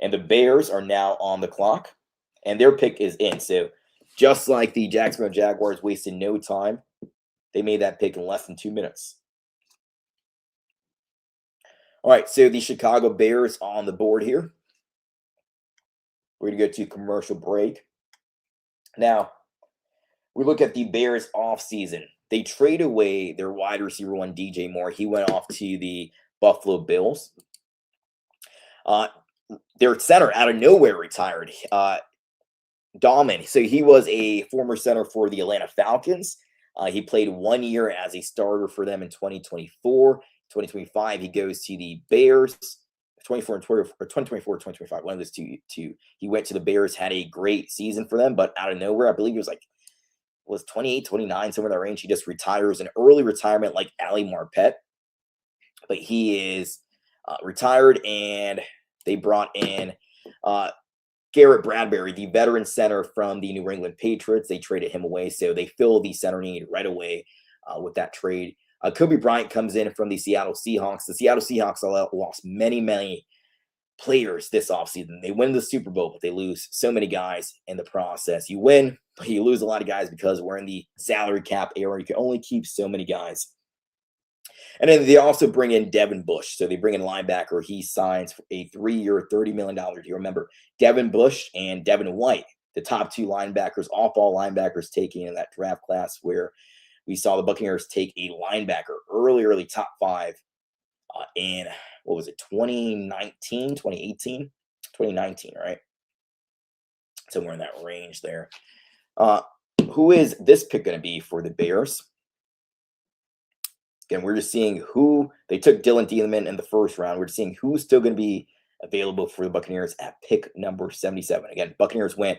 And the Bears are now on the clock, and their pick is in. So just like the Jacksonville Jaguars wasted no time, they made that pick in less than 2 minutes. All right, so the Chicago Bears on the board here. We're going to go to commercial break. Now, we look at the Bears offseason. They trade away their wide receiver one, DJ Moore. He went off to the Buffalo Bills. Their center out of nowhere retired. Dahlman. So he was a former center for the Atlanta Falcons. He played 1 year as a starter for them in 2024. 2025, he goes to the Bears. 24 and 20, or 2024, 2025, one of those two. He went to the Bears, had a great season for them, but out of nowhere, I believe it was 28, 29, somewhere in that range. He just retires, an early retirement like Ali Marpet. But he is retired, and they brought in Garrett Bradbury, the veteran center from the New England Patriots. They traded him away, so they fill the center need right away with that trade. Kobe Bryant comes in from the Seattle Seahawks. The Seattle Seahawks lost many players this offseason. They win the Super Bowl, but they lose so many guys in the process. You win, but you lose a lot of guys because we're in the salary cap era. You can only keep so many guys. And then they also bring in Devin Bush. So they bring in linebacker. He signs a 3-year, $30 million deal. Remember, Devin Bush and Devin White, the top two linebackers, off-ball linebackers taken in that draft class, where we saw the Buccaneers take a linebacker early top five in, 2019, 2018, 2019, right? Somewhere in that range there. Who is this pick going to be for the Bears? Again, we're just seeing who they took. Dylan Thielman in the first round. We're just seeing who's still going to be available for the Buccaneers at pick number 77. Again, Buccaneers went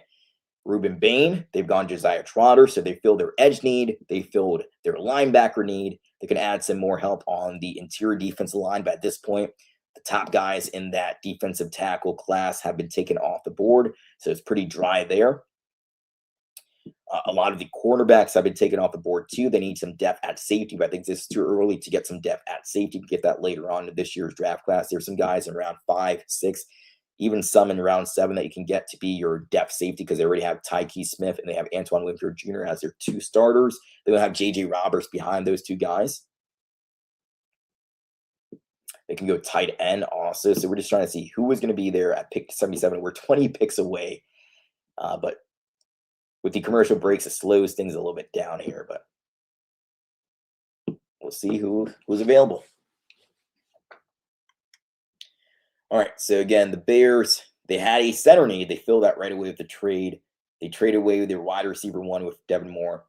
Ruben Bain. They've gone Josiah Troder, so they filled their edge need. They filled their linebacker need. They can add some more help on the interior defensive line. But at this point, the top guys in that defensive tackle class have been taken off the board, so it's pretty dry there. A lot of the cornerbacks have been taken off the board too. They need some depth at safety, but I think this is too early to get some depth at safety. You can get that later on in this year's draft class. There's some guys in round 5, 6, even some in round 7 that you can get to be your depth safety, because they already have Tyke Smith and they have Antoine Winfield Jr. as their 2 starters. They will have J.J. Roberts behind those 2 guys. They can go tight end also. So we're just trying to see who is going to be there at pick 77. We're 20 picks away, but with the commercial breaks, it slows things a little bit down here, but we'll see who's available. All right, so again, the Bears, they had a center need. They filled that right away with the trade. They traded away with their wide receiver one with Devin Moore.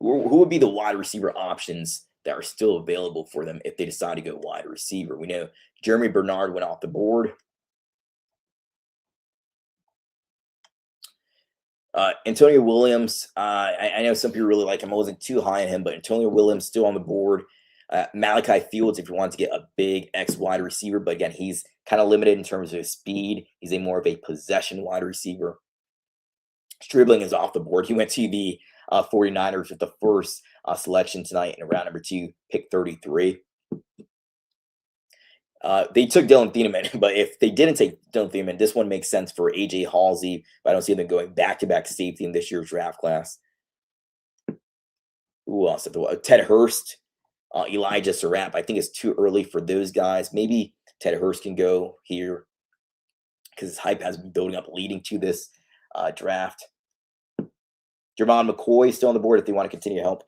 Who would be the wide receiver options that are still available for them if they decide to go wide receiver? We know Jeremy Bernard went off the board. Antonio Williams, I know some people really like him. I wasn't too high on him, but Antonio Williams still on the board. Malachi Fields, if you want to get a big X wide receiver, but again, he's kind of limited in terms of his speed. He's a more of a possession wide receiver. Stribling is off the board. He went to the 49ers with the first selection tonight in round number 2, pick 33. They took Dylan Thielman, but if they didn't take Dylan Thielman, this one makes sense for A.J. Halsey, but I don't see them going back-to-back safety in this year's draft class. Who else? Ted Hurst, Elijah Sarratt. I think it's too early for those guys. Maybe Ted Hurst can go here because his hype has been building up leading to this draft. Jermon McCoy is still on the board if they want to continue to help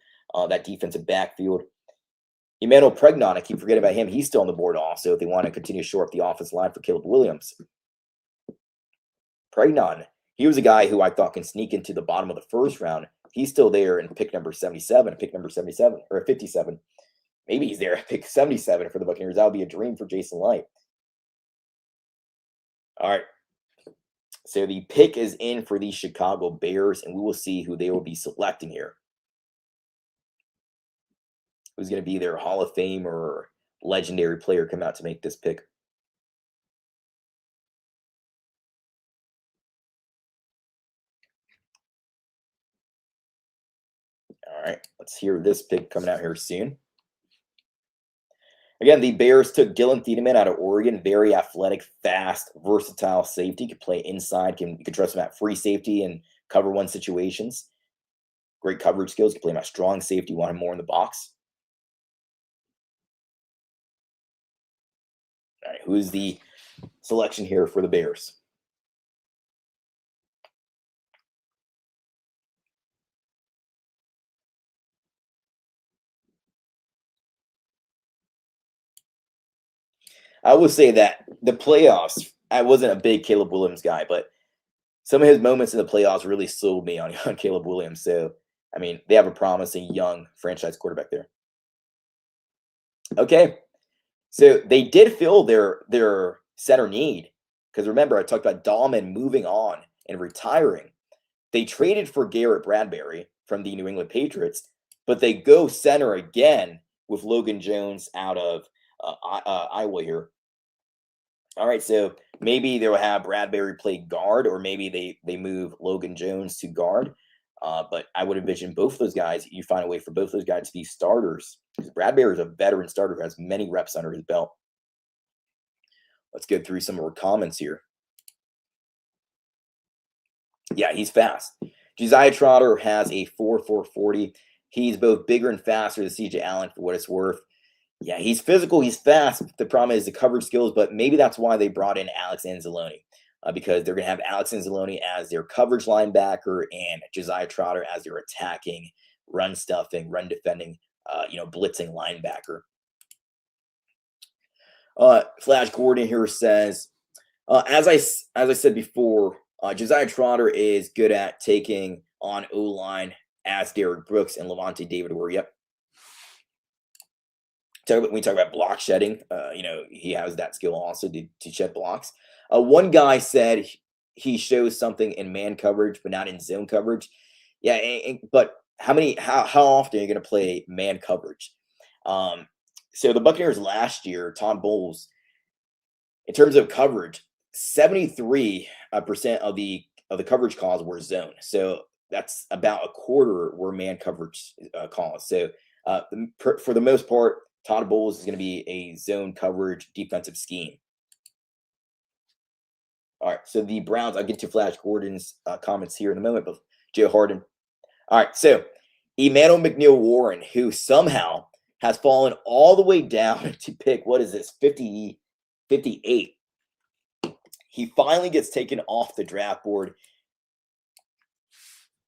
that defensive backfield. Emmanuel Pregnon, I keep forgetting about him. He's still on the board also if they want to continue to shore up the offensive line for Caleb Williams. Pregnon, he was a guy who I thought can sneak into the bottom of the first round. He's still there in pick number 77, or 57. Maybe he's there at pick 77 for the Buccaneers. That would be a dream for Jason Light. All right. So the pick is in for the Chicago Bears, and we will see who they will be selecting here. Who's going to be their Hall of Fame or legendary player come out to make this pick? All right, let's hear this pick coming out here soon. Again, the Bears took Dylan Thiedemann out of Oregon. Very athletic, fast, versatile safety. Could play inside. You can trust him at free safety and cover one situations. Great coverage skills. Can play him at strong safety. Want him more in the box. All right, who's the selection here for the Bears? I will say that the playoffs, I wasn't a big Caleb Williams guy, but some of his moments in the playoffs really sold me on Caleb Williams. So, I mean, they have a promising young franchise quarterback there. Okay, so they did fill their center need, because remember, I talked about Dahlman moving on and retiring. They traded for Garrett Bradbury from the New England Patriots, but they go center again with Logan Jones out of Iowa here. All right, so maybe they'll have Bradbury play guard, or maybe they move Logan Jones to guard. But I would envision both of those guys, you find a way for both of those guys to be starters, because Bradbury is a veteran starter who has many reps under his belt. Let's get through some of our comments here. Yeah, he's fast. Josiah Troder has a 4.4 40. He's both bigger and faster than C.J. Allen, for what it's worth. Yeah, he's physical, he's fast. The problem is the coverage skills, but maybe that's why they brought in Alex Anzalone, because they're going to have Alex Anzalone as their coverage linebacker and Josiah Troder as their attacking, run stuffing, run defending, blitzing linebacker. Flash Gordon here says, as I said before, Josiah Troder is good at taking on O-line, as Derek Brooks and Levante David were. Yep. When we talk about block shedding, he has that skill also to shed blocks. One guy said he shows something in man coverage, but not in zone coverage. Yeah, but how often are you going to play man coverage? So the Buccaneers last year, Todd Bowles, in terms of coverage, 73% of the coverage calls were zone. So that's about a quarter were man coverage calls. So for the most part, Todd Bowles is going to be a zone coverage defensive scheme. All right, so the Browns, I'll get to Flash Gordon's comments here in a moment, but Joe Harden. All right, so Emmanuel McNeil-Warren, who somehow has fallen all the way down to pick, 58. He finally gets taken off the draft board.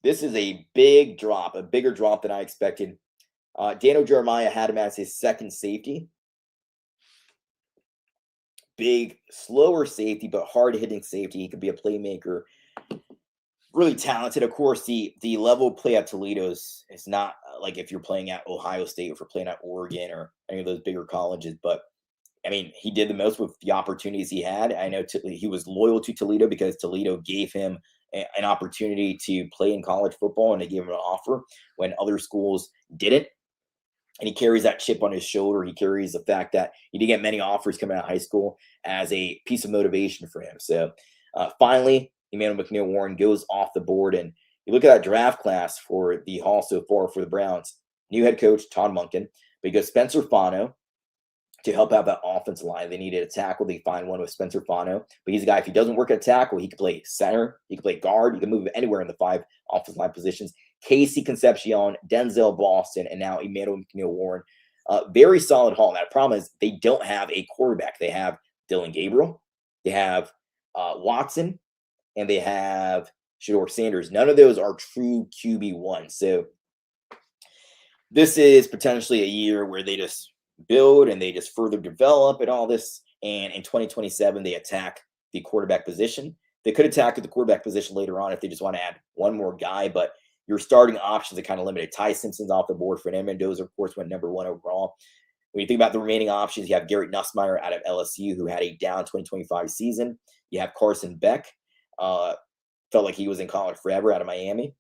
This is a big drop, a bigger drop than I expected. Daniel Jeremiah had him as his second safety. Big, slower safety, but hard-hitting safety. He could be a playmaker. Really talented. Of course, the level of play at Toledo is not like if you're playing at Ohio State or if you're playing at Oregon or any of those bigger colleges. But, I mean, he did the most with the opportunities he had. I know he was loyal to Toledo because Toledo gave him an opportunity to play in college football, and they gave him an offer when other schools didn't. And he carries that chip on his shoulder. He carries the fact that he didn't get many offers coming out of high school as a piece of motivation for him. So finally, Emmanuel McNeil-Warren goes off the board. And you look at that draft class for the Hall so far for the Browns. New head coach, Todd Monken. But you go Spencer Fano to help out that offensive line. They needed a tackle. They find one with Spencer Fano. But he's a guy, if he doesn't work at tackle, he can play center. He can play guard. He can move anywhere in the 5 offensive line positions. KC Concepcion, Denzel Boston, and now Emmanuel McNeil-Warren. Very solid haul. Now, the problem is they don't have a quarterback. They have Dylan Gabriel. They have Watson. And they have Shedeur Sanders. None of those are true QB1. So this is potentially a year where they just build and they just further develop and all this. And in 2027, they attack the quarterback position. They could attack the quarterback position later on if they just want to add one more guy, but your starting options are kind of limited. Ty Simpson's off the board. Fernando Mendoza, of course, went number 1 overall. When you think about the remaining options, you have Garrett Nussmeier out of LSU, who had a down 2025 season. You have Carson Beck. Felt like he was in college forever out of Miami.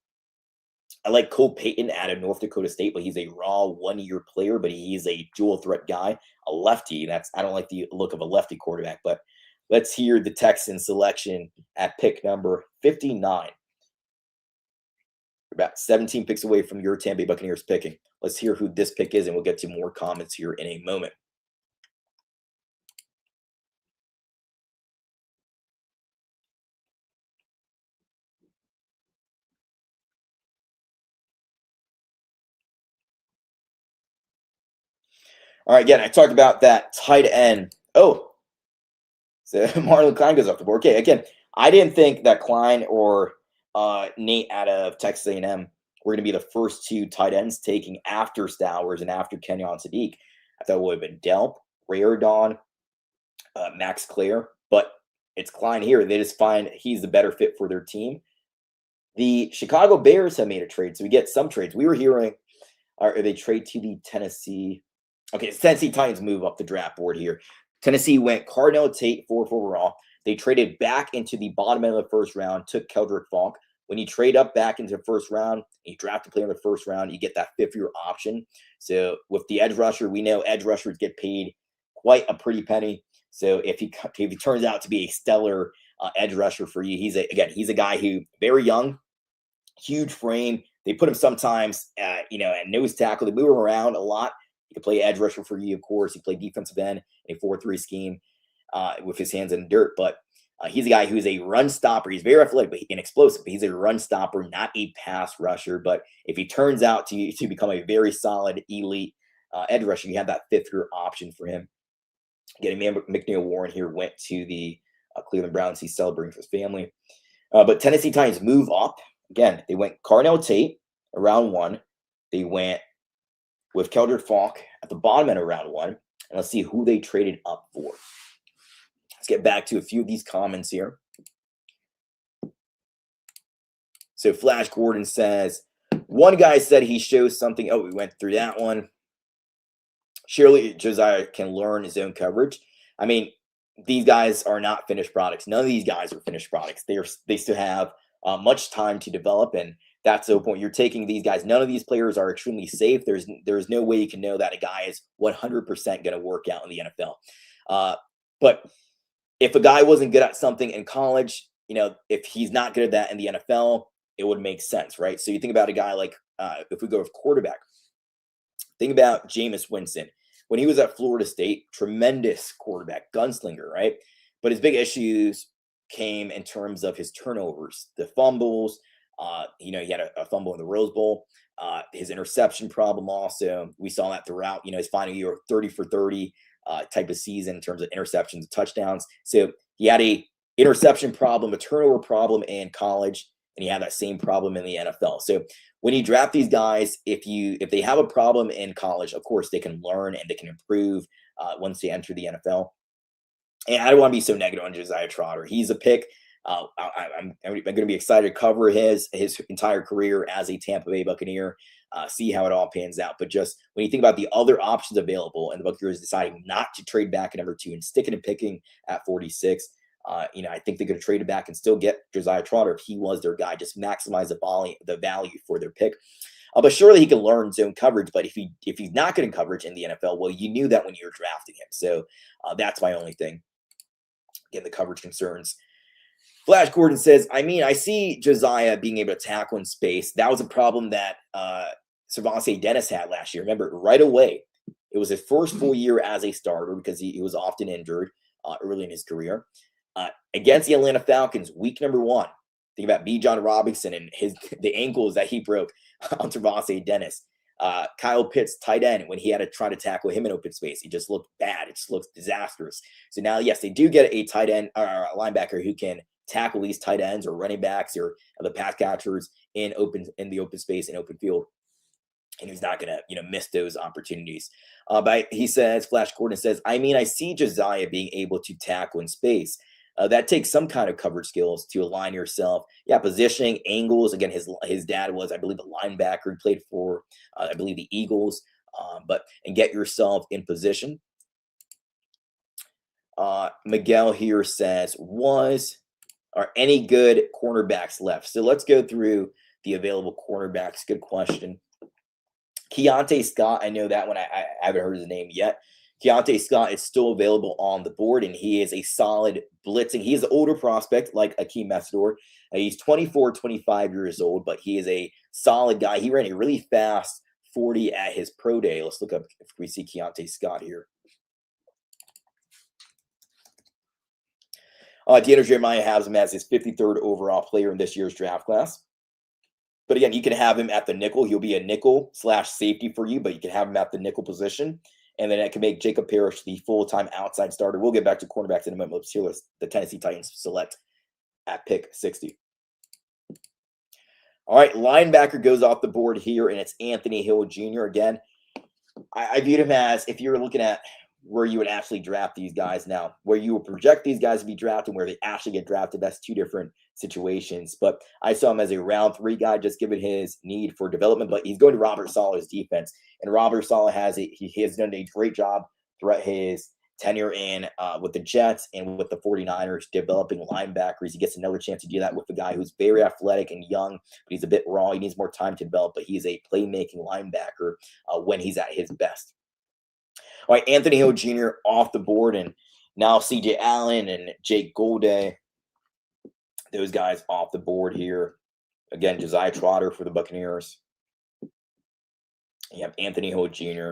I like Cole Payton out of North Dakota State, but he's a raw 1-year player, but he's a dual threat guy, a lefty. I don't like the look of a lefty quarterback, but let's hear the Texans selection at pick number 59. about 17 picks away from your Tampa Bay Buccaneers picking. Let's hear who this pick is, and we'll get to more comments here in a moment. All right, again, I talked about that tight end. Oh, so Marlon Klein goes off the board. Okay, again, I didn't think that Klein or Nate out of Texas A&M were going to be the first two tight ends taking after Stowers and after Kenyon Sadiq. I thought it would have been Delp, Raridon, Max Clare, but it's Klein here. They just find he's the better fit for their team. The Chicago Bears have made a trade, so we get some trades. We were hearing, or they trade to the Tennessee. Okay, so Tennessee Titans move up the draft board here. Tennessee went Cardinal Tate 4th overall. They traded back into the bottom end of the first round, took Keldrick Falk. When you trade up back into the first round, you draft a player in the first round, you get that 5th-year option. So with the edge rusher, we know edge rushers get paid quite a pretty penny. So if he turns out to be a stellar edge rusher for you, he's a guy who very young, huge frame. They put him sometimes at nose tackle. They move him around a lot. He can play edge rusher for you, of course. He played defensive end in a 4-3 scheme with his hands in the dirt. But he's a guy who's a run stopper. He's very athletic and explosive, but he's a run stopper, not a pass rusher. But if he turns out to become a very solid elite edge rusher, you have that 5th-year option for him. Again, McNeil Warren here went to the Cleveland Browns. He's celebrating for his family. But Tennessee Titans move up. Again, they went Cardinal Tate around 1. They went with Keldrick Falk at the bottom end of round 1. And let's see who they traded up for. Let's get back to a few of these comments here. So Flash Gordon says, one guy said he shows something. Oh, we went through that one. Surely Josiah can learn his own coverage. I mean, these guys are not finished products. None of these guys are finished products. They still have much time to develop, and that's the point. You're taking these guys. None of these players are extremely safe. There's no way you can know that a guy is 100% going to work out in the NFL. But if a guy wasn't good at something in college, if he's not good at that in the NFL, it would make sense, right? So you think about a guy like, if we go with quarterback, think about Jameis Winston. When he was at Florida State, tremendous quarterback, gunslinger, right? But his big issues came in terms of his turnovers, the fumbles. He had a fumble in the Rose Bowl. His interception problem also. We saw that throughout, his final year, 30 for 30 type of season in terms of interceptions and touchdowns. So he had a interception problem, a turnover problem in college, and he had that same problem in the NFL. So when you draft these guys, if they have a problem in college, of course they can learn and they can improve once they enter the NFL. And I don't want to be so negative on Josiah Troder. He's a pick. I'm going to be excited to cover his entire career as a Tampa Bay Buccaneer, see how it all pans out. But just when you think about the other options available and the Buccaneers deciding not to trade back at number 2 and sticking and picking at 46, I think they could have traded back and still get Josiah Troder if he was their guy, just maximize the value for their pick. But surely he can learn zone coverage. But if he's not getting coverage in the NFL, well, you knew that when you were drafting him. So that's my only thing. Again, the coverage concerns. Flash Gordon says, I see Josiah being able to tackle in space. That was a problem that Cervantes Dennis had last year. Remember, right away, it was his first full year as a starter because he was often injured early in his career. Against the Atlanta Falcons, week number 1, think about B. John Robinson and the ankles that he broke on Cervantes Dennis. Kyle Pitts, tight end, when he had to try to tackle him in open space, it just looked bad. It just looked disastrous. So now, yes, they do get a tight end or a linebacker who can tackle these tight ends or running backs or the pass catchers in the open space and open field. And he's not going to, miss those opportunities. But he says, Flash Gordon says, I see Josiah being able to tackle in space. That takes some kind of coverage skills to align yourself. Yeah, positioning, angles. Again, his dad was, I believe, a linebacker. He played for, I believe, the Eagles. And get yourself in position. Miguel here says, are any good cornerbacks left? So let's go through the available cornerbacks. Good question. Keontae Scott, I know that one. I haven't heard his name yet. Keontae Scott is still available on the board, and he is a solid blitzing. He is an older prospect like Akeem Messidor. He's 24, 25 years old, but he is a solid guy. He ran a really fast 40 at his pro day. Let's look up if we see Keontae Scott here. Deandre Jeremiah has him as his 53rd overall player in this year's draft class. But again, you can have him at the nickel. He'll be a nickel / safety for you, but you can have him at the nickel position. And then it can make Jacob Parrish the full-time outside starter. We'll get back to cornerbacks in a moment. Let's hear the Tennessee Titans select at pick 60. All right, linebacker goes off the board here, and it's Anthony Hill Jr. Again, I viewed him as, if you're looking at where you would actually draft these guys now, where you would project these guys to be drafted and where they actually get drafted, that's two different situations. But I saw him as a round 3 guy, just given his need for development. But he's going to Robert Saleh's defense, and Robert Saleh he has done a great job throughout his tenure in with the Jets and with the 49ers, developing linebackers. He gets another chance to do that with the guy who's very athletic and young, but he's a bit raw. He needs more time to develop, but he's a playmaking linebacker when he's at his best. All right, Anthony Hill Jr. off the board, and now C.J. Allen and Jake Golday. Those guys off the board here. Again, Josiah Troder for the Buccaneers. You have Anthony Hill Jr.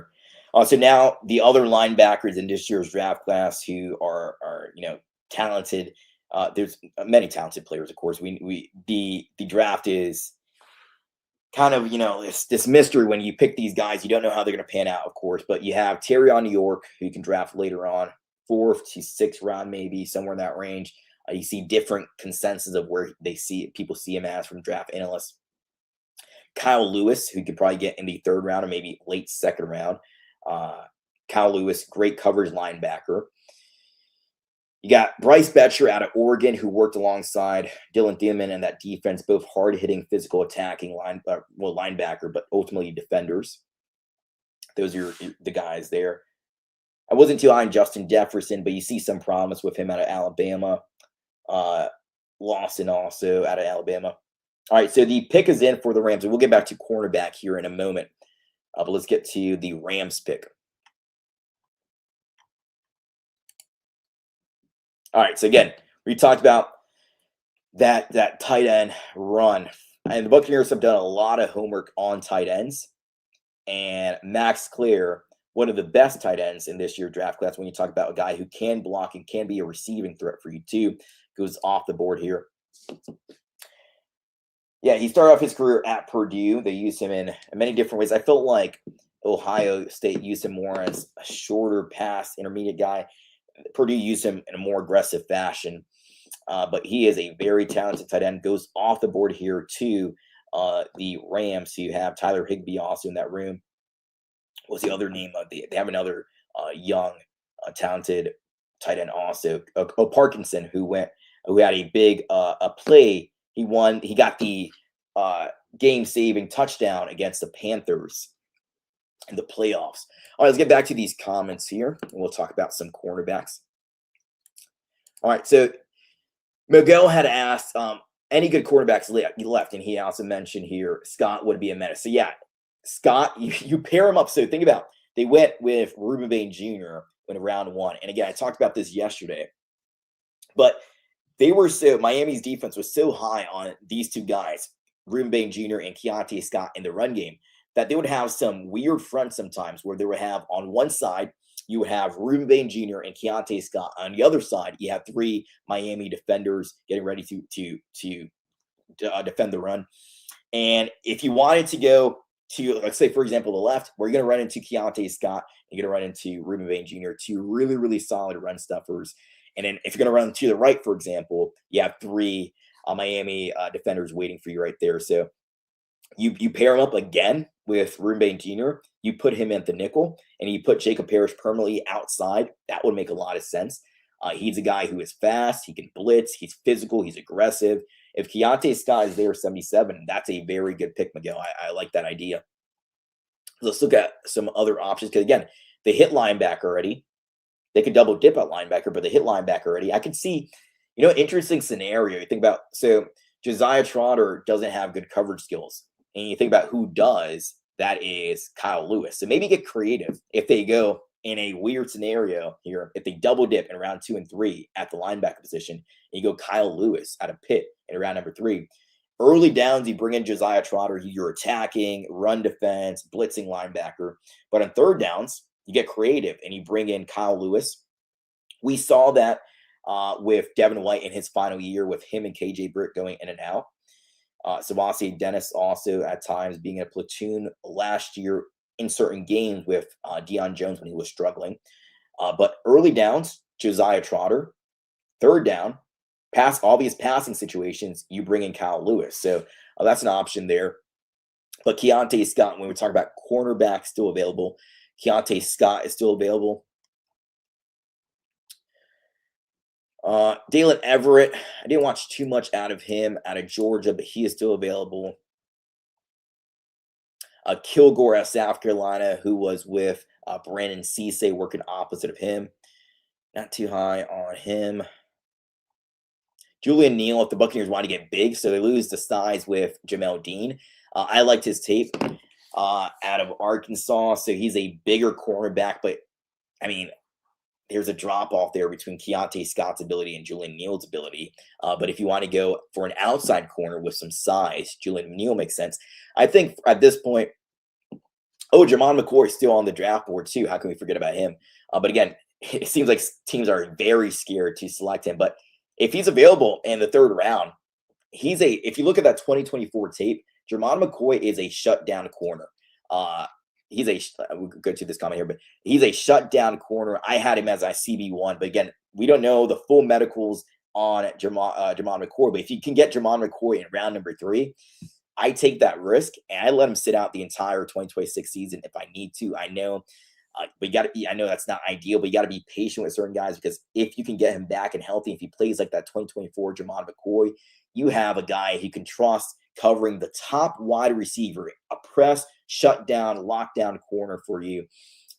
So now the other linebackers in this year's draft class who are talented. There's many talented players, of course. The draft is kind of, this mystery when you pick these guys. You don't know how they're going to pan out, of course. But you have Terrion York, who you can draft later on, 4th to 6th round, maybe somewhere in that range. You see different consensus of where people see him as from draft analysts. Kyle Lewis, who you could probably get in the 3rd round or maybe late 2nd round. Kyle Lewis, great coverage linebacker. You got Bryce Betcher out of Oregon, who worked alongside Dylan Thielman in that defense, both hard-hitting, physical attacking linebacker, but ultimately defenders. Those are the guys there. I wasn't too high on Justin Jefferson, but you see some promise with him out of Alabama. Lawson also out of Alabama. All right, so the pick is in for the Rams, and we'll get back to cornerback here in a moment. But let's get to the Rams pick. All right, so again, we talked about that tight end run. And the Buccaneers have done a lot of homework on tight ends. And Max Clear, one of the best tight ends in this year's draft class, when you talk about a guy who can block and can be a receiving threat for you too, goes off the board here. Yeah, he started off his career at Purdue. They used him in many different ways. I felt like Ohio State used him more as a shorter pass, intermediate guy. Purdue used him in a more aggressive fashion. But he is a very talented tight end. Goes off the board here to the Rams. So you have Tyler Higbee also in that room. What's the other name of they have another young, talented tight end also. Parkinson, who had a big play. He got the game-saving touchdown against the Panthers in the playoffs. All right, let's get back to these comments here, and we'll talk about some cornerbacks. All right, so Miguel had asked any good cornerbacks left, and he also mentioned here Scott would be a menace. So yeah, Scott, you pair him up. So think about, they went with Ruben Bain Jr. in round 1, and again, I talked about this yesterday, but Miami's defense was so high on these two guys, Ruben Bain Jr. and Keontae Scott, in the run game, that they would have some weird fronts sometimes where they would have on one side, you would have Ruben Bain Jr. and Keontae Scott. On the other side, you have 3 Miami defenders getting ready to defend the run. And if you wanted to go to, let's say, for example, the left, where you're going to run into Keontae Scott, you're going to run into Ruben Bain Jr., 2 really, really solid run stuffers. And then if you're going to run to the right, for example, you have 3 Miami defenders waiting for you right there. So you pair him up again with Ruben Bain Jr., you put him at the nickel, and you put Jacob Parrish permanently outside. That would make a lot of sense. He's a guy who is fast. He can blitz. He's physical. He's aggressive. If Keontae Scott is there 77, that's a very good pick, Miguel. I like that idea. Let's look at some other options, because, again, they hit linebacker already. They could double dip at linebacker, but they hit linebacker already. I could see, interesting scenario. You think about, so Josiah Troder doesn't have good coverage skills. And you think about who does, that is Kyle Lewis. So maybe get creative. If they go in a weird scenario here, if they double dip in round 2 and 3 at the linebacker position, and you go Kyle Lewis out of Pitt in round number 3, early downs, you bring in Josiah Troder, you're attacking, run defense, blitzing linebacker. But on third downs, you get creative and you bring in Kyle Lewis. We saw that with Devin White in his final year, with him and KJ Britt going in and out. Savasi Dennis also at times being in a platoon last year in certain games with Deion Jones when he was struggling. But early downs, Josiah Troder. Third down, obvious passing situations, you bring in Kyle Lewis. So that's an option there. But Keontae Scott, when we talk about cornerback, still available. Keontae Scott is still available. Dalen Everett, I didn't watch too much out of him out of Georgia, but he is still available. Kilgore out of South Carolina, who was with Brandon Cisse, working opposite of him. Not too high on him. Julian Neal, if the Buccaneers want to get big, so they lose the size with Jamel Dean. I liked his tape out of Arkansas, so he's a bigger cornerback, but I mean, there's a drop-off there between Keontae Scott's ability and Julian Neal's ability. But if you want to go for an outside corner with some size, Julian Neal makes sense. I think at this point, Jermon McCoy is still on the draft board too. How can we forget about him? But again, it seems like teams are very scared to select him. But if he's available in the third round, if you look at that 2024 tape, Jermon McCoy is a shutdown corner. We'll go to this comment here, but he's a shutdown corner. I had him as a CB1, but again, we don't know the full medicals on Jermon McCoy. But if you can get Jermon McCoy in round number 3, I take that risk and I let him sit out the entire 2026 season if I need to. I know, I know that's not ideal, but you got to be patient with certain guys, because if you can get him back and healthy, if he plays like that 2024 Jermon McCoy, you have a guy he can trust covering the top wide receiver, a press, shutdown, lockdown corner for you.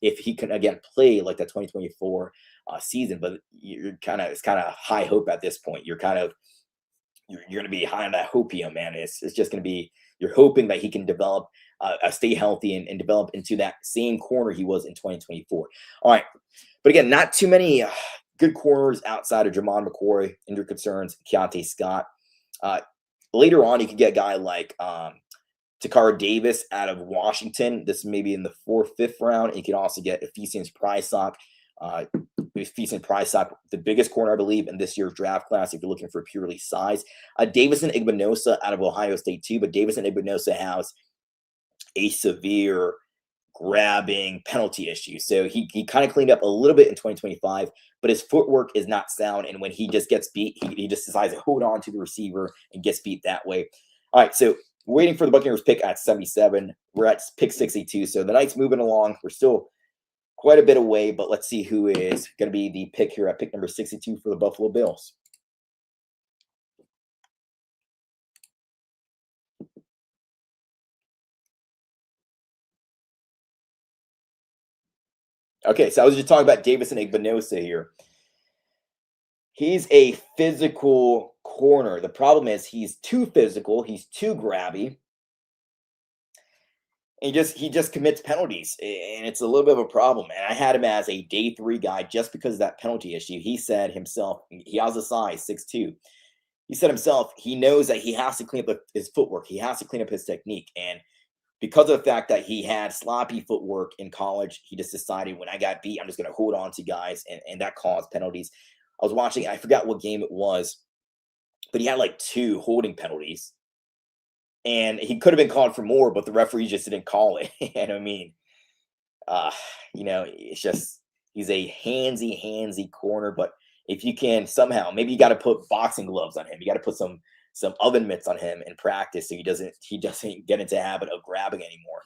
If he can again play like that 2024 season, but it's kind of high hope at this point. You're going to be high on that hopium, man. It's just going to be, you're hoping that he can develop, stay healthy and develop into that same corner he was in 2024. All right, but again, not too many good corners outside of Jermon McCoy. Injury concerns, Keontae Scott. Later on, you could get a guy like Takara Davis out of Washington. This may be in the 4th, 5th round. You can also get Ephesians Prysock. Ephesians Prysock, the biggest corner, I believe, in this year's draft class, if you're looking for purely size. Davison Igbinosa out of Ohio State, too. But Davison Igbinosa has a severe grabbing penalty issue. So he kind of cleaned up a little bit in 2025, but his footwork is not sound. And when he just gets beat, he just decides to hold on to the receiver and gets beat that way. All right, so waiting for the Buccaneers pick at 77. We're at pick 62. So the Knights moving along. We're still quite a bit away, but let's see who is going to be the pick here at pick number 62 for the Buffalo Bills. Okay, so I was just talking about Davison Igbinosa here. He's a physical corner. The problem is he's too physical. He's too grabby. And he just commits penalties, and it's a little bit of a problem. And I had him as a day 3 guy just because of that penalty issue. He said himself, he has a size 6'2". He said himself, he knows that he has to clean up his footwork. He has to clean up his technique. And because of the fact that he had sloppy footwork in college, he just decided, when I got beat, I'm just going to hold on to guys, and that caused penalties. I was watching, I forgot what game it was, but he had like 2 holding penalties. And he could have been called for more, but the referee just didn't call it. And I mean, it's just, he's a handsy corner. But if you can somehow, maybe you got to put boxing gloves on him. You got to put some oven mitts on him in practice, so he doesn't get into the habit of grabbing anymore.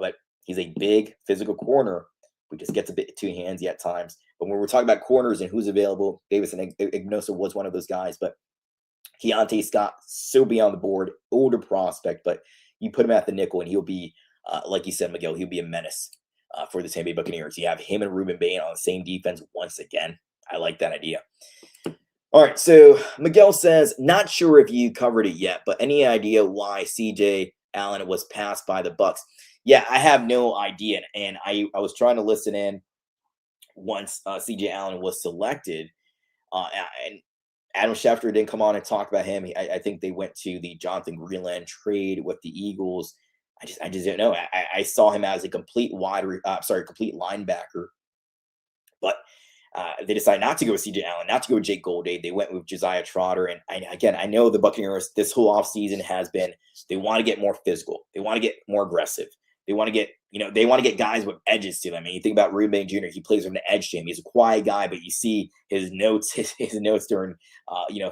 But he's a big physical corner who just gets a bit too handsy at times. But when we're talking about corners and who's available, Davison Igbinosa was one of those guys. But Keontae Scott still be on the board, older prospect, but you put him at the nickel and he'll be, like you said, Miguel, he'll be a menace for the Tampa Bay Buccaneers. You have him and Ruben Bain on the same defense once again. I like that idea. All right, so Miguel says, not sure if you covered it yet, but any idea why CJ Allen was passed by the Bucs? Yeah, I have no idea, and I was trying to listen in once C.J. Allen was selected. And Adam Schefter didn't come on and talk about him. I think they went to the Jonathan Greenland trade with the Eagles. I just don't know. I saw him as a complete complete linebacker, but they decided not to go with C.J. Allen, not to go with Jake Golday. They went with Josiah Troder. And I know the Buccaneers this whole offseason has been, they want to get more physical. They want to get more aggressive. They want to get guys with edges to them. And you think about Ruben Jr., he plays from the edge team. He's a quiet guy, but you see his notes, his notes during,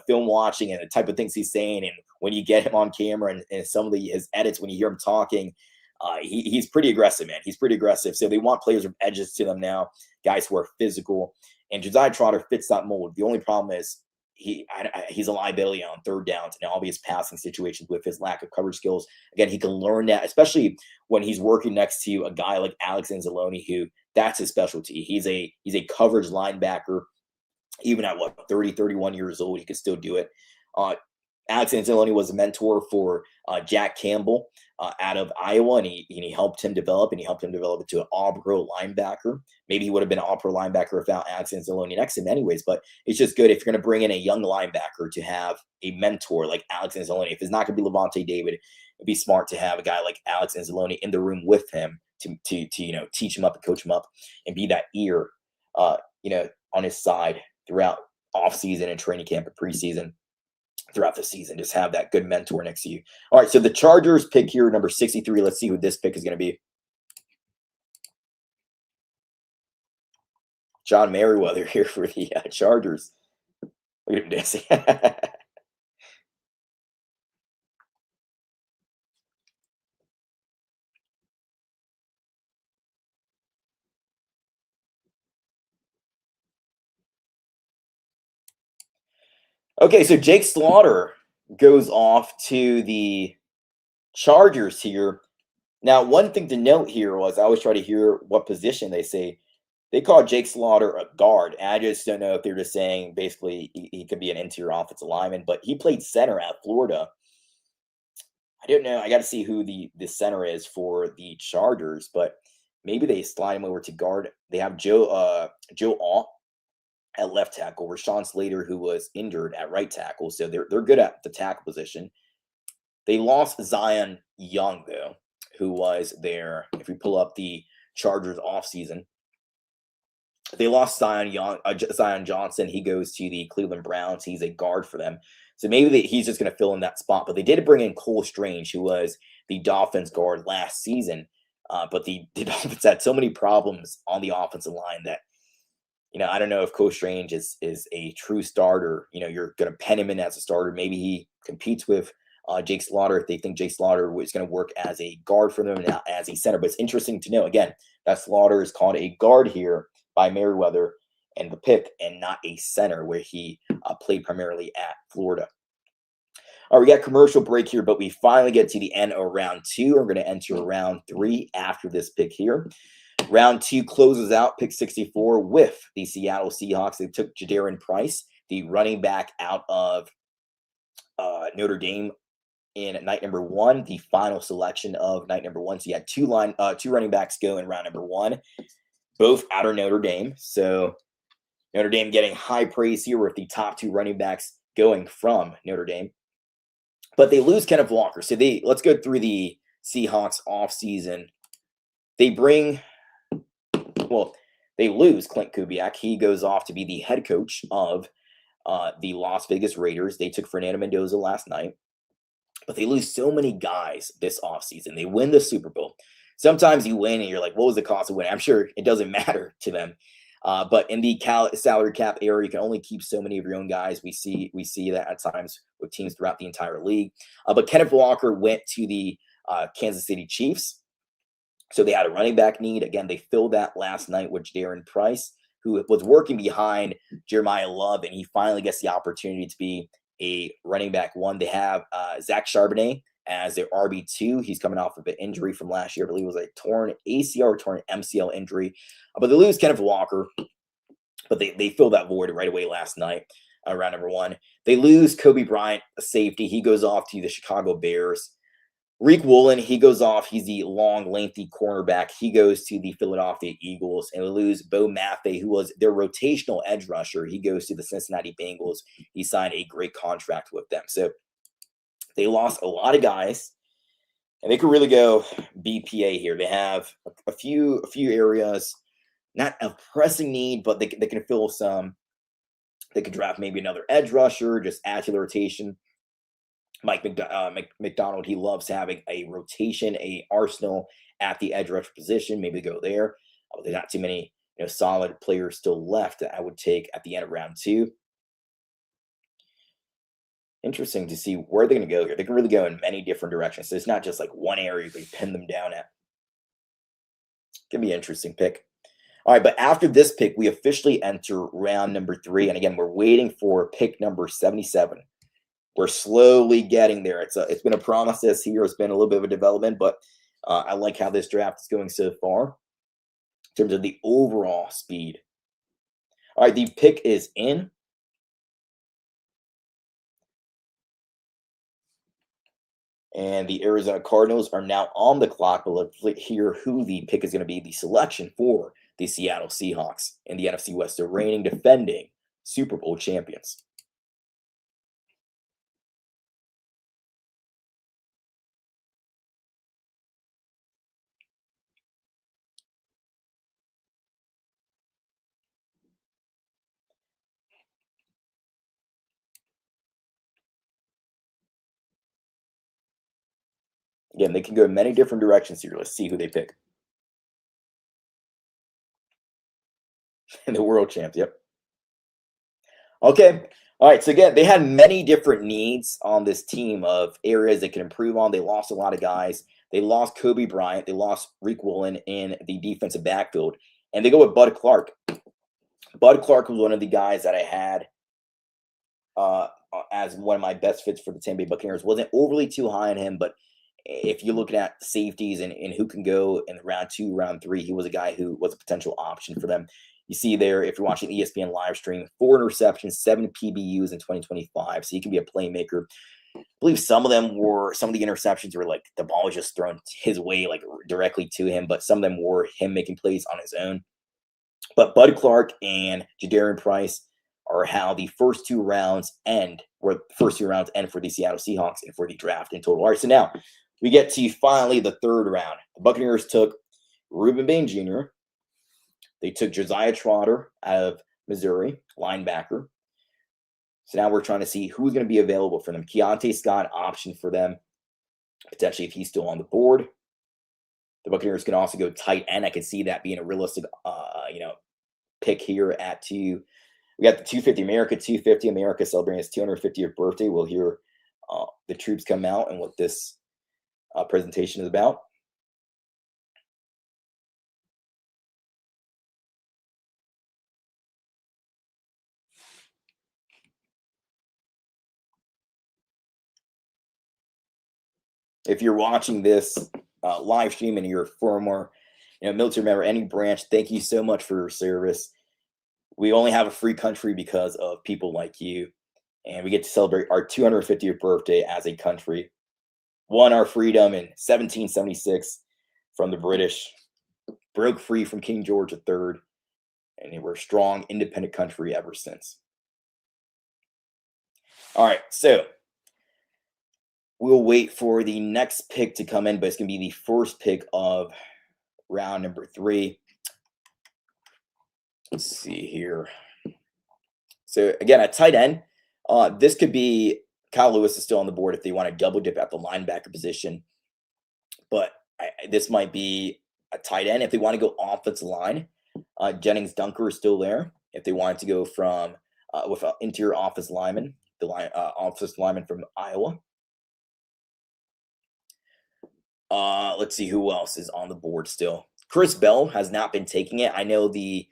film watching and the type of things he's saying. And when you get him on camera and some of his edits, when you hear him talking, he's pretty aggressive, man. He's pretty aggressive. So they want players with edges to them now, guys who are physical. And Josiah Troder fits that mold. The only problem is he's a liability on third downs and obvious passing situations with his lack of coverage skills. Again, he can learn that, especially when he's working next to a guy like Alex Anzalone, who that's his specialty. He's a coverage linebacker. Even at 30, 31 years old, he could still do it. Alex Anzalone was a mentor for Jack Campbell out of Iowa, and he helped him develop, into an all-pro linebacker. Maybe he would have been an all-pro linebacker without Alex Anzalone next to him anyways, but it's just good if you're going to bring in a young linebacker to have a mentor like Alex Anzalone. If it's not going to be Levante David, it'd be smart to have a guy like Alex Anzalone in the room with him to teach him up and coach him up and be that ear, on his side throughout off-season and training camp and preseason. Throughout the season, just have that good mentor next to you. All right, so the Chargers pick here, number 63. Let's see who this pick is going to be. John Merriweather here for the Chargers. Look at him dancing. Okay, so Jake Slaughter goes off to the Chargers here. Now, one thing to note here was I always try to hear what position they say. They call Jake Slaughter a guard. And I just don't know if they're just saying basically he could be an interior offensive lineman, but he played center at Florida. I don't know. I got to see who the center is for the Chargers, but maybe they slide him over to guard. They have Joe Alt at left tackle, Rashawn Slater, who was injured at right tackle. So they're good at the tackle position. They lost Zion Young, though, who was there. If we pull up the Chargers offseason, they lost Zion Johnson. He goes to the Cleveland Browns. He's a guard for them. So maybe he's just going to fill in that spot. But they did bring in Cole Strange, who was the Dolphins guard last season. But the Dolphins had so many problems on the offensive line that, I don't know if Cole Strange is a true starter. You're going to pen him in as a starter. Maybe he competes with Jake Slaughter if they think Jake Slaughter is going to work as a guard for them, not as a center. But it's interesting to know, again, that Slaughter is called a guard here by Merriweather and the pick, and not a center where he played primarily at Florida. All right, we got commercial break here, but we finally get to the end of round 2. We're going to enter round 3 after this pick here. Round 2 closes out pick 64 with the Seattle Seahawks. They took Jadarian Price, the running back out of Notre Dame, in night number 1, the final selection of night number 1. So you had two running backs go in round number 1, both out of Notre Dame. So Notre Dame getting high praise here with the top 2 running backs going from Notre Dame. But they lose Kenneth Walker. So let's go through the Seahawks offseason. They lose Clint Kubiak. He goes off to be the head coach of the Las Vegas Raiders. They took Fernando Mendoza last night. But they lose so many guys this offseason. They win the Super Bowl. Sometimes you win and you're like, what was the cost of winning? I'm sure it doesn't matter to them. But in the salary cap era, you can only keep so many of your own guys. We see that at times with teams throughout the entire league. But Kenneth Walker went to the Kansas City Chiefs. So they had a running back need. Again, they filled that last night with Jadarian Price, who was working behind Jeremiah Love, and he finally gets the opportunity to be a running back 1. They have Zach Charbonnet as their RB2. He's coming off of an injury from last year. I believe it was a torn ACL or torn MCL injury. But they lose Kenneth Walker, but they fill that void right away last night, round number 1. They lose Kobe Bryant, a safety. He goes off to the Chicago Bears. Reek Woolen, he goes off. He's the long, lengthy cornerback. He goes to the Philadelphia Eagles, and we lose Bo Maffei, who was their rotational edge rusher. He goes to the Cincinnati Bengals. He signed a great contract with them. So they lost a lot of guys, and they could really go BPA here. They have a few areas, not a pressing need, but they can fill some. They could draft maybe another edge rusher, just add to the rotation. Mike McDonald, he loves having a rotation, a arsenal at the edge rusher position. Maybe go there. There's not too many solid players still left that I would take at the end of round 2. Interesting to see where they're going to go here. They can really go in many different directions. So it's not just like one area you can pin them down at. Could be an interesting pick. All right, but after this pick, we officially enter round number 3. And again, we're waiting for pick number 77. We're slowly getting there. It's been a process here. It's been a little bit of a development, but I like how this draft is going so far in terms of the overall speed. All right, the pick is in. And the Arizona Cardinals are now on the clock. But let's hear who the pick is going to be. The selection for the Seattle Seahawks in the NFC West, the reigning defending Super Bowl champions. Again, they can go in many different directions here. Let's see who they pick. And the world champs, yep. Okay. All right. So again, they had many different needs on this team of areas they could improve on. They lost a lot of guys. They lost Kobe Bryant. They lost Reek Woolen in the defensive backfield. And they go with Bud Clark. Bud Clark was one of the guys that I had as one of my best fits for the Tampa Bay Buccaneers. Wasn't overly too high on him, but if you're looking at safeties and who can go in round 2, round 3, he was a guy who was a potential option for them. You see there, if you're watching ESPN live stream, 4 interceptions, 7 PBUs in 2025. So he can be a playmaker. I believe some of the interceptions were like the ball was just thrown his way, like directly to him, but some of them were him making plays on his own. But Bud Clark and Jadarian Price are how the first 2 rounds end, for the Seattle Seahawks and for the draft in total. All right, so now we get to finally the 3rd round. The Buccaneers took Reuben Bain Jr. They took Josiah Troder out of Missouri, linebacker. So now we're trying to see who's going to be available for them. Keontae Scott, option for them, potentially if he's still on the board. The Buccaneers can also go tight end. I can see that being a realistic, pick here at 2. We got the 250 America. 250 America celebrating its 250th birthday. We'll hear the troops come out and what this presentation is about. If you're watching this live stream and you're a former military member, any branch, thank you so much for your service. We only have a free country because of people like you, and we get to celebrate our 250th birthday as a country. Won our freedom in 1776 from the British, broke free from King George III, and we're a strong, independent country ever since. All right, so we'll wait for the next pick to come in, but it's going to be the first pick of round number 3. Let's see here. So again, at tight end, this could be Kyle Lewis is still on the board if they want to double dip at the linebacker position. But this might be a tight end if they want to go offensive line. Jennings Dunker is still there if they wanted to go from with an interior offensive lineman, the offensive lineman from Iowa. Let's see who else is on the board still. Chris Bell has not been taking it. I know the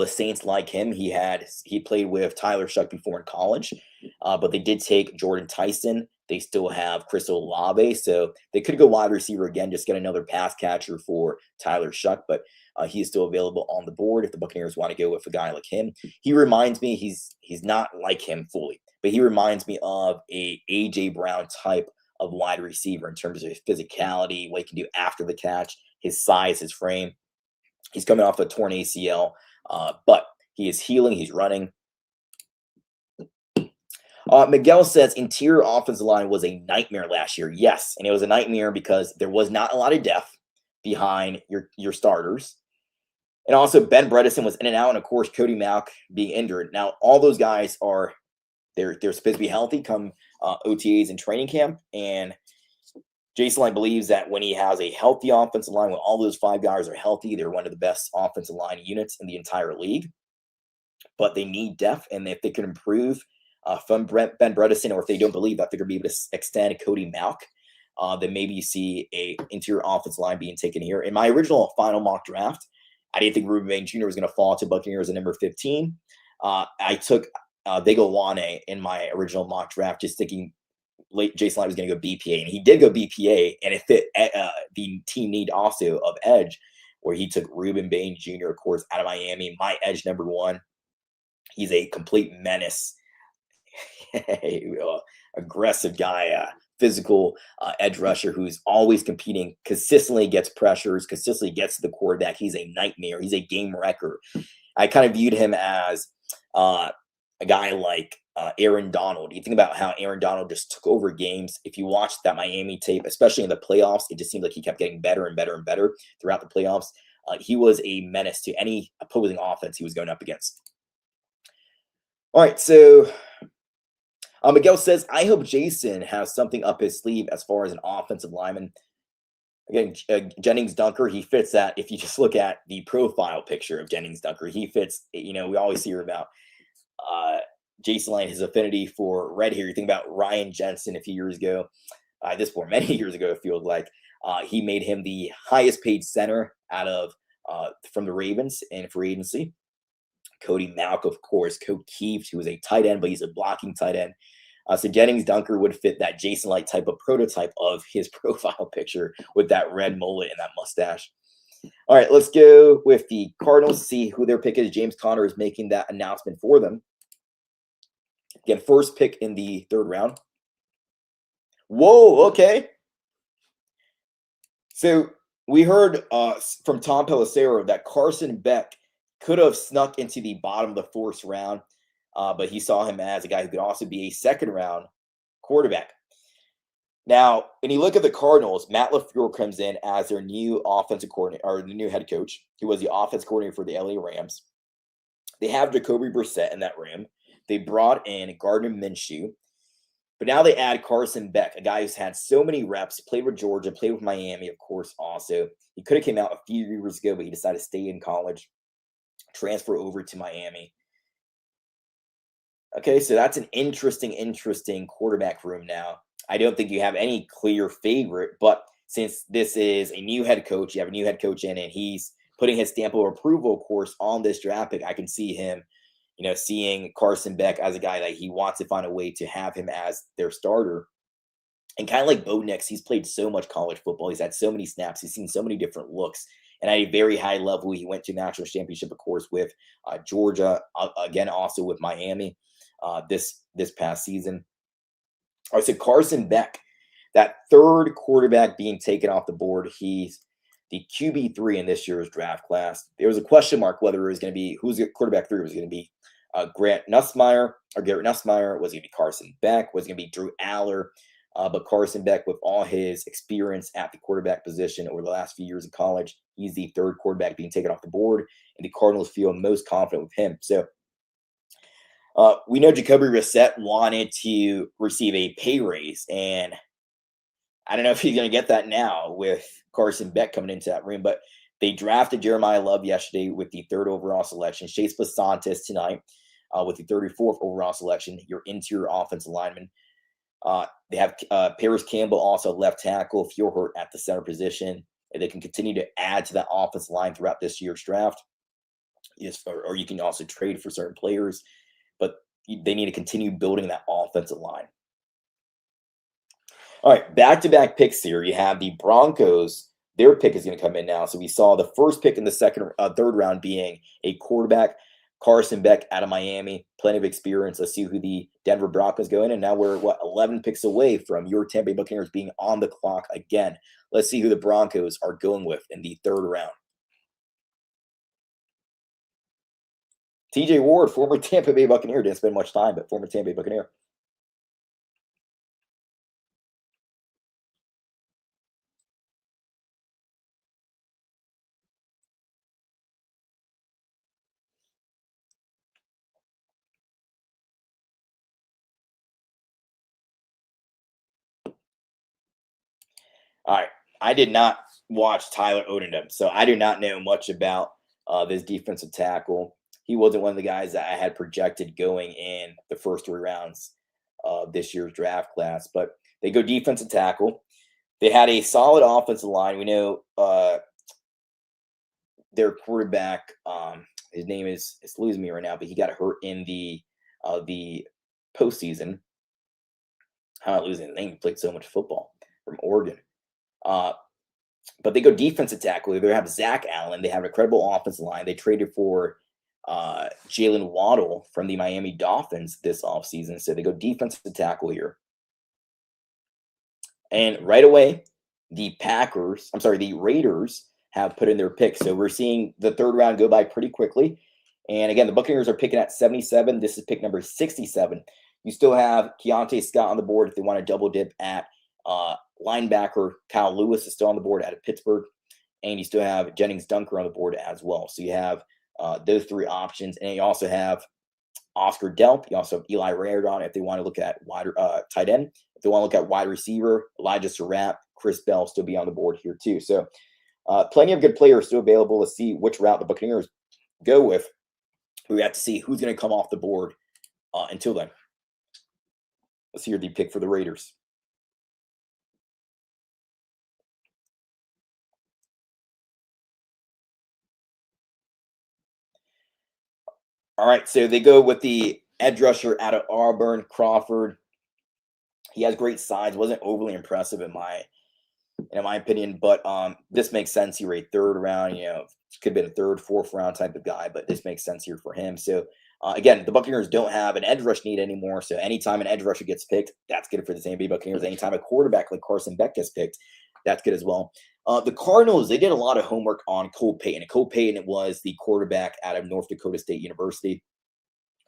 Saints like him. He played with Tyler Shuck before in college, but they did take Jordan Tyson. They still have Chris Olave, so they could go wide receiver again, just get another pass catcher for Tyler Shuck, but he is still available on the board if the Buccaneers want to go with a guy like him. He reminds me, he's not like him fully, but he reminds me of a A.J. Brown type of wide receiver in terms of his physicality, what he can do after the catch, his size, his frame. He's coming off a torn ACL, but he is healing. He's running. Miguel says interior offensive line was a nightmare last year. Yes, and it was a nightmare because there was not a lot of depth behind your starters. And also Ben Bredesen was in and out, and of course Cody Mauch being injured. Now all those guys are they're supposed to be healthy come OTAs and training camp. And Jason Light believes that when he has a healthy offensive line, when all those 5 guys are healthy, they're one of the best offensive line units in the entire league. But they need depth, and if they can improve from Ben Bredesen, or if they don't believe that they're going to be able to extend Cody Mauch, then maybe you see a interior offensive line being taken here. In my original final mock draft, I didn't think Ruben Bain Jr. was going to fall to Buccaneers at number 15. I took Degawane in my original mock draft, just thinking Jason Light was going to go BPA, and he did go BPA, and it fit the team need also of edge, where he took Ruben Bain Jr., of course, out of Miami. My edge number 1. He's a complete menace, aggressive guy, physical edge rusher who's always competing, consistently gets pressures, consistently gets to the quarterback. He's a nightmare. He's a game wrecker. I kind of viewed him as a guy like Aaron Donald. You think about how Aaron Donald just took over games. If you watch that Miami tape, especially in the playoffs, it just seemed like he kept getting better and better and better throughout the playoffs. He was a menace to any opposing offense he was going up against. All right, so Miguel says, I hope Jason has something up his sleeve as far as an offensive lineman. Again, Jennings Dunker, he fits that. If you just look at the profile picture of Jennings Dunker, he fits, we always hear about Jason Light, his affinity for red hair. You think about Ryan Jensen a few years ago, many years ago, it feels like. He made him the highest paid center out of from the Ravens in free agency. Cody Mauch, of course, Coach Keefe, who is a tight end, but he's a blocking tight end. So Jennings Dunker would fit that Jason Light type of prototype of his profile picture with that red mullet and that mustache. All right, let's go with the Cardinals, see who their pick is. James Conner is making that announcement for them. Again, first pick in the 3rd round. Whoa, okay. So we heard from Tom Pelissero that Carson Beck could have snuck into the bottom of the 4th round, but he saw him as a guy who could also be a 2nd-round quarterback. Now, when you look at the Cardinals, Matt LaFleur comes in as their new offensive coordinator, or the new head coach. He was the offense coordinator for the LA Rams. They have Jacoby Brissett in that room. They brought in Gardner Minshew, but now they add Carson Beck, a guy who's had so many reps, played with Georgia, played with Miami, of course, also. He could have came out a few years ago, but he decided to stay in college, transfer over to Miami. Okay, so that's an interesting quarterback room now. I don't think you have any clear favorite, but since this is a new head coach, you have a new head coach in, and he's putting his stamp of approval, of course, on this draft pick. I can see him, seeing Carson Beck as a guy that he wants to find a way to have him as their starter. And kind of like Bo Nix, he's played so much college football. He's had so many snaps. He's seen so many different looks. And at a very high level, he went to national championship, of course, with Georgia, again, also with Miami this past season. All right, so Carson Beck, that 3rd quarterback being taken off the board, he's the QB3 in this year's draft class. There was a question mark whether it was going to be, who's the quarterback 3? Was it going to be Garrett Nussmeier? Was it going to be Carson Beck? Was it going to be Drew Aller? But Carson Beck, with all his experience at the quarterback position over the last few years in college, he's the 3rd quarterback being taken off the board, and the Cardinals feel most confident with him. So we know Jacoby Brissett wanted to receive a pay raise, and I don't know if he's going to get that now with Carson Beck coming into that room, but they drafted Jeremiah Love yesterday with the 3rd overall selection, Chase Plasantis tonight with the 34th overall selection, your interior offensive lineman. They have Paris Campbell, also left tackle, Fjorhort at the center position. And they can continue to add to that offensive line throughout this year's draft. Or you can also trade for certain players, but they need to continue building that offensive line. All right, back-to-back picks here. You have the Broncos. Their pick is going to come in now. So we saw the first pick in the 3rd round being a quarterback. Carson Beck out of Miami, plenty of experience. Let's see who the Denver Broncos go in. And now we're, 11 picks away from your Tampa Bay Buccaneers being on the clock again. Let's see who the Broncos are going with in the 3rd round. TJ Ward, former Tampa Bay Buccaneer. Didn't spend much time, but former Tampa Bay Buccaneer. All right. I did not watch Tyler Odendum, so I do not know much about this defensive tackle. He wasn't one of the guys that I had projected going in the first 3 rounds of this year's draft class, but they go defensive tackle. They had a solid offensive line. We know their quarterback, his name is, it's losing me right now, but he got hurt in the postseason. I'm not losing the name. He played so much football from Oregon. But they go defensive tackle. They have Zach Allen. They have an incredible offensive line. They traded for Jalen Waddle from the Miami Dolphins this offseason. So they go defensive tackle here. And right away, the Raiders have put in their pick. So we're seeing the 3rd round go by pretty quickly. And again, the Buccaneers are picking at 77. This is pick number 67. You still have Keontae Scott on the board if they want to double dip at linebacker. Kyle Lewis is still on the board out of Pittsburgh. And you still have Jennings Dunker on the board as well. So you have those 3 options. And you also have Oscar Delp. You also have Eli Raridon if they want to look at tight end. If they want to look at wide receiver, Elijah Sarratt, Chris Bell still be on the board here too. So plenty of good players still available. Let's see which route the Buccaneers go with. We have to see who's going to come off the board until then. Let's hear the pick for the Raiders. All right, so they go with the edge rusher out of Auburn, Crawford. He has great size. Wasn't overly impressive in my opinion, but this makes sense here. A 3rd round, could have been a 3rd, 4th round type of guy, but this makes sense here for him. So again, the Buccaneers don't have an edge rush need anymore. So anytime an edge rusher gets picked, that's good for the Tampa Bay Buccaneers. Anytime a quarterback like Carson Beck gets picked, that's good as well. The Cardinals, they did a lot of homework on Cole Payton. And Cole Payton was the quarterback out of North Dakota State University.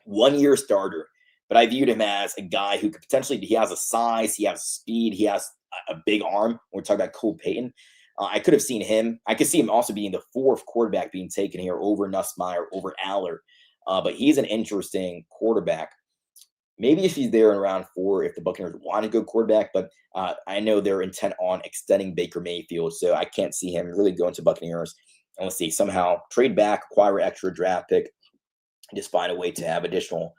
1-year starter. But I viewed him as a guy who could potentially, he has a size, he has speed, he has a big arm. When we're talking about Cole Payton, I could have seen him. I could see him also being the 4th quarterback being taken here over Nussmeier, over Aller. But he's an interesting quarterback. Maybe if he's there in round 4, if the Buccaneers want to go quarterback, but I know they're intent on extending Baker Mayfield, so I can't see him really going to Buccaneers. And let's see, somehow trade back, acquire an extra draft pick, and just find a way to have additional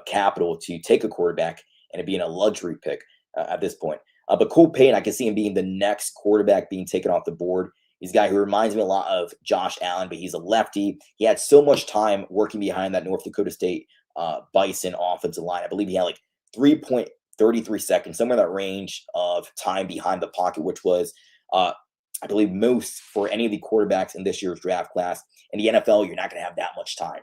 capital to take a quarterback and it being a luxury pick at this point. But Cole Payton, I can see him being the next quarterback being taken off the board. He's a guy who reminds me a lot of Josh Allen, but he's a lefty. He had so much time working behind that North Dakota State Bison offensive line. I believe he had like 3.33 seconds, somewhere in that range of time behind the pocket, which was, I believe, most for any of the quarterbacks in this year's draft class. In the NFL, you're not going to have that much time.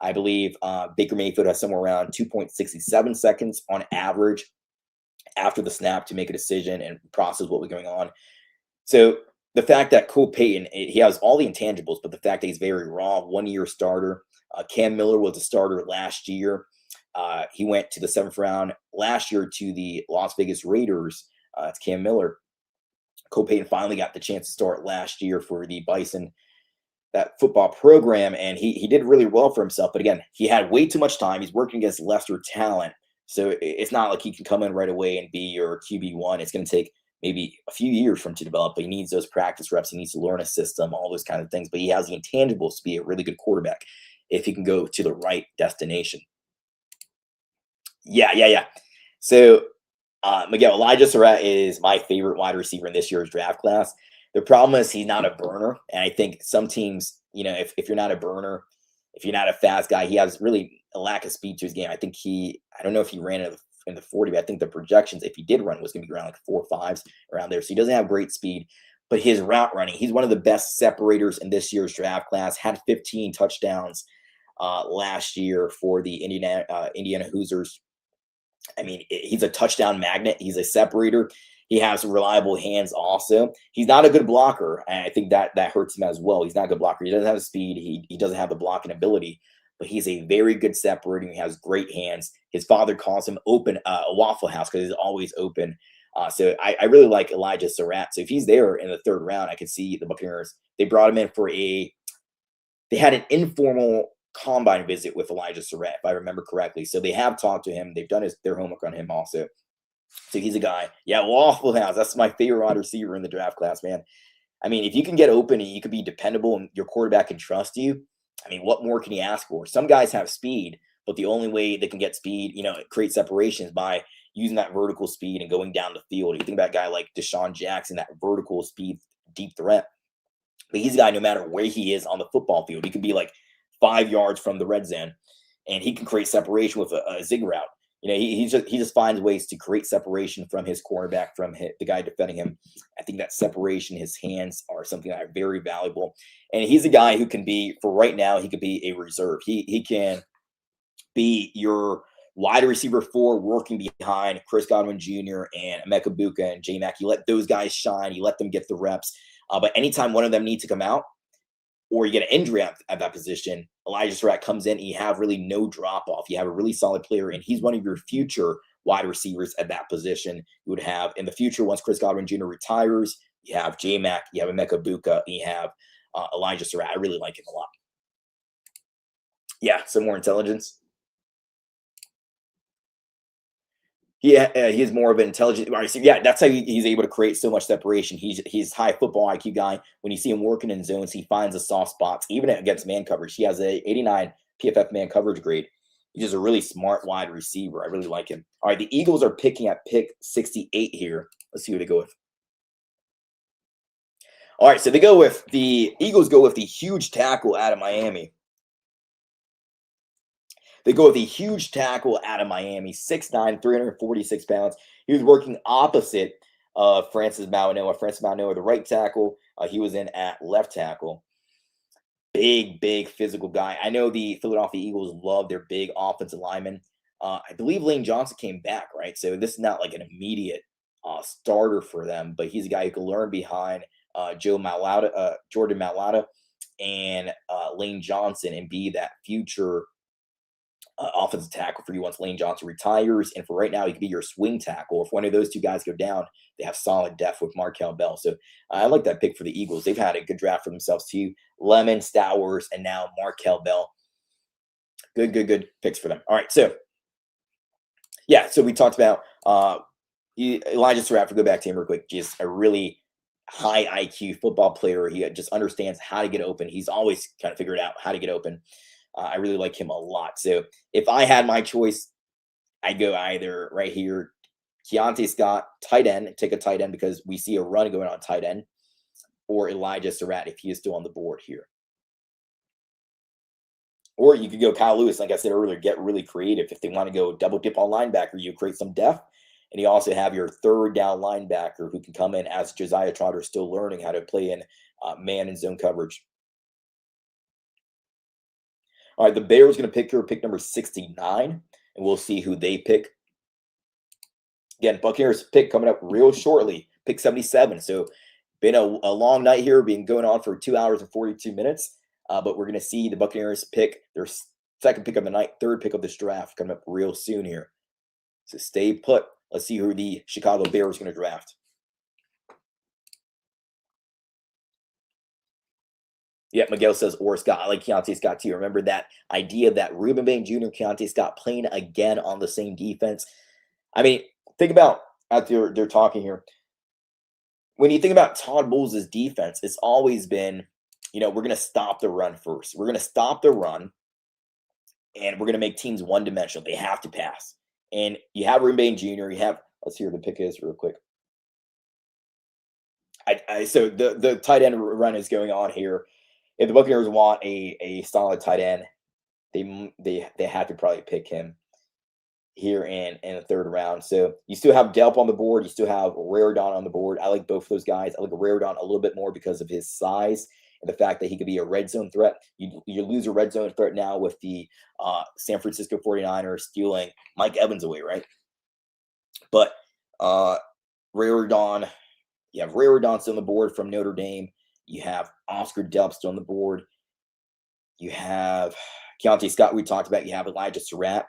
I believe Baker Mayfield has somewhere around 2.67 seconds on average after the snap to make a decision and process what was going on. So the fact that Cole Payton, he has all the intangibles, but the fact that he's very raw, 1-year starter. Cam Miller was a starter last year. He went to the 7th round last year to the Las Vegas Raiders. It's Cam Miller. Cole Payton finally got the chance to start last year for the Bison, that football program, and he did really well for himself. But again, he had way too much time. He's working against lesser talent. So it's not like he can come in right away and be your QB1. It's going to take maybe a few years for him to develop, but he needs those practice reps. He needs to learn a system, all those kind of things. But he has the intangibles to be a really good quarterback if he can go to the right destination. Yeah. So, Miguel, Elijah Sarratt is my favorite wide receiver in this year's draft class. The problem is he's not a burner. And I think some teams, if you're not a burner, if you're not a fast guy, he has really a lack of speed to his game. I think I don't know if he ran in the 40, but I think the projections, if he did run, was going to be around like 4 5s around there. So he doesn't have great speed, but his route running, he's one of the best separators in this year's draft class, had 15 touchdowns last year for the Indiana Hoosiers. I mean, he's a touchdown magnet. He's a separator. He has reliable hands also. He's not a good blocker, and I think that hurts him as well. He's not a good blocker. He doesn't have the speed. He doesn't have the blocking ability, but he's a very good separator. He has great hands. His father calls him open a Waffle House because he's always open. So I really like Elijah Sarratt. So if he's there in the 3rd round, I could see the Buccaneers. They brought him in for they had an informal combine visit with Elijah Sarratt, if I remember correctly. So they have talked to him. They've done their homework on him also. So he's a guy. Yeah, Waffle House. That's my favorite wide receiver in the draft class, man. I mean, if you can get open and you can be dependable and your quarterback can trust you, I mean, what more can you ask for? Some guys have speed, but the only way they can get speed, create separation is by using that vertical speed and going down the field. You think about a guy like Deshaun Jackson, that vertical speed, deep threat. But he's a guy, no matter where he is on the football field, he could be like 5 yards from the red zone, and he can create separation with a zig route. He just finds ways to create separation from his cornerback, from the guy defending him. I think that separation, his hands are something that are very valuable. And he's a guy who can be, for right now, he could be a reserve. He can be your wide receiver 4 working behind Chris Godwin Jr. and Emeka Buka and J-Mac. You let those guys shine. You let them get the reps. But anytime one of them needs to come out, or you get an injury at that position, Elijah Sarratt comes in and you have really no drop-off. You have a really solid player, and he's one of your future wide receivers at that position. You would have in the future, once Chris Godwin Jr. retires, you have J-Mac, you have Emeka Buka, you have Elijah Sarratt. I really like him a lot. Yeah, some more intelligence. He is more of an intelligent wide receiver. Yeah, that's how he's able to create so much separation. He's high football IQ guy. When you see him working in zones, he finds the soft spots, even against man coverage. He has a 89 PFF man coverage grade. He's just a really smart wide receiver. I really like him. All right, the Eagles are picking at pick 68 here. Let's see who they go with. All right, so the Eagles go with the huge tackle out of Miami. They go with a huge tackle out of Miami, 6'9", 346 pounds. He was working opposite of Francis Mauigoa. Francis Mauigoa, the right tackle. He was in at left tackle. Big physical guy. I know the Philadelphia Eagles love their big offensive linemen. I believe Lane Johnson came back, right? So this is not like an immediate starter for them, but he's a guy who can learn behind Jordan Mailata and Lane Johnson and be that future offensive tackle for you once Lane Johnson retires. And for right now, he could be your swing tackle. If one of those two guys go down, they have solid depth with Markel Bell. So I like that pick for the Eagles. They've had a good draft for themselves too. Lemon, Stowers, and now Markel Bell. Good picks for them. All right, so yeah, so we talked about Elijah Sarratt. To go back to him real quick, just a really high IQ football player. He just understands how to get open. He's always kind of figured out how to get open. I really like him a lot. So if I had my choice, I'd go either right here, Keontae Scott, tight end, take a tight end because we see a run going on tight end, or Elijah Sarratt if he is still on the board here. Or you could go Kyle Lewis, like I said earlier, get really creative. If they want to go double dip on linebacker, you create some depth. And you also have your 3rd down linebacker who can come in as Josiah Troder is still learning how to play in man and zone coverage. All right, the Bears going to pick here, pick number 69, and we'll see who they pick. Again, Buccaneers pick coming up real shortly, pick 77. So been a long night here, been going on for 2 hours and 42 minutes. But we're going to see the Buccaneers pick their 2nd pick of the night, 3rd pick of this draft coming up real soon here. So stay put. Let's see who the Chicago Bears are going to draft. Yeah, Miguel says, or Scott. I like Keontae Scott too. Remember that idea of that Reuben Bain Jr., Keontae Scott playing again on the same defense. I mean, think about, as they're talking here, when you think about Todd Bowles' defense, it's always been, we're going to stop the run first. We're going to stop the run, and we're going to make teams one-dimensional. They have to pass. And you have Reuben Bain Jr., you have, let's see where the pick is real quick. So the tight end run is going on here. If the Buccaneers want a solid tight end, they have to probably pick him here in the 3rd round. So you still have Delp on the board. You still have Raridon on the board. I like both of those guys. I like Raridon a little bit more because of his size and the fact that he could be a red zone threat. You lose a red zone threat now with the San Francisco 49ers stealing Mike Evans away, right? But Ray Rodon, you have Ray Rodon still on the board from Notre Dame. You have Oscar Delp still on the board. You have Keontae Scott, we talked about. You have Elijah Sarratt.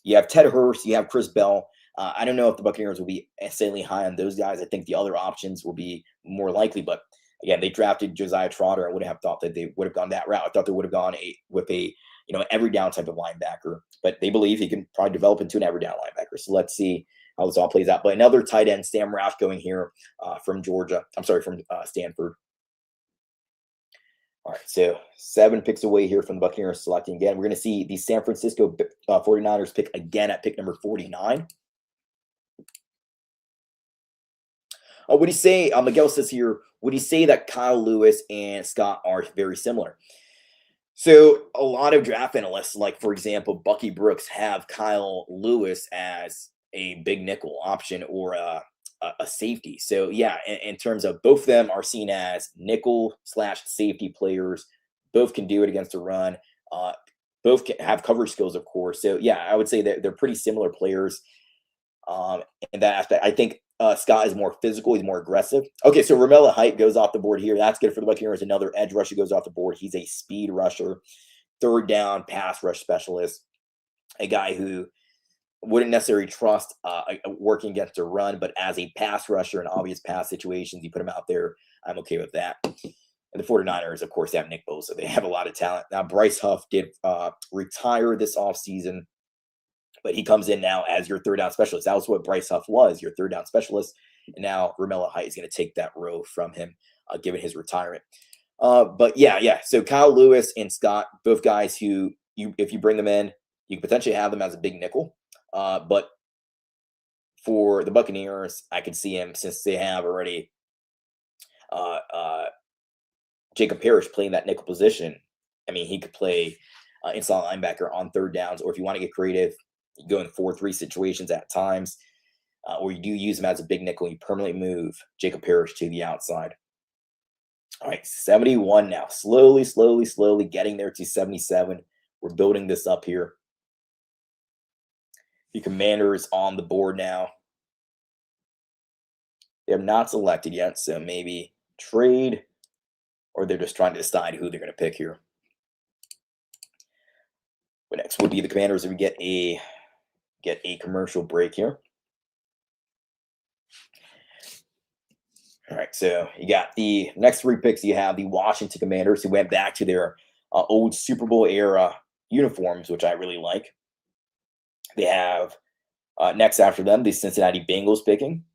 You have Ted Hurst. You have Chris Bell. I don't know if the Buccaneers will be insanely high on those guys. I think the other options will be more likely. But again, they drafted Josiah Troder. I would have thought that they would have gone that route. I thought they would have gone with a every down type of linebacker. But they believe he can probably develop into an every down linebacker. So let's see how this all plays out. But another tight end, Sam Roush, going here from Stanford. All right, so 7 picks away here from the Buccaneers selecting again. We're going to see the San Francisco 49ers pick again at pick number 49. What do you say? Miguel says here, would you say that Kyle Lewis and Scott are very similar? So a lot of draft analysts, like, for example, Bucky Brooks, have Kyle Lewis as a big nickel option or a safety. So yeah, in terms of both of them are seen as nickel/safety players. Both can do it against the run. Both can have coverage skills, of course. So yeah, I would say that they're pretty similar players in that aspect. I think Scott is more physical. He's more aggressive. Okay, so Romello Height goes off the board here. That's good for the Buccaneers. Another edge rusher goes off the board. He's a speed rusher, third down pass rush specialist, a guy who wouldn't necessarily trust working against a run, but as a pass rusher in obvious pass situations, you put him out there, I'm okay with that. And the 49ers, of course, have Nick Bosa. They have a lot of talent. Now, Bryce Huff did retire this offseason, but he comes in now as your third down specialist. That was what Bryce Huff was, your third down specialist. And now Romello Height is going to take that role from him, given his retirement. But yeah. So Kyle Lewis and Scott, both guys who, if you bring them in, you can potentially have them as a big nickel. But for the Buccaneers, I could see him, since they have already Jacob Parrish playing that nickel position. I mean, he could play inside linebacker on third downs, or if you want to get creative, you go in 4-3 situations at times, or you do use him as a big nickel, you permanently move Jacob Parrish to the outside. All right, 71 now. Slowly getting there to 77. We're building this up here. The Commanders on the board now. They have not selected yet, so maybe trade, or they're just trying to decide who they're going to pick here. But next would be the Commanders if we get a commercial break here. All right, so you got the next 3 picks. You have the Washington Commanders, who went back to their old Super Bowl era uniforms, which I really like. They have next after them the Cincinnati Bengals picking.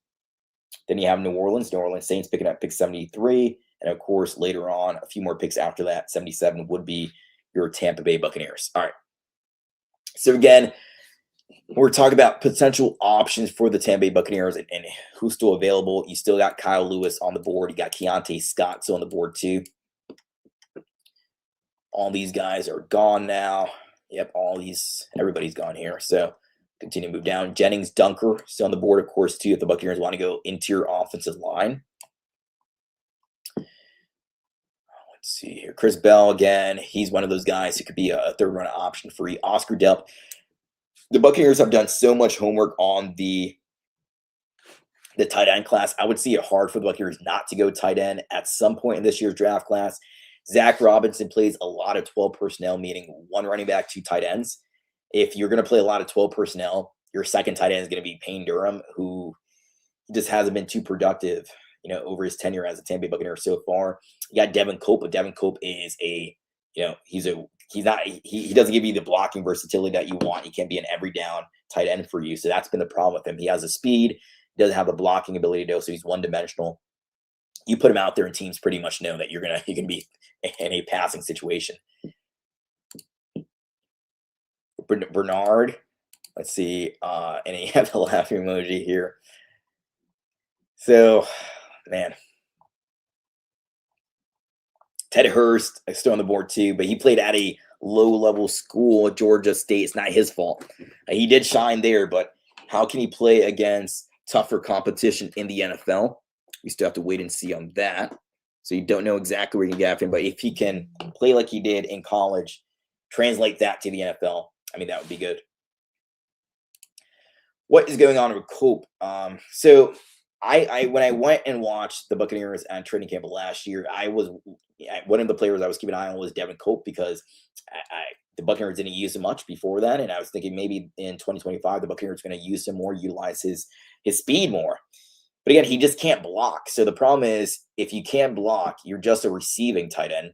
Then you have New Orleans Saints picking up pick 73. And of course, later on, a few more picks after that, 77 would be your Tampa Bay Buccaneers. All right. So again, we're talking about potential options for the Tampa Bay Buccaneers and who's still available. You still got Kyle Lewis on the board. You got Keontae Scott still on the board too. All these guys are gone now. Yep, everybody's gone here. So continue to move down. Jennings Dunker still on the board, of course, too, if the Buccaneers want to go interior offensive line. Let's see here. Chris Bell, again, he's one of those guys who could be a third-round option for Oscar Delp. The Buccaneers have done so much homework on the tight end class. I would see it hard for the Buccaneers not to go tight end at some point in this year's draft class. Zach Robinson plays a lot of 12 personnel, meaning 1 running back, 2 tight ends. If you're going to play a lot of 12 personnel, your second tight end is going to be Payne Durham, who just hasn't been too productive, over his tenure as a Tampa Bay Buccaneer so far. You got Devin Cope, but Devin Cope is he doesn't give you the blocking versatility that you want. He can't be an every down tight end for you. So that's been the problem with him. He has the speed, he doesn't have the blocking ability though, so he's one-dimensional. You put him out there and teams pretty much know that you're going to be in a passing situation. Bernard, let's see, and you have the laughing emoji here. So, man, Ted Hurst is still on the board too, but he played at a low-level school at Georgia State. It's not his fault. He did shine there, but how can he play against tougher competition in the NFL? We still have to wait and see on that. So you don't know exactly where you can get after him. But if he can play like he did in college, translate that to the NFL, I mean, that would be good. What is going on with Cope? So I when I went and watched the Buccaneers at training camp last year, one of the players I was keeping an eye on was Devin Cope, because the Buccaneers didn't use him much before that, and I was thinking maybe in 2025 the Buccaneers are going to use him more, utilize his speed more. But again, he just can't block. So the problem is, if you can't block, you're just a receiving tight end.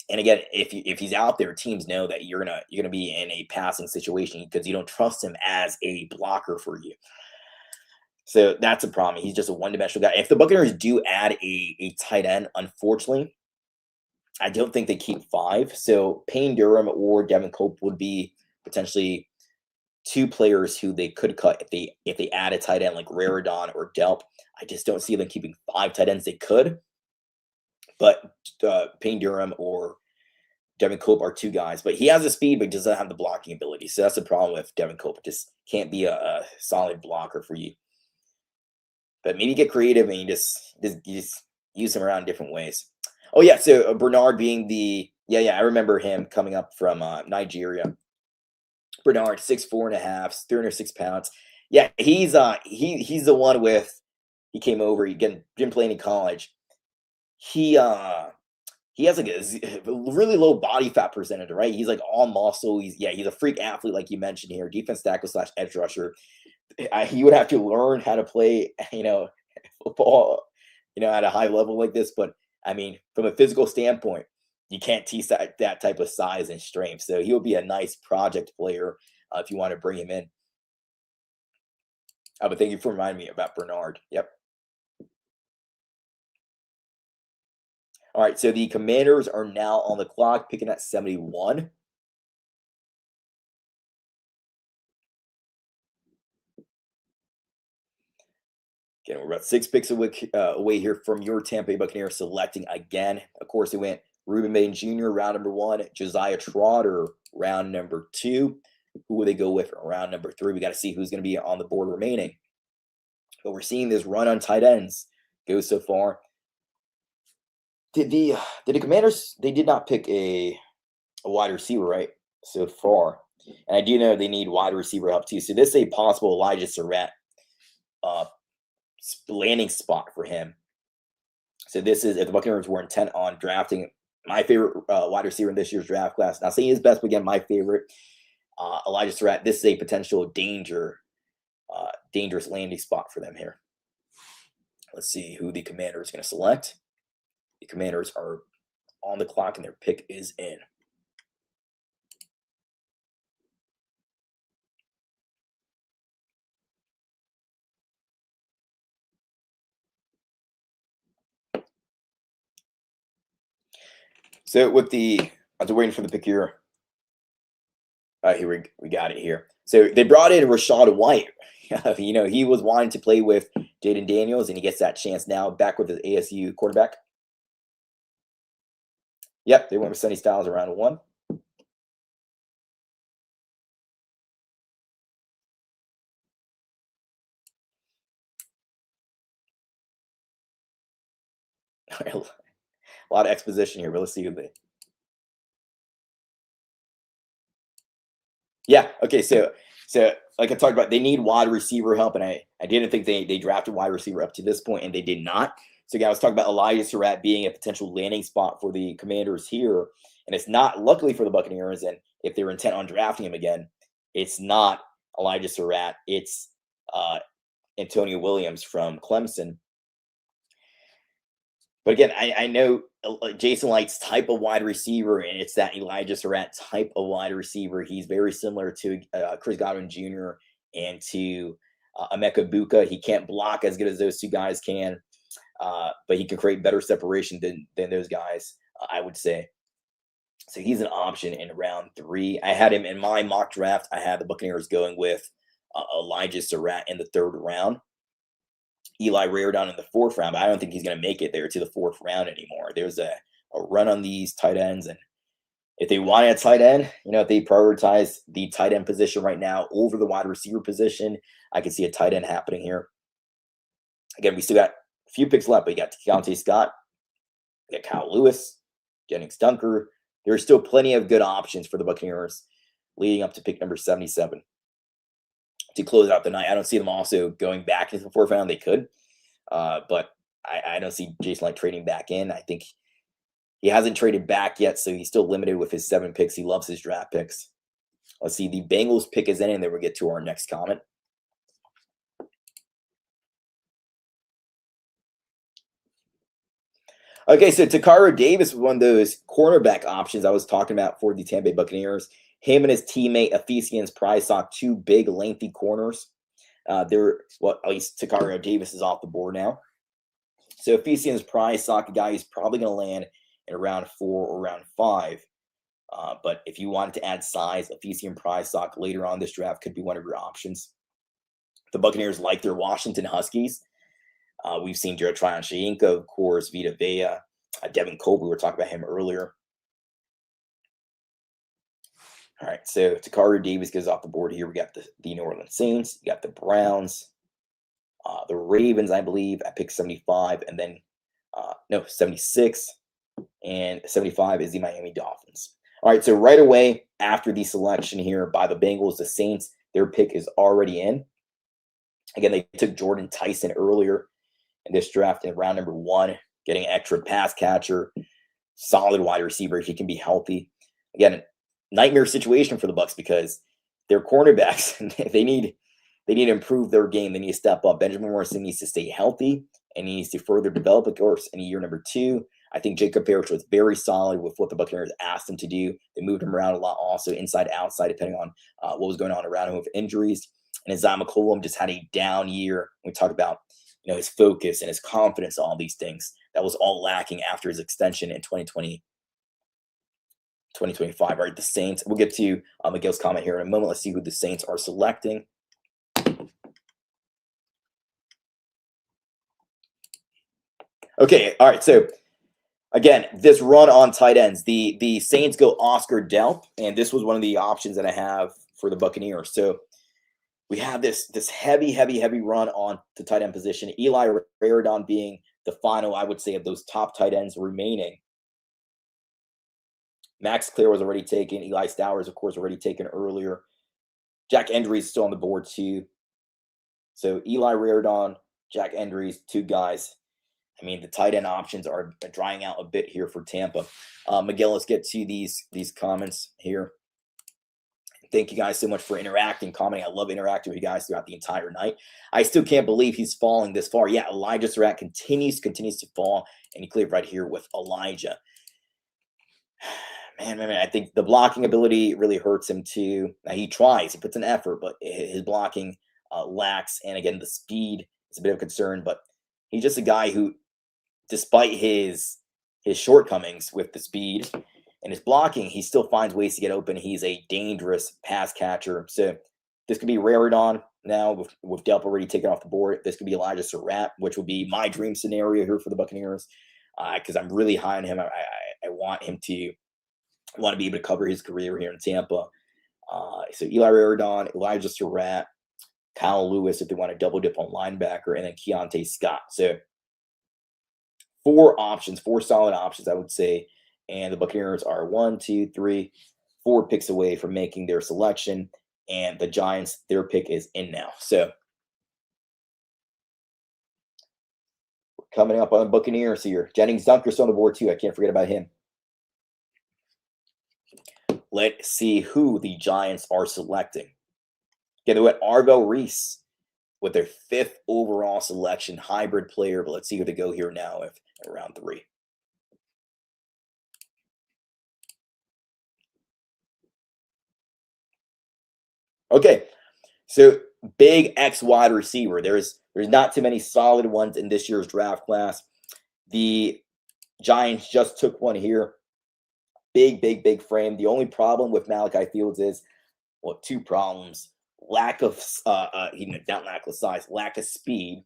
And again, if he's out there, teams know that you're gonna be in a passing situation because you don't trust him as a blocker for you. So that's a problem. He's just a one-dimensional guy. If the Buccaneers do add a tight end, unfortunately, I don't think they keep 5. So Payne Durham or Devin Cope would be potentially 2 players who they could cut if they add a tight end like Raridon or Delp. I just don't see them keeping 5 tight ends. They could, but Payne Durham or Devin Cope are 2 guys. But he has the speed, but doesn't have the blocking ability. So that's the problem with Devin Cope. It just can't be a solid blocker for you. But maybe get creative and you just use him around different ways. Oh yeah, so Bernard being I remember him coming up from Nigeria. Bernard, 6'4.5", 306 pounds. Yeah, he's the one he came over. He didn't play any college. He has like a really low body fat percentage, right? He's like all muscle. He's a freak athlete, like you mentioned here, defense tackle / edge rusher. He would have to learn how to play, football, at a high level like this. But I mean, from a physical standpoint, you can't teach that type of size and strength. So he would be a nice project player if you want to bring him in. But thank you for reminding me about Bernard. Yep. All right, so the Commanders are now on the clock, picking at 71. Again, we're about 6 picks away here from your Tampa Bay Buccaneers selecting again. Of course, they went Reuben Bain Jr., round number 1, Josiah Troder, round number 2. Who will they go with round number 3? We got to see who's going to be on the board remaining. But we're seeing this run on tight ends go so far. Did the Commanders, they did not pick a wide receiver, right, so far. And I do know they need wide receiver help too. So this is a possible Elijah Sarratt landing spot for him. So this is if the Buccaneers were intent on drafting my favorite wide receiver in this year's draft class. Not saying he's best, but again, my favorite, Elijah Sarratt. This is a potential dangerous landing spot for them here. Let's see who the Commander is going to select. The Commanders are on the clock and their pick is in. So I was waiting for the pick here. Here we got it here. So they brought in Rachaad White. He was wanting to play with Jaden Daniels, and he gets that chance now back with his ASU quarterback. Yep, they went with Sonny Styles around 1. A lot of exposition here, but let's see who they. Yeah, okay, so like I talked about, they need wide receiver help, and I didn't think they drafted wide receiver up to this point, and they did not. So again, I was talking about Elijah Sarratt being a potential landing spot for the Commanders here, and it's not, luckily for the Buccaneers, and if they're intent on drafting him again, it's not Elijah Sarratt, it's Antonio Williams from Clemson. But again, I know Jason Licht's type of wide receiver, and it's that Elijah Sarratt type of wide receiver. He's very similar to Chris Godwin Jr. and to Emeka Buka. He can't block as good as those 2 guys can, but he can create better separation than those guys, I would say. So he's an option in round 3. I had him in my mock draft. I had the Buccaneers going with Elijah Sarratt in the 3rd round. Eli Raridon in the 4th round, but I don't think he's going to make it there to the 4th round anymore. There's a run on these tight ends, and if they want a tight end, if they prioritize the tight end position right now over the wide receiver position, I can see a tight end happening here. Again, we still got a few picks left, but you got Keontae Scott, We got Kyle Lewis, Jennings Dunker. There's still plenty of good options for the Buccaneers leading up to pick number 77 to close out the night. I don't see them also going back into the fourth round. They could, but I don't see Jason Light trading back in. I think he hasn't traded back yet, so he's still limited with his 7 picks. He loves his draft picks. Let's see. The Bengals pick is in, and then we'll get to our next comment. Okay, so Takara Davis was one of those cornerback options I was talking about for the Tampa Bay Buccaneers. Him and his teammate Ephesians Prysock, 2 big, lengthy corners. At least Takara Davis is off the board now. So Ephesians Prysock, a guy who's probably going to land in round 4 or round 5. But if you wanted to add size, Ephesians Prysock later on this draft could be one of your options. The Buccaneers like their Washington Huskies. We've seen Jared Tryon-Shoyinka, of course, Vita Vea, Devin Colby. We were talking about him earlier. All right, so Takara Davis goes off the board here. We got the New Orleans Saints. You got the Browns, the Ravens, I believe, at pick 75, and then 76, and 75 is the Miami Dolphins. All right, so right away after the selection here by the Bengals, the Saints, their pick is already in. Again, they took Jordan Tyson earlier in this draft in round number 1, getting an extra pass catcher, solid wide receiver if he can be healthy. Again, nightmare situation for the Bucs because their cornerbacks, they need to improve their game. They need to step up. Benjamin Morrison needs to stay healthy and he needs to further develop, of course, in year number 2. I think Jacob Parrish was very solid with what the Buccaneers asked him to do. They moved him around a lot also, inside, outside, depending on what was going on around him with injuries. And Isaiah McCollum just had a down year. We talk about his focus and his confidence, all these things. That was all lacking after his extension in 2025, right? The Saints. We'll get to Miguel's comment here in a moment. Let's see who the Saints are selecting. Okay, all right. So again, this run on tight ends, the Saints go Oscar Delp, and this was one of the options that I have for the Buccaneers. So we have this heavy run on the tight end position. Eli Raridon being the final, I would say, of those top tight ends remaining. Max Clear was already taken. Eli Stowers, of course, already taken earlier. Jack Endry is still on the board too. So Eli Raridon, Jack Endry, 2 guys. I mean, the tight end options are drying out a bit here for Tampa. Miguel, let's get to these comments here. Thank you guys so much for interacting, commenting. I love interacting with you guys throughout the entire night. I still can't believe he's falling this far. Yeah, Elijah Sarratt continues to fall, and he cleared right here with Elijah. Man, I think the blocking ability really hurts him too. Now, he tries, he puts an effort, but his blocking lacks. And again, the speed is a bit of a concern, but he's just a guy who, despite his shortcomings with the speed and his blocking, he still finds ways to get open. He's a dangerous pass catcher. So this could be Raridon now with Delp already taken off the board. This could be Elijah Sarratt, which would be my dream scenario here for the Buccaneers because I'm really high on him. I want him to be able to cover his career here in Tampa. So Eli Raridon, Elijah Sarratt, Kyle Lewis if they want to double dip on linebacker, and then Keontae Scott. So 4 solid options, I would say. And the Buccaneers are 1, 2, 3, 4 picks away from making their selection. And the Giants, their pick is in now. So we're coming up on the Buccaneers here. Jennings Dunker's on the board too. I can't forget about him. Let's see who the Giants are selecting. Okay, they went Arvell Reese with their 5th overall selection, hybrid player. But let's see who they go here now with round 3. Okay, so big X wide receiver. There's not too many solid ones in this year's draft class. The Giants just took one here. Big frame. The only problem with Malachi Fields is, 2 problems. Lack of not lack of size, lack of speed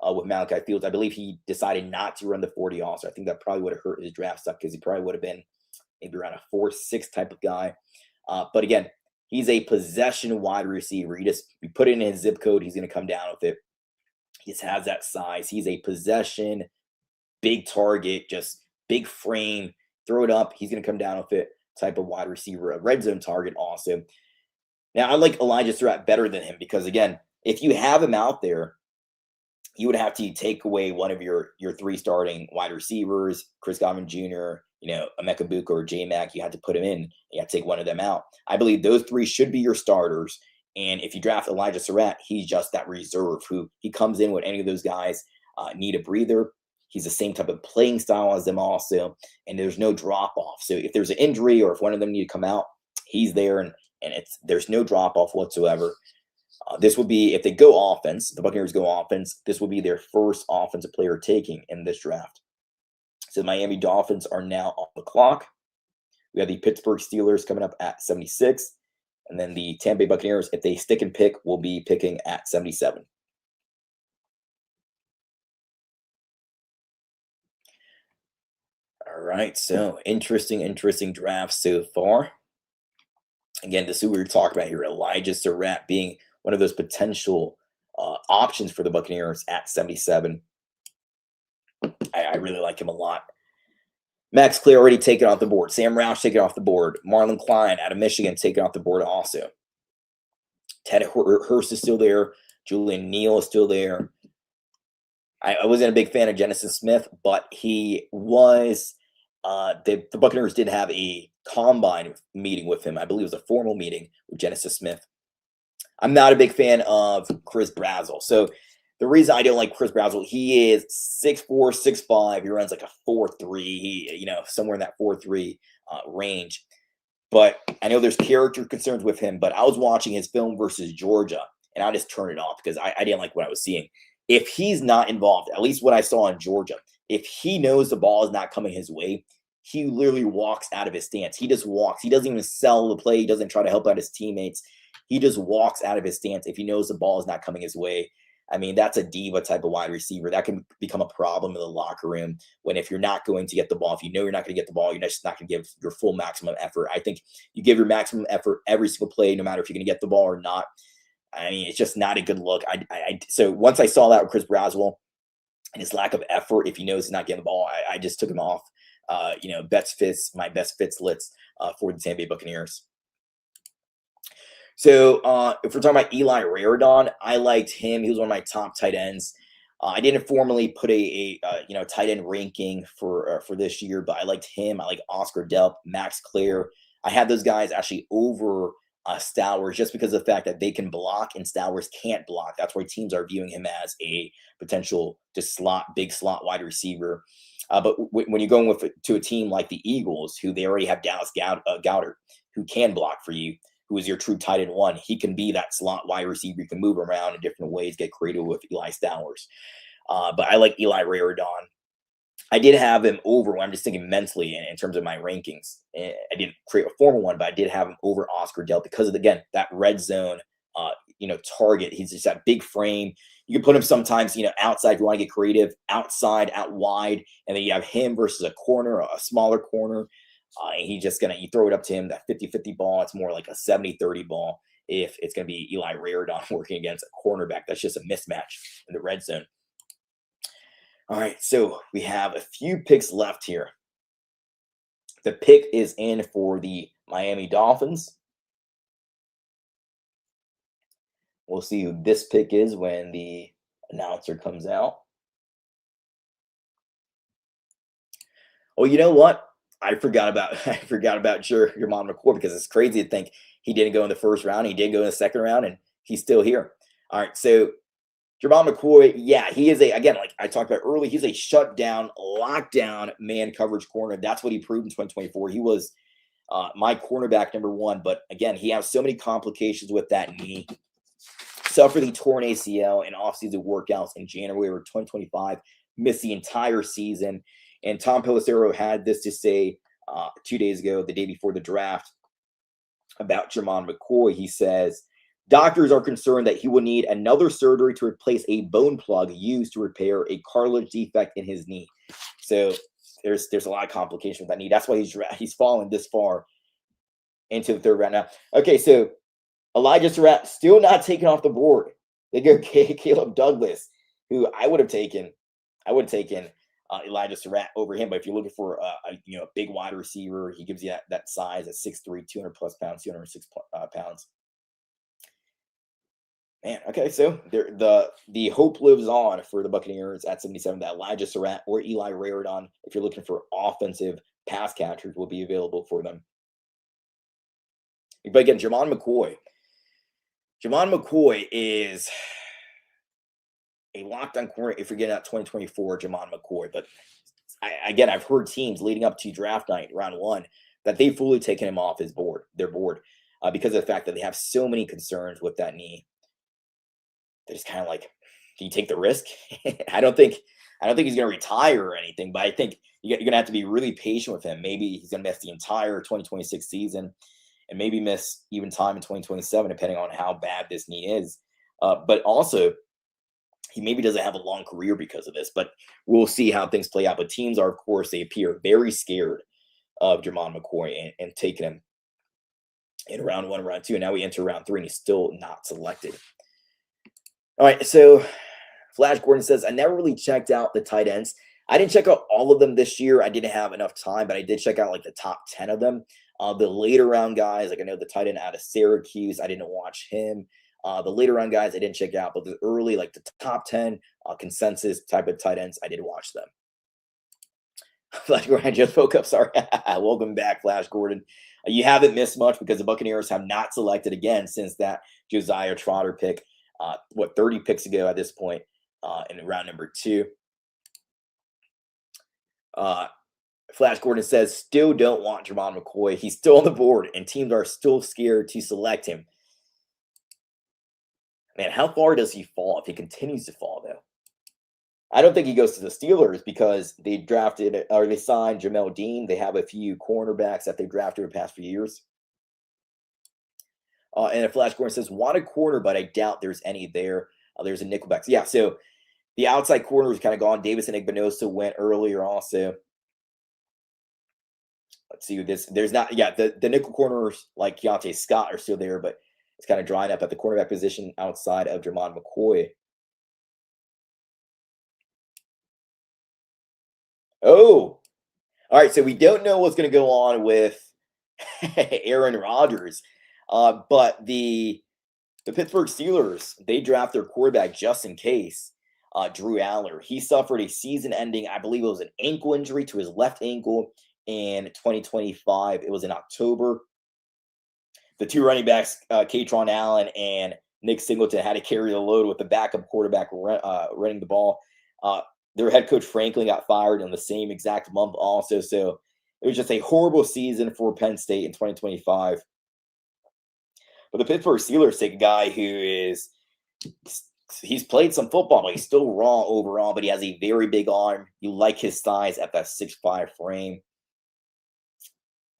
with Malachi Fields. I believe he decided not to run the 40 also. I think that probably would have hurt his draft stock because he probably would have been maybe around a 4-6 type of guy. But again, he's a possession wide receiver. You put it in his zip code, he's going to come down with it. He just has that size. He's a possession, big target, just big frame, throw it up. He's going to come down with it type of wide receiver, a red zone target also. Now, I like Elijah Sarratt better than him because, again, if you have him out there, you would have to take away one of your 3 starting wide receivers, Chris Godwin Jr., Emeka Buka or J-Mac. You have to put him in. You have to take one of them out. I believe those 3 should be your starters. And if you draft Elijah Sarratt, he's just that reserve who he comes in when any of those guys need a breather. He's the same type of playing style as them also, and there's no drop-off. So if there's an injury or if one of them need to come out, he's there, and there's no drop-off whatsoever. This would be, if they go offense, the Buccaneers go offense, this will be their first offensive player taking in this draft. So the Miami Dolphins are now on the clock. We have the Pittsburgh Steelers coming up at 76. And then the Tampa Bay Buccaneers, if they stick and pick, will be picking at 77. All right, so interesting draft so far. Again, this is what we were talking about here. Elijah Sarratt being one of those potential options for the Buccaneers at 77. I really like him a lot. Max Clear already taken off the board. Sam Roush taken off the board. Marlon Klein out of Michigan taken off the board also. Ted Hurst is still there. Julian Neal is still there. I wasn't a big fan of Genesis Smith, but he was the Buccaneers did have a combine meeting with him. I believe it was a formal meeting with Genesis Smith. I'm not a big fan of Chris Brazzell. So the reason I don't like Chris Brazzell, he is 6'4", 6'5". He runs like a 4.3. He, somewhere in that 4.3 range. But I know there's character concerns with him. But I was watching his film versus Georgia, and I just turned it off because I didn't like what I was seeing. If he's not involved, at least what I saw in Georgia, if he knows the ball is not coming his way, he literally walks out of his stance. He just walks. He doesn't even sell the play. He doesn't try to help out his teammates. He just walks out of his stance if he knows the ball is not coming his way. I mean, that's a diva type of wide receiver. That can become a problem in the locker room when if you're not going to get the ball, if you know you're not going to get the ball, you're just not going to give your full maximum effort. I think you give your maximum effort every single play, no matter if you're going to get the ball or not. I mean, it's just not a good look. So once I saw that with Chris Brazzell and his lack of effort, if he knows he's not getting the ball, I just took him off. My best fits lists for the Tampa Bay Buccaneers. So if we're talking about Eli Raridon, I liked him. He was one of my top tight ends. I didn't formally put a tight end ranking for this year, but I liked him. I like Oscar Delp, Max Clear. I had those guys actually over Stowers just because of the fact that they can block and Stowers can't block. That's why teams are viewing him as a potential big slot wide receiver. But when you're going to a team like the Eagles, who they already have Dallas Goedert, who can block for you, who is your true tight end one, he can be that slot wide receiver. You can move around in different ways, get creative with Eli Stowers. But I like Eli Raridon. I did have him over. I'm just thinking mentally in terms of my rankings. I didn't create a formal one, but I did have him over Oscar Delp because of, again, that red zone, target. He's just that big frame. You can put him sometimes, outside if you want to get creative, outside, out wide, and then you have him versus a corner, a smaller corner. And he's just you throw it up to him, that 50-50 ball. It's more like a 70-30 ball if it's going to be Eli Raridon working against a cornerback. That's just a mismatch in the red zone. All right, so we have a few picks left here. The pick is in for the Miami Dolphins. We'll see who this pick is when the announcer comes out. Oh, you know what? I forgot about Jermon McCoy because it's crazy to think he didn't go in the first round. He did go in the second round, and he's still here. All right, so Jermon McCoy, yeah, he is again, like I talked about earlier, he's a shutdown, lockdown man coverage corner. That's what he proved in 2024. He was my cornerback number one, but again, he has so many complications with that knee. Suffered the torn ACL in offseason workouts in January of 2025, missed the entire season. And Tom Pelissero had this to say 2 days ago, the day before the draft, about Jermon McCoy. He says, doctors are concerned that he will need another surgery to replace a bone plug used to repair a cartilage defect in his knee. So there's a lot of complications with that knee. That's why he's fallen this far into the third round now. Okay, so Elijah Sarratt still not taken off the board. They go Caleb Douglas, who I would have taken Elijah Sarratt over him. But if you're looking for a big wide receiver, he gives you that size at 6'3", 200 plus pounds, 206 pounds. Man, okay, so the hope lives on for the Buccaneers at 77 that Elijah Sarratt or Eli Raridon, if you're looking for offensive pass catchers, will be available for them. But again, Jermon McCoy. Jermon McCoy is a lockdown corner if you're getting at 2024 Jermon McCoy. But I've heard teams leading up to draft night, round 1, that they've fully taken him off their board because of the fact that they have so many concerns with that knee. They're just kind of like, can you take the risk? I don't think he's going to retire or anything, but I think you're going to have to be really patient with him. Maybe he's going to miss the entire 2026 season and maybe miss even time in 2027, depending on how bad this knee is. But also, he maybe doesn't have a long career because of this, but we'll see how things play out. But teams are, of course, they appear very scared of Jermon McCoy and taking him in round 1, round 2. And now we enter round 3 and he's still not selected. All right, so Flash Gordon says, I never really checked out the tight ends. I didn't check out all of them this year. I didn't have enough time, but I did check out like the top 10 of them. The later round guys, like I know the tight end out of Syracuse, I didn't watch him. The later round guys I didn't check out, but the early, like the top 10 consensus type of tight ends, I did watch them. Flash Gordon, I just woke up. Sorry. Welcome back, Flash Gordon. You haven't missed much because the Buccaneers have not selected again since that Josiah Troder pick. 30 picks ago at this point in round number 2. Flash Gordon says, still don't want Jermon McCoy. He's still on the board, and teams are still scared to select him. Man, how far does he fall if he continues to fall, though? I don't think he goes to the Steelers because they drafted or they signed Jamel Dean. They have a few cornerbacks that they drafted over the past few years. And a Flash Gordon says, want a corner, but I doubt there's any there. There's a nickelback. Yeah, so the outside corner is kind of gone. Davis and Igbinosa went earlier also. Let's see this. There's not, the nickel corners like Keontae Scott are still there, but it's kind of drying up at the cornerback position outside of Jermon McCoy. Oh, all right. So we don't know what's going to go on with Aaron Rodgers. But the Pittsburgh Steelers, they draft their quarterback just in case, Drew Aller. He suffered a season-ending, I believe it was an ankle injury to his left ankle in 2025. It was in October. The two running backs, Katron Allen and Nick Singleton, had to carry the load with the backup quarterback running the ball. Their head coach, Franklin, got fired in the same exact month also. So it was just a horrible season for Penn State in 2025. But the Pittsburgh Steelers take a guy who he's played some football, but he's still raw overall, but he has a very big arm. You like his size at that 6'5" frame.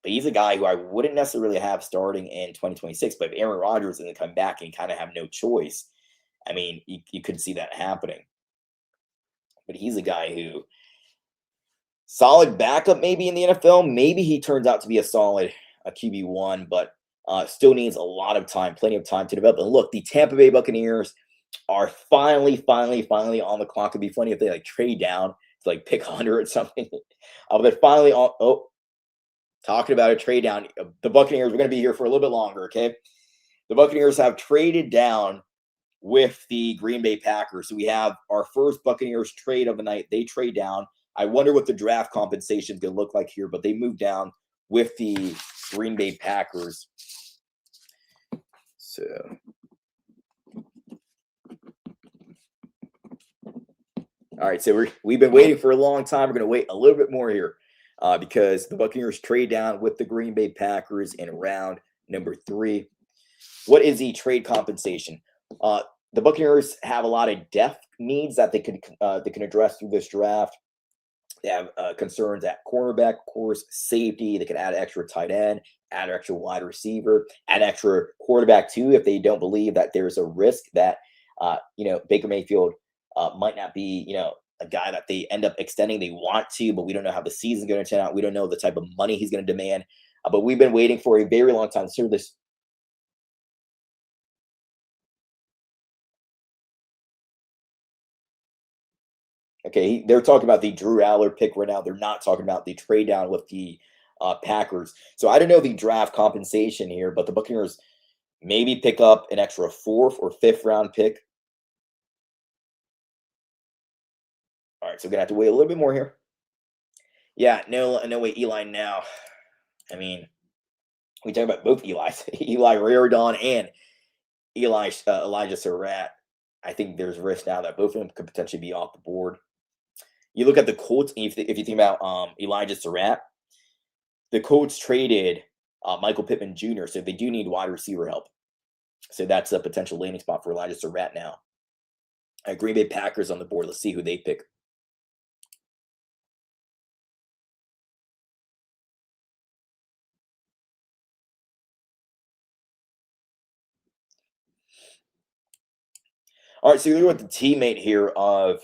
But he's a guy who I wouldn't necessarily have starting in 2026. But if Aaron Rodgers is going to come back and kind of have no choice, I mean, you could see that happening. But he's a guy who, solid backup maybe in the NFL. Maybe he turns out to be a solid QB1, but still needs a lot of time, plenty of time to develop. And look, the Tampa Bay Buccaneers are finally on the clock. It'd be funny if they like trade down to like pick 100 or something. But they're finally on. Oh, talking about a trade down. The Buccaneers, we're going to be here for a little bit longer, okay? The Buccaneers have traded down with the Green Bay Packers. So we have our first Buccaneers trade of the night. They trade down. I wonder what the draft compensation is going to look like here, but they moved down with the Green Bay Packers. So all right, so we've been waiting for a long time. We're going to wait a little bit more here because the Buccaneers trade down with the Green Bay Packers in round number 3. What is the trade compensation? The Buccaneers have a lot of depth needs that they can address through this draft. They have concerns at cornerback, of course, safety. They can add extra tight end, add extra wide receiver, add extra quarterback too if they don't believe that there's a risk that Baker Mayfield might not be a guy that they end up extending. They want to, but we don't know how the season's going to turn out. We don't know the type of money he's going to demand. But we've been waiting for a very long time to hear this. Okay, they're talking about the Drew Aller pick right now. They're not talking about the trade down with the Packers. So I don't know the draft compensation here, but the Buccaneers maybe pick up an extra 4th or 5th round pick. All right, so we're gonna have to wait a little bit more here. Yeah, no way, Eli now. I mean, we talk about both Eli's, Eli Raridon and Elijah Sarratt. I think there's risk now that both of them could potentially be off the board. You look at the Colts, if you think about Elijah Sarratt, the Colts traded Michael Pittman Jr., so they do need wide receiver help. So that's a potential landing spot for Elijah Sarratt now. Green Bay Packers on the board. Let's see who they pick. All right, so you look at the teammate here of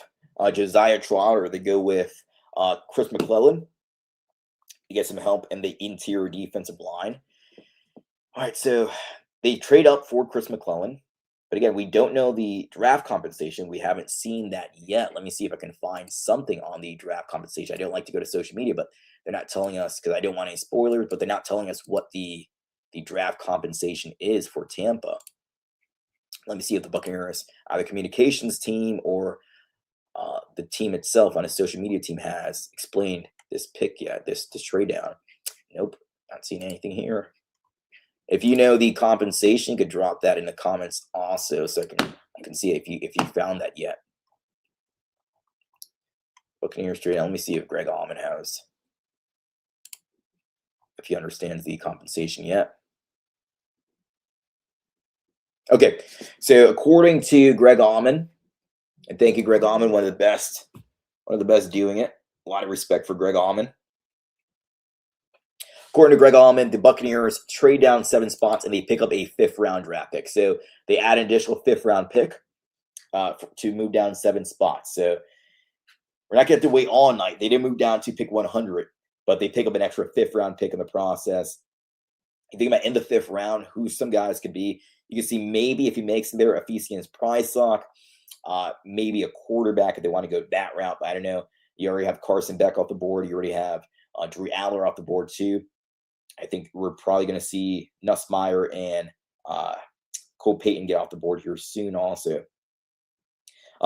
Josiah Troder. They go with Chris McClellan to get some help in the interior defensive line. All right, so they trade up for Chris McClellan. But again, we don't know the draft compensation. We haven't seen that yet. Let me see if I can find something on the draft compensation. I don't like to go to social media, but they're not telling us, because I don't want any spoilers, but they're not telling us what the draft compensation is for Tampa. Let me see if the Buccaneers, either communications team or the team itself on a social media team, has explained this pick yet, this trade down. Nope, not seeing anything here. If you know the compensation, you could drop that in the comments also, so I can see if you found that yet. Buccaneers trade down. Let me see if Greg Allman has, if he understands the compensation yet. Okay, so according to Greg Allman, and thank you, Greg Allman, one of the best doing it. A lot of respect for Greg Allman. According to Greg Allman, the Buccaneers trade down 7 spots and they pick up a 5th round draft pick. So they add an additional 5th round pick to move down 7 spots. So we're not going to have to wait all night. They didn't move down to pick 100, but they pick up an extra 5th round pick in the process. You think about in the 5th round, who some guys could be. You can see maybe if he makes it there, a Ephesians Prysock, maybe a quarterback if they want to go that route. But I don't know. You already have Carson Beck off the board. You already have Drew Aller off the board too. I think we're probably going to see Nussmeier and Cole Payton get off the board here soon also.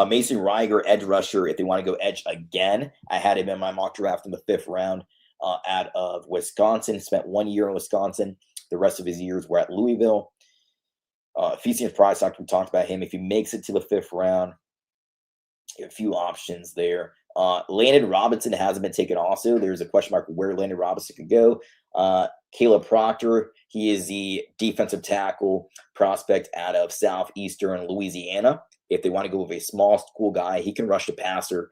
Mason Reiger, edge rusher, if they want to go edge again. I had him in my mock draft in the 5th round out of Wisconsin. Spent 1 year in Wisconsin. The rest of his years were at Louisville. Ephesians Prysock, we talked about him. If he makes it to the 5th round, a few options there. Landon Robinson hasn't been taken also. There's a question mark where Landon Robinson could go. Caleb Proctor, he is the defensive tackle prospect out of Southeastern Louisiana. If they want to go with a small school guy, he can rush the passer,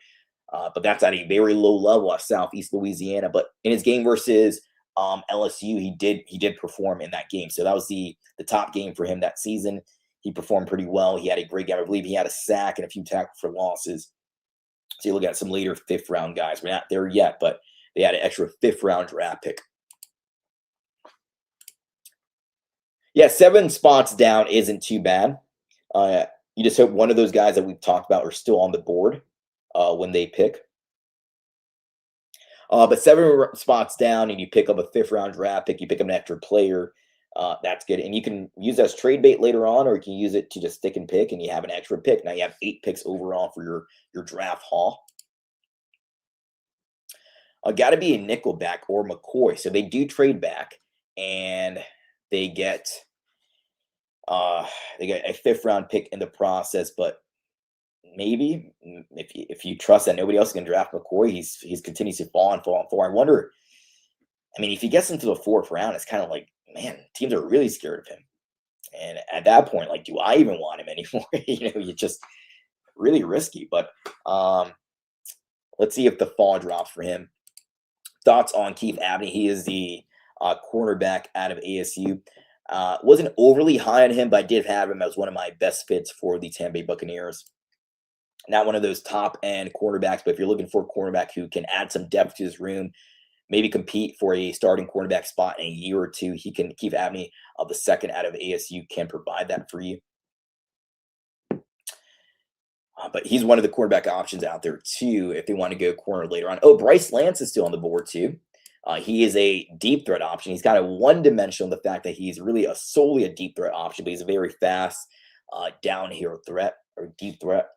but that's at a very low level at Southeast Louisiana. But in his game versus LSU, he did perform in that game. So that was the top game for him that season. He performed pretty well. He had a great game. I believe he had a sack and a few tackles for losses. So you look at some later 5th round guys. We're not there yet, but they had an extra 5th round draft pick. Yeah, 7 spots down isn't too bad. You just hope one of those guys that we've talked about are still on the board when they pick. But 7 spots down and you pick up a 5th round draft pick, you pick up an extra player, that's good. And you can use that as trade bait later on, or you can use it to just stick and pick and you have an extra pick. Now you have 8 picks overall for your draft haul. Got to be a nickelback or McCoy. So they do trade back and they get a 5th round pick in the process, but maybe if you trust that nobody else is going to draft McCoy, he's continues to fall. I wonder, I mean, if he gets into the 4th round, it's kind of like, man, teams are really scared of him. And at that point, like, do I even want him anymore? You're just really risky. But let's see if the fall drops for him. Thoughts on Keith Abney? He is the cornerback out of ASU. Wasn't overly high on him, but I did have him as one of my best fits for the Tampa Bay Buccaneers. Not one of those top-end quarterbacks, but if you're looking for a cornerback who can add some depth to his room, maybe compete for a starting cornerback spot in a year or two, Keith Abney, the 2nd out of ASU, can provide that for you. But he's one of the quarterback options out there too if they want to go corner later on. Oh, Bryce Lance is still on the board too. He is a deep threat option. He's kind of one-dimensional, the fact that he's really solely a deep threat option, but he's a very fast downhill threat or deep threat.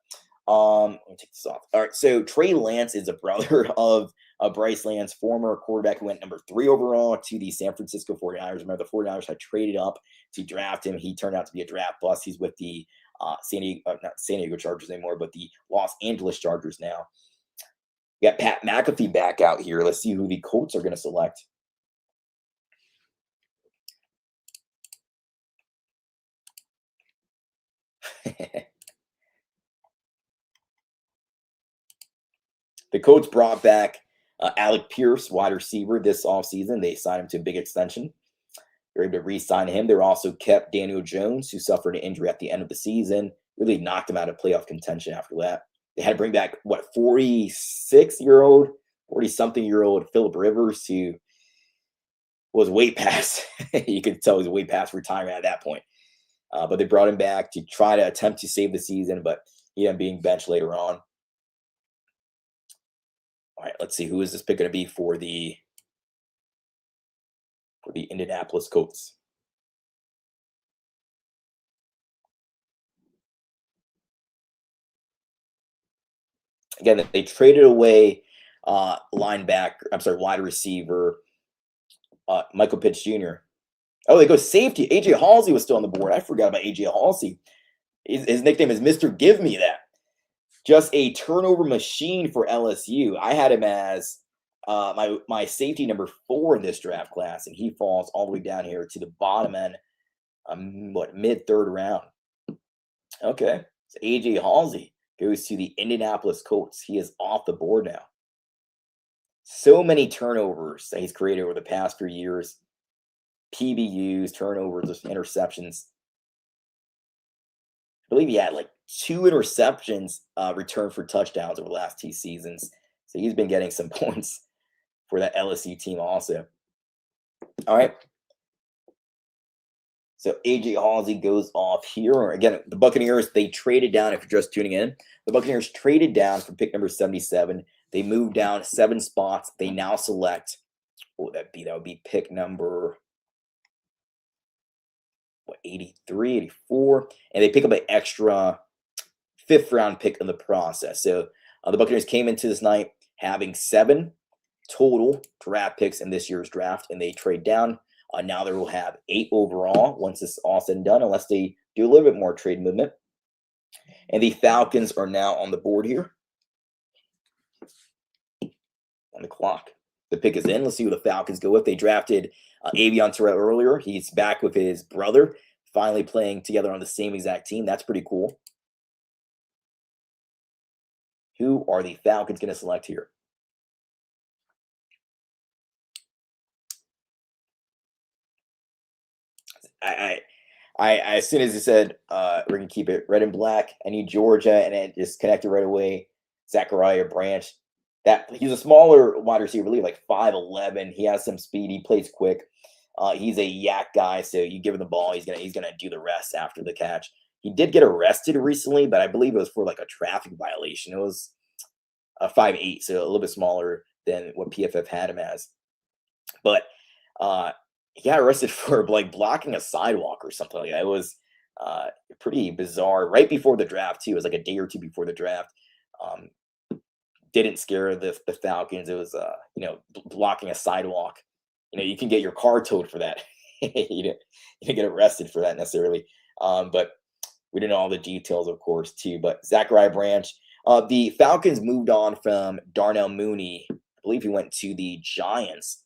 Let me take this off. All right, so Trey Lance is a brother of Bryce Lance, former quarterback who went number 3 overall to the San Francisco 49ers. Remember, the 49ers had traded up to draft him. He turned out to be a draft bust. He's with the not San Diego Chargers anymore, but the Los Angeles Chargers now. We got Pat McAfee back out here. Let's see who the Colts are going to select. The Colts brought back Alec Pierce, wide receiver, this offseason. They signed him to a big extension. They're able to re-sign him. They also kept Daniel Jones, who suffered an injury at the end of the season. Really knocked him out of playoff contention after that. They had to bring back, 40-something-year-old Phillip Rivers, who was way past, you could tell he was way past retirement at that point. But they brought him back to try to attempt to save the season, but he ended up being benched later on. All right, let's see. Who is this pick going to be for the Indianapolis Colts? Again, they traded away wide receiver Michael Pitts Jr. Oh, they go safety. A.J. Halsey was still on the board. I forgot about A.J. Halsey. His nickname is Mr. Give Me That. Just a turnover machine for LSU. I had him as my safety number 4 in this draft class, and he falls all the way down here to the bottom end, mid-3rd round. Okay, so A.J. Halsey goes to the Indianapolis Colts. He is off the board now. So many turnovers that he's created over the past few years. PBUs, turnovers, interceptions. I believe he had 2 interceptions returned for touchdowns over the last 2 seasons. So he's been getting some points for that LSU team also. All right. So A.J. Halsey goes off here. Again, the Buccaneers, they traded down, if you're just tuning in. The Buccaneers traded down from pick number 77. They moved down 7 spots. They now select, what would that be? That would be pick number 83, 84. And they pick up an extra 5th round pick in the process. So the Buccaneers came into this night having 7 total draft picks in this year's draft, and they trade down. Now they will have 8 overall once this is all said and done, unless they do a little bit more trade movement. And the Falcons are now on the board here. On the clock. The pick is in. Let's see who the Falcons go with. They drafted Avion Sarratt earlier. He's back with his brother, finally playing together on the same exact team. That's pretty cool. Who are the Falcons going to select here? I as soon as he said we're gonna keep it red and black, I need Georgia, and it just connected right away. Zachariah Branch. That he's a smaller wide receiver, I believe, 5'11". He has some speed. He plays quick. He's a yak guy, so you give him the ball, he's gonna do the rest after the catch. He did get arrested recently, but I believe it was for a traffic violation. It was a 5'8", so a little bit smaller than what PFF had him as. But he got arrested for blocking a sidewalk or something like that. It was pretty bizarre. Right before the draft too. It was a day or 2 before the draft. Didn't scare the Falcons. It was blocking a sidewalk. You can get your car towed for that. you didn't get arrested for that necessarily. But we didn't know all the details, of course, too. But Zachariah Branch. The Falcons moved on from Darnell Mooney. I believe he went to the Giants.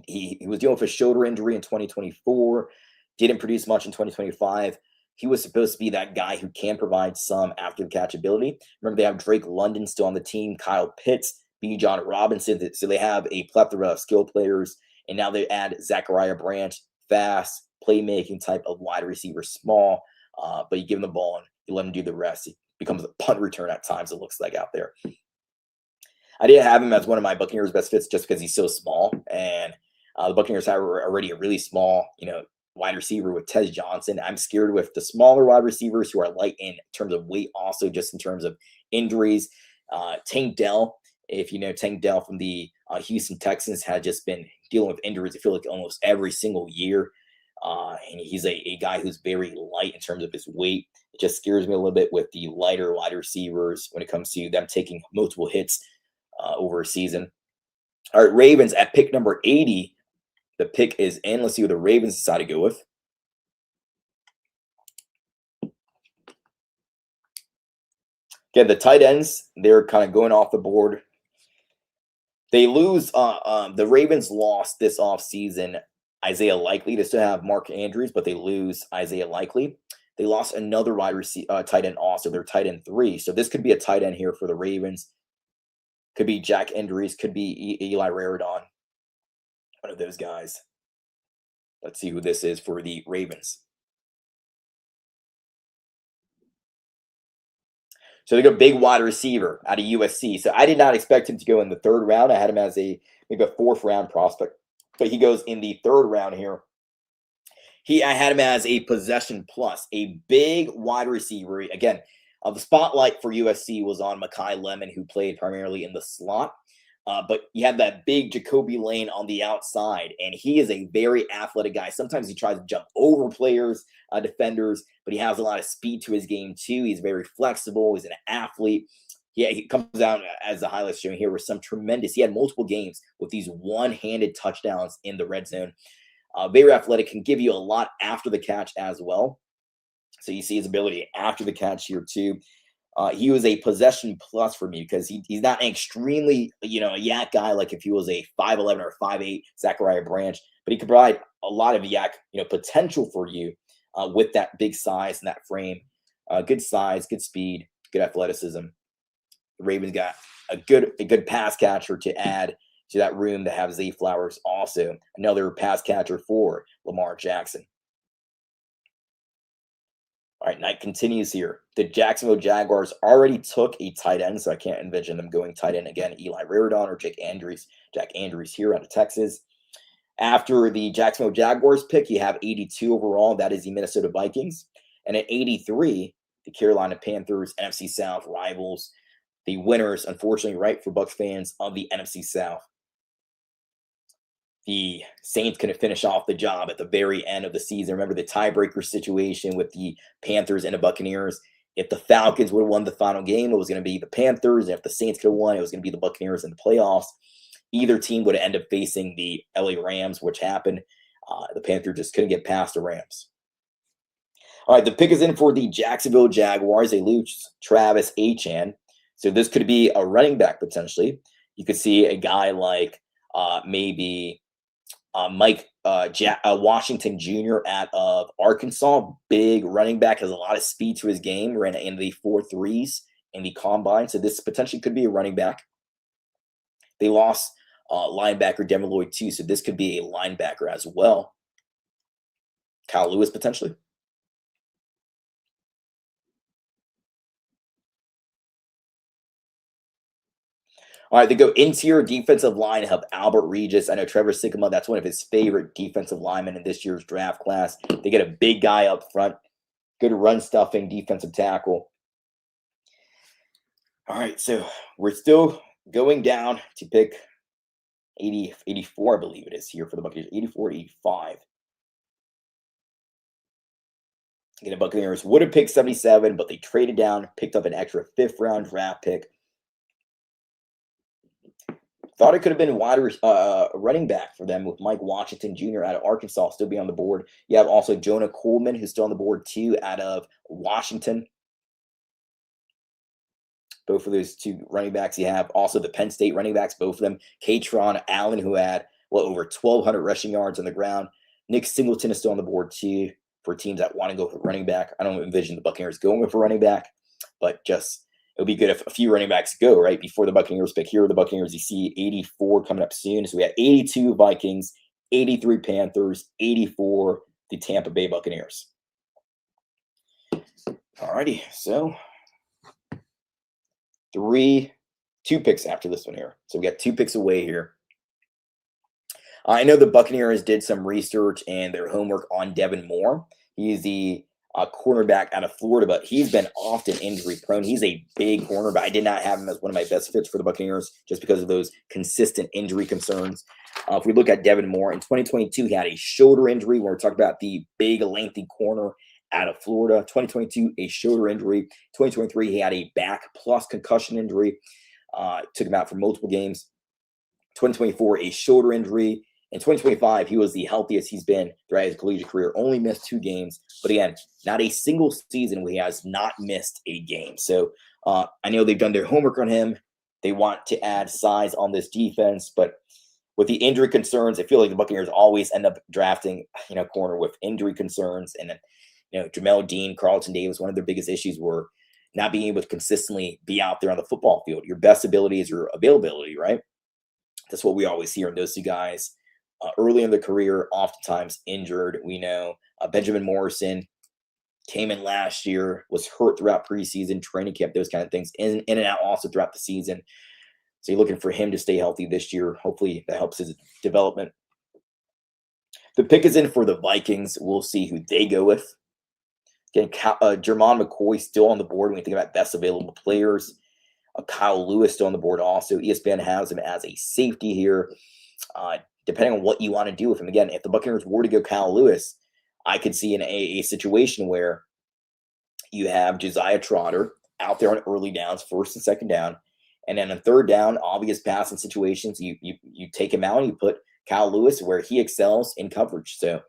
He was dealing with a shoulder injury in 2024, didn't produce much in 2025. He was supposed to be that guy who can provide some after the catch ability. Remember, they have Drake London still on the team, Kyle Pitts, B. John Robinson. So they have a plethora of skill players. And now they add Zachariah Branch, fast, playmaking type of wide receiver, small. But you give him the ball and you let him do the rest. He becomes a punt return at times, it looks like out there. I didn't have him as one of my Buccaneers best fits just because he's so small, and the Buccaneers have already a really small, wide receiver with Tez Johnson. I'm scared with the smaller wide receivers who are light in terms of weight, also just in terms of injuries. Tank Dell, if you know Tank Dell from the Houston Texans, had just been dealing with injuries, I feel like almost every single year. And he's a guy who's very light in terms of his weight. It just scares me a little bit with the lighter wide receivers when it comes to them taking multiple hits over a season. All right, Ravens at pick number 80. The pick is in. Let's see what the Ravens decide to go with. Again, the tight ends, they're kind of going off the board. They lose. The Ravens lost this offseason Isaiah Likely. They still have Mark Andrews, but they lose Isaiah Likely. They lost another wide receiver, tight end also. They're tight end 3. So this could be a tight end here for the Ravens. Could be Jack Andrews. Could be Eli Raridon. One of those guys. Let's see who this is for the Ravens. So they go big wide receiver out of USC. So I did not expect him to go in the 3rd round. I had him as maybe a 4th round prospect, but he goes in the 3rd round here. I had him as a possession plus, a big wide receiver. Again, the spotlight for USC was on Mekhi Lemon, who played primarily in the slot. But you have that big Jacoby Lane on the outside, and he is a very athletic guy. Sometimes he tries to jump over players, defenders, but he has a lot of speed to his game too. He's very flexible. He's an athlete. Yeah, he comes out, as the highlights showing here, with some tremendous. He had multiple games with these one-handed touchdowns in the red zone. Very athletic, can give you a lot after the catch as well. So you see his ability after the catch here too. He was a possession plus for me because he's not an extremely, a yak guy like if he was a 5'11 or 5'8 Zachariah Branch, but he could provide a lot of yak, potential for you with that big size and that frame. Good size, good speed, good athleticism. The Ravens got a good pass catcher to add to that room to have Zay Flowers, also another pass catcher for Lamar Jackson. All right, night continues here. The Jacksonville Jaguars already took a tight end, so I can't envision them going tight end again. Eli Raridon or Jack Andrews here out of Texas. After the Jacksonville Jaguars pick, you have 82 overall. That is the Minnesota Vikings. And at 83, the Carolina Panthers, NFC South rivals. The winners, unfortunately, right, for Bucs fans, of the NFC South. The Saints couldn't finish off the job at the very end of the season. Remember the tiebreaker situation with the Panthers and the Buccaneers. If the Falcons would have won the final game, it was going to be the Panthers. And if the Saints could have won, it was going to be the Buccaneers in the playoffs. Either team would have ended up facing the LA Rams, which happened. The Panthers just couldn't get past the Rams. All right, the pick is in for the Jacksonville Jaguars. They lose Travis Etienne. So this could be a running back potentially. You could see a guy like maybe Mike Washington Jr. out of Arkansas. Big running back, has a lot of speed to his game. Ran in the 4.3s in the combine. So this potentially could be a running back. They lost linebacker Devin Lloyd too. So this could be a linebacker as well. Kyle Lewis potentially. All right, they go interior defensive line, have Albert Regis. I know Trevor Sikkema, that's one of his favorite defensive linemen in this year's draft class. They get a big guy up front, good run stuffing defensive tackle. All right, so we're still going down to pick 84, I believe it is here for the Buccaneers, 84, 85. Again, the Buccaneers would have picked 77, but they traded down, picked up an extra 5th round draft pick. Thought it could have been running back for them with Mike Washington Jr. out of Arkansas still be on the board. You have also Jonah Coleman, who's still on the board too, out of Washington. Both of those two running backs. You have also the Penn State running backs, both of them. Katron Allen, who had over 1,200 rushing yards on the ground. Nick Singleton is still on the board too for teams that want to go for running back. I don't envision the Buccaneers going for running back, but just it would be good if a few running backs go, right, before the Buccaneers pick. Here are the Buccaneers. You see 84 coming up soon. So we have 82 Vikings, 83 Panthers, 84 the Tampa Bay Buccaneers. All righty, so 2 picks after this one here. So we got 2 picks away here. I know the Buccaneers did some research and their homework on Devin Moore. He's the cornerback out of Florida, but he's been often injury prone. He's a big corner, but I did not have him as one of my best fits for the Buccaneers just because of those consistent injury concerns. If we look at Devin Moore, in 2022, he had a shoulder injury. When we're talking about the big, lengthy corner out of Florida. 2022, a shoulder injury. 2023, he had a back plus concussion injury. Took him out for multiple games. 2024, a shoulder injury. In 2025, he was the healthiest he's been throughout his collegiate career. Only missed 2 games. But again, not a single season where he has not missed a game. So I know they've done their homework on him. They want to add size on this defense. But with the injury concerns, I feel like the Buccaneers always end up drafting, corner with injury concerns. And then, Jamel Dean, Carlton Davis, one of their biggest issues were not being able to consistently be out there on the football field. Your best ability is your availability, right? That's what we always hear in those 2 guys. Early in the career, oftentimes injured. We know Benjamin Morrison came in last year, was hurt throughout preseason, training camp, those kind of things, in and out also throughout the season. So you're looking for him to stay healthy this year. Hopefully that helps his development. The pick is in for the Vikings. We'll see who they go with. Again, Jermon McCoy still on the board when you think about best available players. Kyle Lewis still on the board also. ESPN has him as a safety here. Depending on what you want to do with him. Again, if the Buccaneers were to go Kyle Lewis, I could see in a situation where you have Josiah Troder out there on early downs, first and second down, and then on third down, obvious passing situations, you take him out and you put Kyle Lewis where he excels in coverage. So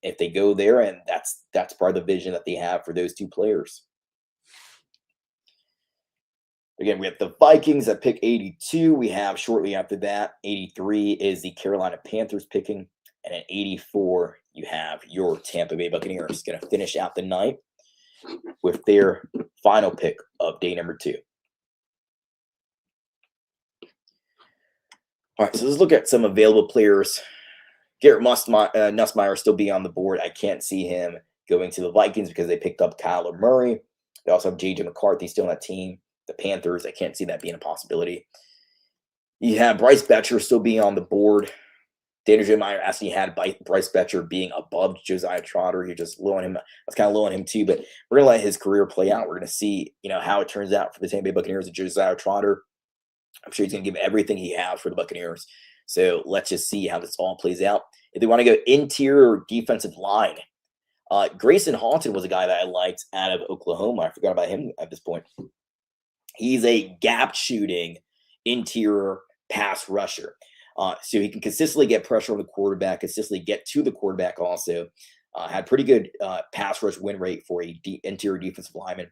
if they go there, and that's part of the vision that they have for those 2 players. Again, we have the Vikings at pick 82. We have shortly after that, 83 is the Carolina Panthers picking. And at 84, you have your Tampa Bay Buccaneers going to finish out the night with their final pick of day number 2. All right, so let's look at some available players. Garrett Nussmeier still be on the board. I can't see him going to the Vikings because they picked up Kyler Murray. They also have J.J. McCarthy still on that team. The Panthers, I can't see that being a possibility. You have Bryce Betcher still being on the board. Daniel J. Meyer actually had Bryce Betcher being above Josiah Trotter. You're just low on him. I was kind of low on him too, but we're going to let his career play out. We're going to see, how it turns out for the Tampa Bay Buccaneers and Josiah Trotter. I'm sure he's going to give everything he has for the Buccaneers. So let's just see how this all plays out. If they want to go interior defensive line, Grayson Halton was a guy that I liked out of Oklahoma. I forgot about him at this point. He's a gap shooting interior pass rusher. So he can consistently get pressure on the quarterback, consistently get to the quarterback also. Had pretty good pass rush win rate for a interior defensive lineman.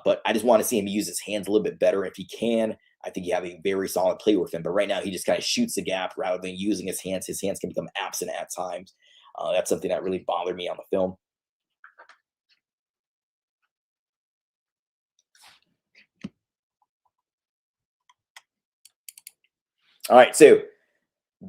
But I just want to see him use his hands a little bit better. If he can, I think you have a very solid play with him. But right now he just kind of shoots the gap rather than using his hands. His hands can become absent at times. That's something that really bothered me on the film. All right, so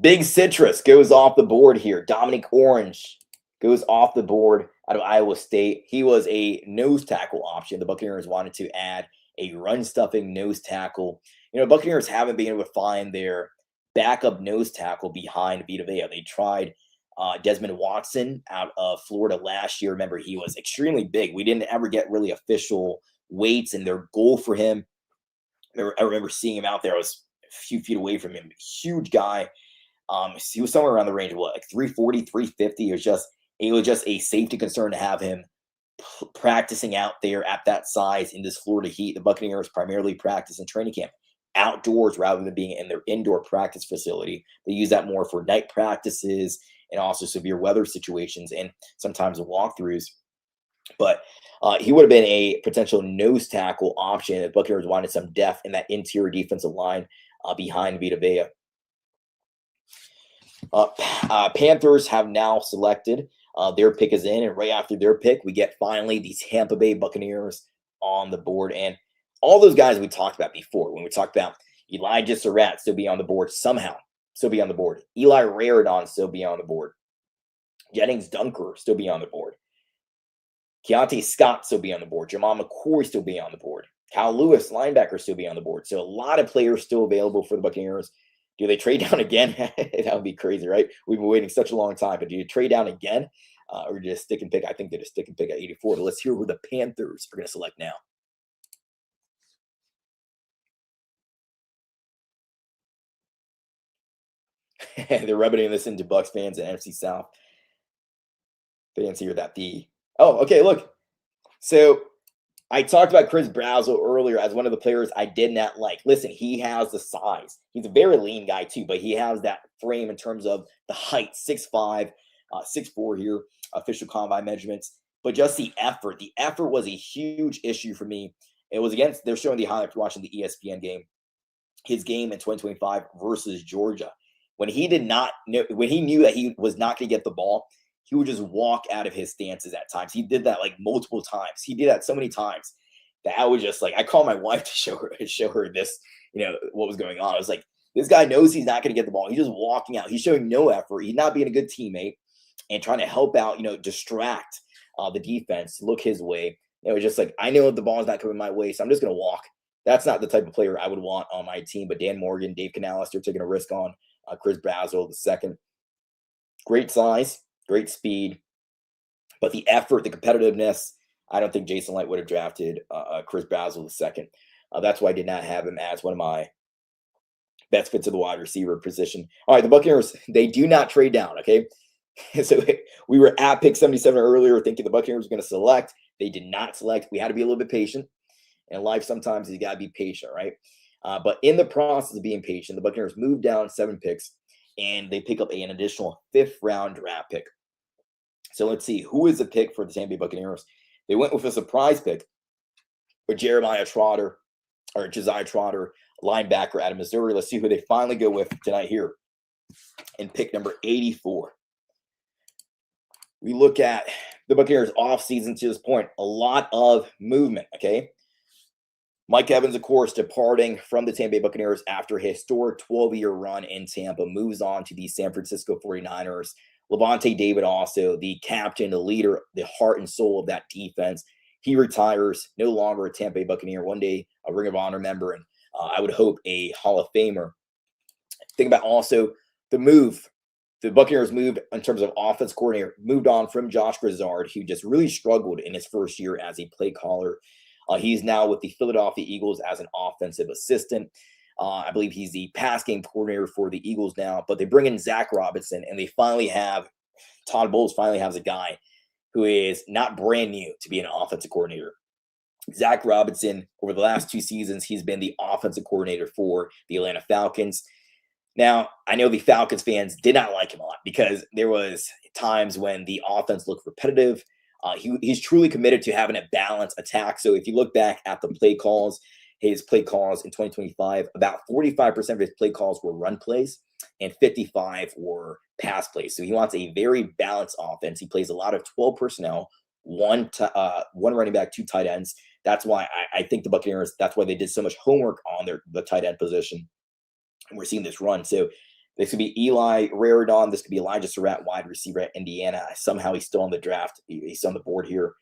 Big Citrus goes off the board here. Dominic Orange goes off the board out of Iowa State. He was a nose tackle option. The Buccaneers wanted to add a run-stuffing nose tackle. Buccaneers haven't been able to find their backup nose tackle behind Vita Vea. They tried Desmond Watson out of Florida last year. Remember, he was extremely big. We didn't ever get really official weights and their goal for him. I remember seeing him out there. I was a few feet away from him. Huge guy. He was somewhere around the range of like 340, 350. It was just a safety concern to have him practicing out there at that size in this Florida heat. The Buccaneers primarily practice in training camp outdoors rather than being in their indoor practice facility. They use that more for night practices and also severe weather situations and sometimes walkthroughs. But he would have been a potential nose tackle option if Buccaneers wanted some depth in that interior defensive line behind Vita Vea. Panthers have now selected. Their pick is in, and right after their pick, we get finally the Tampa Bay Buccaneers on the board. And all those guys we talked about before, when we talked about Elijah Sarratt still be on the board somehow, still be on the board. Eli Raridon still be on the board. Jennings Dunker still be on the board. Keontae Scott still be on the board. Jamal McCoy still be on the board. Kyle Lewis, linebacker, still be on the board. So a lot of players still available for the Buccaneers. Do they trade down again? That would be crazy, right? We've been waiting such a long time, but do you trade down again or just stick and pick? I think they just stick and pick at 84. But let's hear who the Panthers are going to select now. They're rubbing this into Bucs fans and NFC South fans here that okay, look. So I talked about Chris Brazzell earlier as one of the players I did not like. Listen, he has the size. He's a very lean guy too, but he has that frame in terms of the height, 6'5", 6'4" here, official combine measurements. But just the effort. The effort was a huge issue for me. It was against, they're showing the highlight for watching the ESPN game, his game in 2025 versus Georgia. When he did not know, when he knew that he was not going to get the ball, he would just walk out of his stances at times. He did that like multiple times. He did that so many times that I was just like, I called my wife to show her this, what was going on. I was like, this guy knows he's not going to get the ball. He's just walking out. He's showing no effort. He's not being a good teammate and trying to help out, distract the defense, look his way. It was just like, I know the ball is not coming my way, so I'm just going to walk. That's not the type of player I would want on my team. But Dan Morgan, Dave Canales, they're taking a risk on Chris Brazzell the second. Great size. Great speed, but the effort, the competitiveness, I don't think Jason Light would have drafted Chris Brazzell the second. That's why I did not have him as one of my best fits of the wide receiver position. All right, the Buccaneers, they do not trade down, okay? So we were at pick 77 earlier thinking the Buccaneers were going to select. They did not select. We had to be a little bit patient. In life, sometimes you got to be patient, right? But in the process of being patient, the Buccaneers moved down 7 picks, and they pick up an additional 5th-round draft pick. So let's see, who is the pick for the Tampa Bay Buccaneers? They went with a surprise pick with Josiah Troder, linebacker out of Missouri. Let's see who they finally go with tonight here in pick number 84. We look at the Buccaneers offseason to this point, a lot of movement, okay? Mike Evans, of course, departing from the Tampa Bay Buccaneers after a historic 12-year run in Tampa, moves on to the San Francisco 49ers. Levante David also, the captain, the leader, the heart and soul of that defense. He retires, no longer a Tampa Bay Buccaneer, one day a Ring of Honor member, and I would hope a Hall of Famer. Think about also the move. The Buccaneers moved in terms of offense coordinator, moved on from Josh Grizzard, who just really struggled in his first year as a play caller. He's now with the Philadelphia Eagles as an offensive assistant. I believe he's the pass game coordinator for the Eagles now, but they bring in Zach Robinson, and they finally have Todd Bowles finally has a guy who is not brand new to be an offensive coordinator. Zach Robinson, over the last 2 seasons, he's been the offensive coordinator for the Atlanta Falcons. Now, I know the Falcons fans did not like him a lot because there was times when the offense looked repetitive. He's truly committed to having a balanced attack. So if you look back at the play calls, his play calls in 2025, about 45% of his play calls were run plays and 55 were pass plays. So he wants a very balanced offense. He plays a lot of 12 personnel, one running back, 2 tight ends. That's why I think the Buccaneers, that's why they did so much homework on the tight end position. And we're seeing this run. So this could be Eli Raridon. This could be Elijah Sarratt, wide receiver at Indiana. Somehow he's still on the draft. He's on the board here.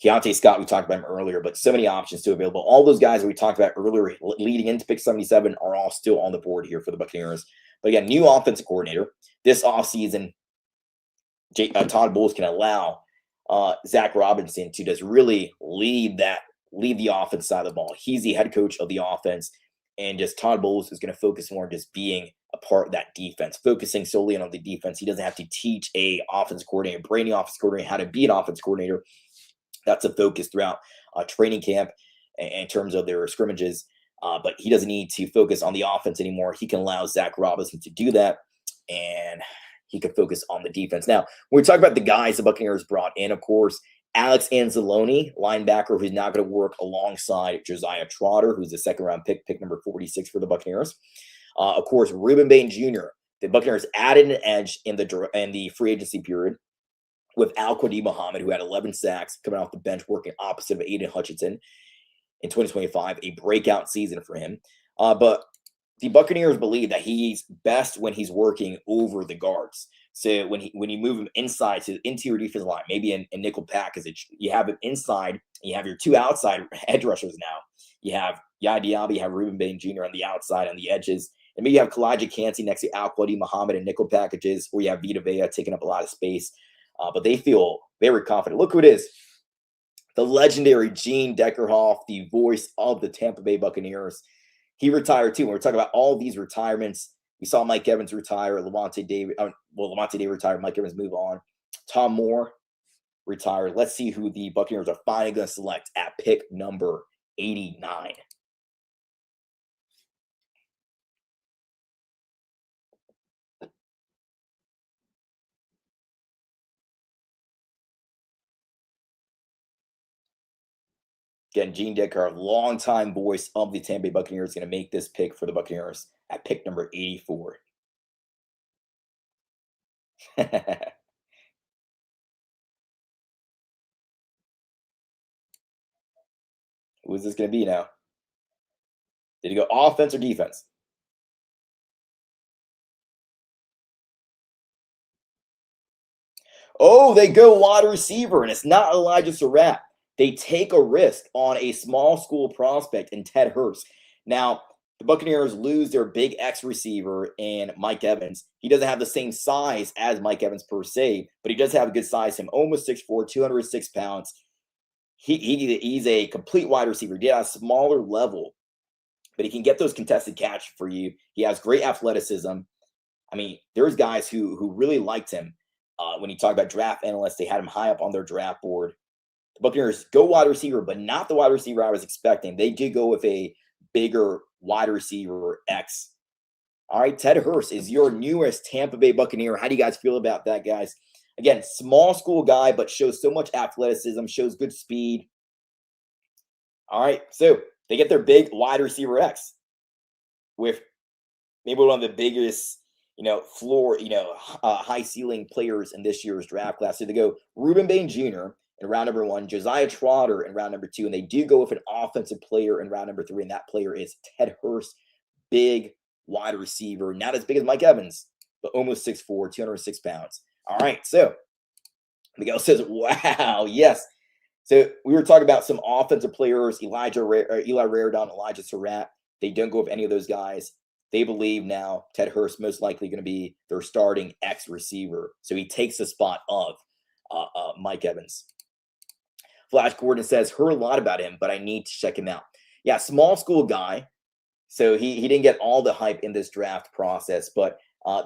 Keontae Scott, we talked about him earlier, but so many options still available. All those guys that we talked about earlier leading into pick 77 are all still on the board here for the Buccaneers. But again, new offensive coordinator. This offseason, Todd Bowles can allow Zach Robinson to just really lead the offense side of the ball. He's the head coach of the offense, and just Todd Bowles is going to focus more on just being a part of that defense, focusing solely on the defense. He doesn't have to teach a offensive coordinator, brand new offensive coordinator, how to be an offensive coordinator. That's a focus throughout training camp in terms of their scrimmages. But he doesn't need to focus on the offense anymore. He can allow Zach Robinson to do that, and he can focus on the defense. Now, when we talk about the guys the Buccaneers brought in, of course, Alex Anzalone, linebacker, who's now going to work alongside Josiah Troder, who's a second-round pick number 46 for the Buccaneers. Of course, Reuben Bain Jr., the Buccaneers added an edge in the free agency period with Al-Quadib Muhammad, who had 11 sacks coming off the bench, working opposite of Aiden Hutchinson in 2025, a breakout season for him. But the Buccaneers believe that he's best when he's working over the guards. So when you move him inside to the interior defensive line, maybe in nickel package, you have him inside, you have your 2 outside edge rushers now. You have Yaya Diaby, you have Reuben Bain Jr. on the outside, on the edges, And maybe you have Kalijah Cansey next to Al-Quadi Muhammad in nickel packages, or you have Vita Vea taking up a lot of space. But they feel very confident. Look who it is. The legendary Gene Deckerhoff, the voice of the Tampa Bay Buccaneers. He retired too. When we're talking about all these retirements, we saw Mike Evans retire, Lavonte David retired, Mike Evans move on. Tom Moore retired. Let's see who the Buccaneers are finally going to select at pick number 89. Again, Gene Deckerhoff, longtime voice of the Tampa Bay Buccaneers, going to make this pick for the Buccaneers at pick number 84. Who is this going to be now? Did he go offense or defense? Oh, they go wide receiver, and it's not Elijah Sarratt. They take a risk on a small school prospect in Ted Hurst. Now, the Buccaneers lose their big X receiver in Mike Evans. He doesn't have the same size as Mike Evans per se, but he does have a good size. Him almost 6'4", 206 pounds. He's a complete wide receiver. He did at a smaller level, but he can get those contested catches for you. He has great athleticism. I mean, there's guys who really liked him. When you talk about draft analysts, they had him high up on their draft board. The Buccaneers go wide receiver, but not the wide receiver I was expecting. They did go with a bigger wide receiver X. All right, Ted Hurst is your newest Tampa Bay Buccaneer. How do you guys feel about that, guys? Again, small school guy, but shows so much athleticism, shows good speed. All right, so they get their big wide receiver X with maybe one of the biggest, floor, high ceiling players in this year's draft class. So they go Reuben Bain Jr. in round number 1, Josiah Troder in round number 2, and they do go with an offensive player in round number 3, and that player is Ted Hurst, big wide receiver, not as big as Mike Evans, but almost 6'4", 206 pounds. All right, so Miguel says, wow, yes. So we were talking about some offensive players, Eli Raridon, Elijah Sarratt. They don't go with any of those guys. They believe now Ted Hurst most likely going to be their starting X receiver. So he takes the spot of Mike Evans. Flash Gordon says, heard a lot about him, but I need to check him out. Yeah, small school guy. So he didn't get all the hype in this draft process, but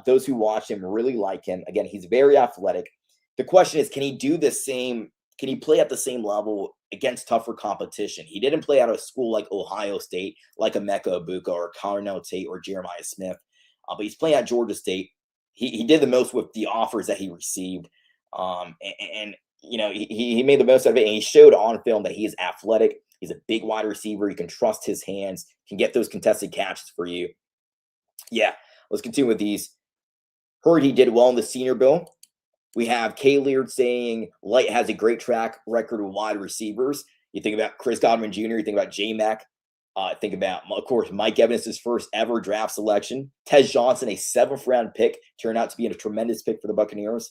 those who watch him really like him. Again, he's very athletic. The question is, can he do the same? Can he play at the same level against tougher competition? He didn't play out of a school like Ohio State, like Emeka Egbuka or Cornell Tate or Jeremiah Smith, but he's playing at Georgia State. He did the most with the offers that he received, he made the most out of it, and he showed on film that he is athletic. He's a big wide receiver. You can trust his hands, can get those contested catches for you. Yeah, let's continue with these. Heard he did well in the Senior Bowl. We have Kay Leard saying Light has a great track record with wide receivers. You think about Chris Godwin Jr., you think about J-Mac. Think about, of course, Mike Evans' first ever draft selection. Tez Johnson, a 7th round pick, turned out to be a tremendous pick for the Buccaneers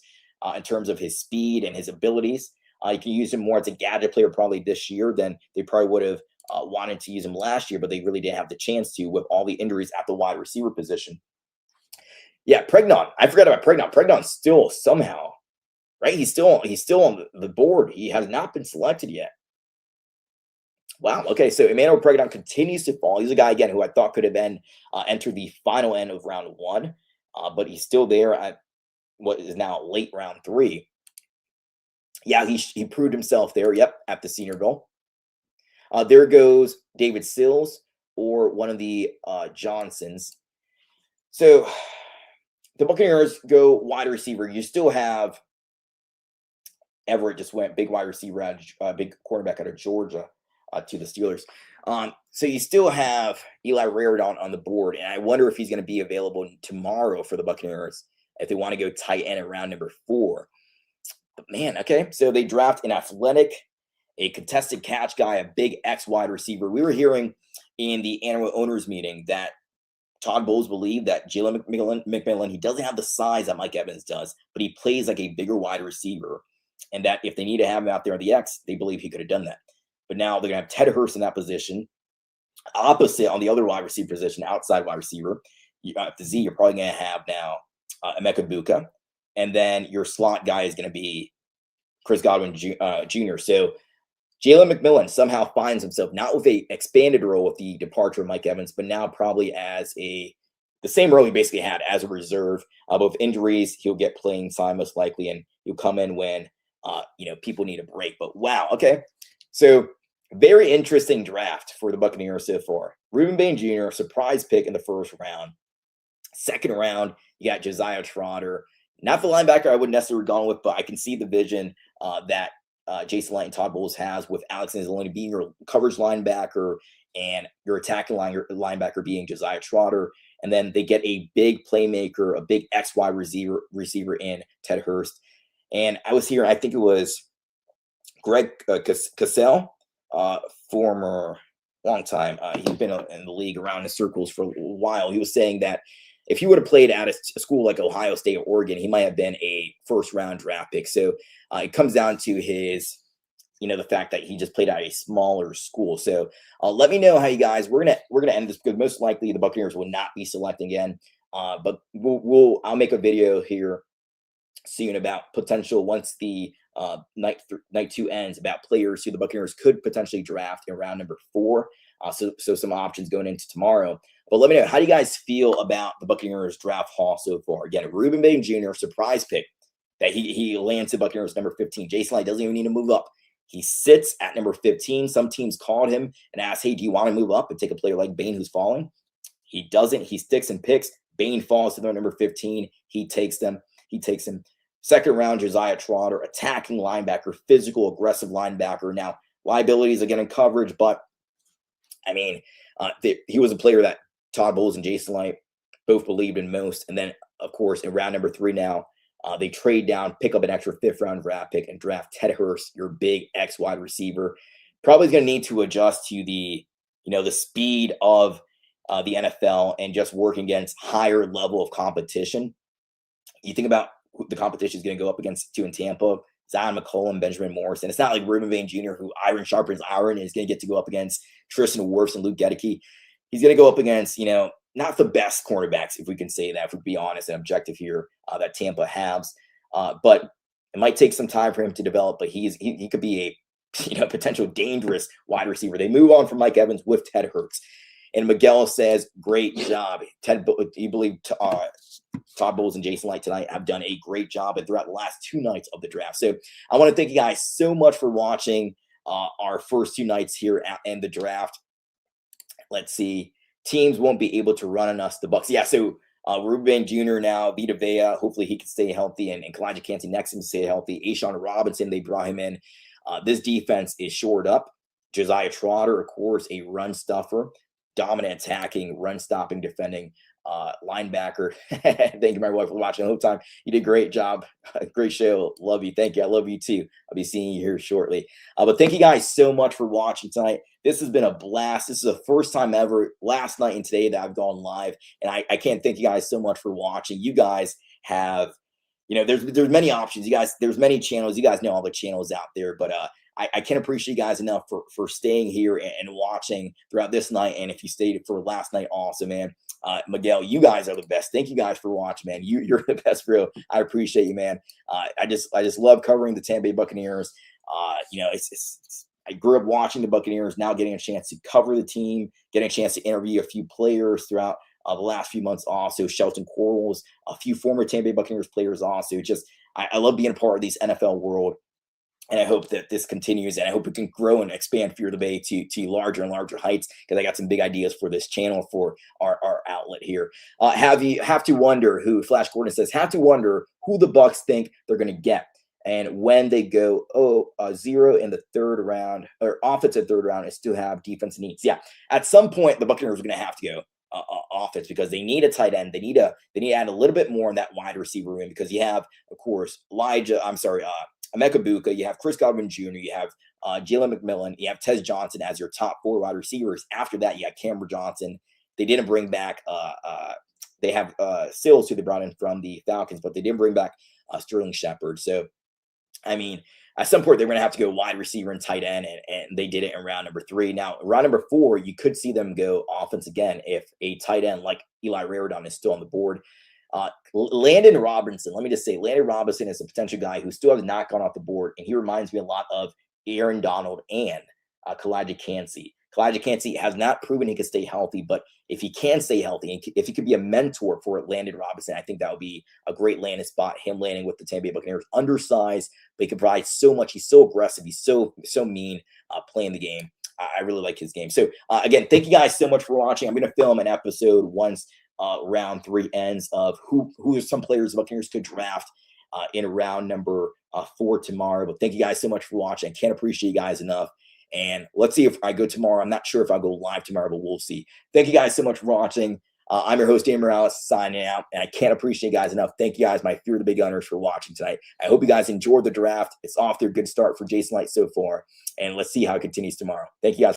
in terms of his speed and his abilities. You can use him more as a gadget player probably this year than they probably would have wanted to use him last year, but they really didn't have the chance to with all the injuries at the wide receiver position. Yeah, Pregnon. I forgot about Pregnon. Pregnon's still somehow, right? He's still on the board. He has not been selected yet. Wow. Okay, so Emmanuel Pregnon continues to fall. He's a guy, again, who I thought could have been entered the final end of round 1, but he's still there at what is now late round 3. Yeah, he proved himself there, yep, at the Senior Bowl. There goes David Sills or one of the Johnsons. So the Buccaneers go wide receiver. You still have Everett just went big wide receiver, big quarterback out of Georgia to the Steelers. So you still have Eli Raridon on the board, and I wonder if he's going to be available tomorrow for the Buccaneers if they want to go tight end at round number 4. But man, okay, so they draft an athletic, a contested catch guy, a big X wide receiver. We were hearing in the annual owners meeting that Todd Bowles believed that Jalen McMillan, he doesn't have the size that Mike Evans does, but he plays like a bigger wide receiver, and that if they need to have him out there on the X, they believe he could have done that. But now they're going to have Ted Hurst in that position. Opposite on the other wide receiver position, outside wide receiver, at the Z, you're probably going to have now Emeka Buka. And then your slot guy is going to be Chris Godwin Jr. So Jalen McMillan somehow finds himself not with a expanded role with the departure of Mike Evans, but now probably as the same role he basically had as a reserve. But with injuries, he'll get playing time most likely, and he'll come in when people need a break. But wow, okay. So very interesting draft for the Buccaneers so far. Reuben Bain Jr., surprise pick in the first round. Second round, you got Josiah Troder. Not the linebacker I would necessarily gone with, but I can see the vision that Jason Light and Todd Bowles has with Alex Anzalone being your coverage linebacker and your attacking linebacker being Josiah Troder. And then they get a big playmaker, a big XY receiver in Ted Hurst. And I was here, I think it was Greg Cassell, former long time. He's been in the league around in circles for a while. He was saying that if he would have played at a school like Ohio State or Oregon, he might have been a first-round draft pick. So it comes down to his, the fact that he just played at a smaller school. So let me know how you guys. We're gonna end this because most likely the Buccaneers will not be selecting again. But I'll make a video here soon about potential once the night 2 ends about players who the Buccaneers could potentially draft in round number 4. So some options going into tomorrow. But let me know, how do you guys feel about the Buccaneers draft haul so far? Again, Reuben Bain Jr., surprise pick that he lands to Buccaneers number 15. Jason Light doesn't even need to move up. He sits at number 15. Some teams called him and asked, hey, do you want to move up and take a player like Bain who's falling? He doesn't. He sticks and picks. Bain falls to their number 15. He takes them. Second round, Josiah Troder, attacking linebacker, physical, aggressive linebacker. Now, liabilities again in coverage, but I mean, he was a player that Todd Bowles and Jason Light both believed in most. And then, of course, in round number 3 now, they trade down, pick up an extra 5th-round draft pick, and draft Ted Hurst, your big X wide receiver. Probably going to need to adjust to the speed of the NFL and just working against higher level of competition. You think about who the competition is going to go up against in Tampa, Zion McCollum, Benjamin Morrison. It's not like Reuben Bain Jr., who iron sharpens iron, and is going to get to go up against Tristan Wirfs and Luke Gedeke. He's going to go up against, not the best cornerbacks, if we can say that, if we be honest and objective here, that Tampa has. But it might take some time for him to develop, but he could be a potential dangerous wide receiver. They move on from Mike Evans with Ted Hurst. And Miguel says, great job. You believe Todd Bowles and Jason Light tonight have done a great job and throughout the last 2 nights of the draft. So I want to thank you guys so much for watching our first 2 nights here in the draft. Let's see. Teams won't be able to run on us, the Bucs. Yeah, so Reuben Bain Jr. now, Vita Vea, hopefully he can stay healthy, and Kalijah Kancey next to him stay healthy. Ashawn Robinson, they brought him in. This defense is shored up. Josiah Troder, of course, a run stuffer, dominant attacking, run-stopping, defending linebacker. Thank you, my wife, for watching the whole time. You did a great job. Great show. Love you. Thank you. I love you, too. I'll be seeing you here shortly. But thank you guys so much for watching tonight. This has been a blast. This is the first time ever, last night and today, that I've gone live. And I can't thank you guys so much for watching. You guys have, there's many options. You guys, there's many channels. You guys know all the channels out there. But I can't appreciate you guys enough for staying here and watching throughout this night. And if you stayed for last night also, man, Miguel, you guys are the best. Thank you guys for watching, man. You're the best, bro. I appreciate you, man. I just love covering the Tampa Bay Buccaneers. I grew up watching the Buccaneers, now getting a chance to cover the team, getting a chance to interview a few players throughout the last few months also. Shelton Quarles, a few former Tampa Bay Buccaneers players also. I love being a part of this NFL world. And I hope that this continues, and I hope it can grow and expand Fear the Bay to larger and larger heights, because I got some big ideas for this channel, for our outlet here. Have to wonder who, Flash Gordon says, have to wonder who the Bucs think they're going to get. And when they go 0 in the 3rd round, or offensive 3rd round, and still have defense needs. Yeah, at some point, the Buccaneers are going to have to go offense, because they need a tight end. They need to add a little bit more in that wide receiver room, because you have, of course, Emeka Buka, you have Chris Godwin Jr., you have Jalen McMillan, you have Tez Johnson as your top 4 wide receivers. After that, you have Cameron Johnson. They didn't bring back they have Sills, who they brought in from the Falcons, but they didn't bring back Sterling Shepard. So, I mean, at some point they're going to have to go wide receiver and tight end, and they did it in round number 3. Now, round number 4, you could see them go offense again if a tight end like Eli Raridon is still on the board. Landon Robinson, let me just say, Landon Robinson is a potential guy who still has not gone off the board, and he reminds me a lot of Aaron Donald and Kalijah Kancey. Kalijah Kancey has not proven he can stay healthy, but if he can stay healthy, and if he could be a mentor for Landon Robinson, I think that would be a great landing spot. Him landing with the Tampa Bay Buccaneers, undersized, but he can provide so much. He's so aggressive. He's so mean playing the game. I really like his game. So again, thank you guys so much for watching. I'm going to film an episode once round 3 ends of who are some players the Buccaneers could draft in round number 4 tomorrow. But thank you guys so much for watching. I can't appreciate you guys enough. And let's see if I go tomorrow. I'm not sure if I'll go live tomorrow, but we'll see. Thank you guys so much for watching. I'm your host, Dan Morales, signing out. And I can't appreciate you guys enough. Thank you guys, my Fear the Big Gunners, for watching tonight. I hope you guys enjoyed the draft. It's off to a good start for Jason Light so far. And let's see how it continues tomorrow. Thank you guys.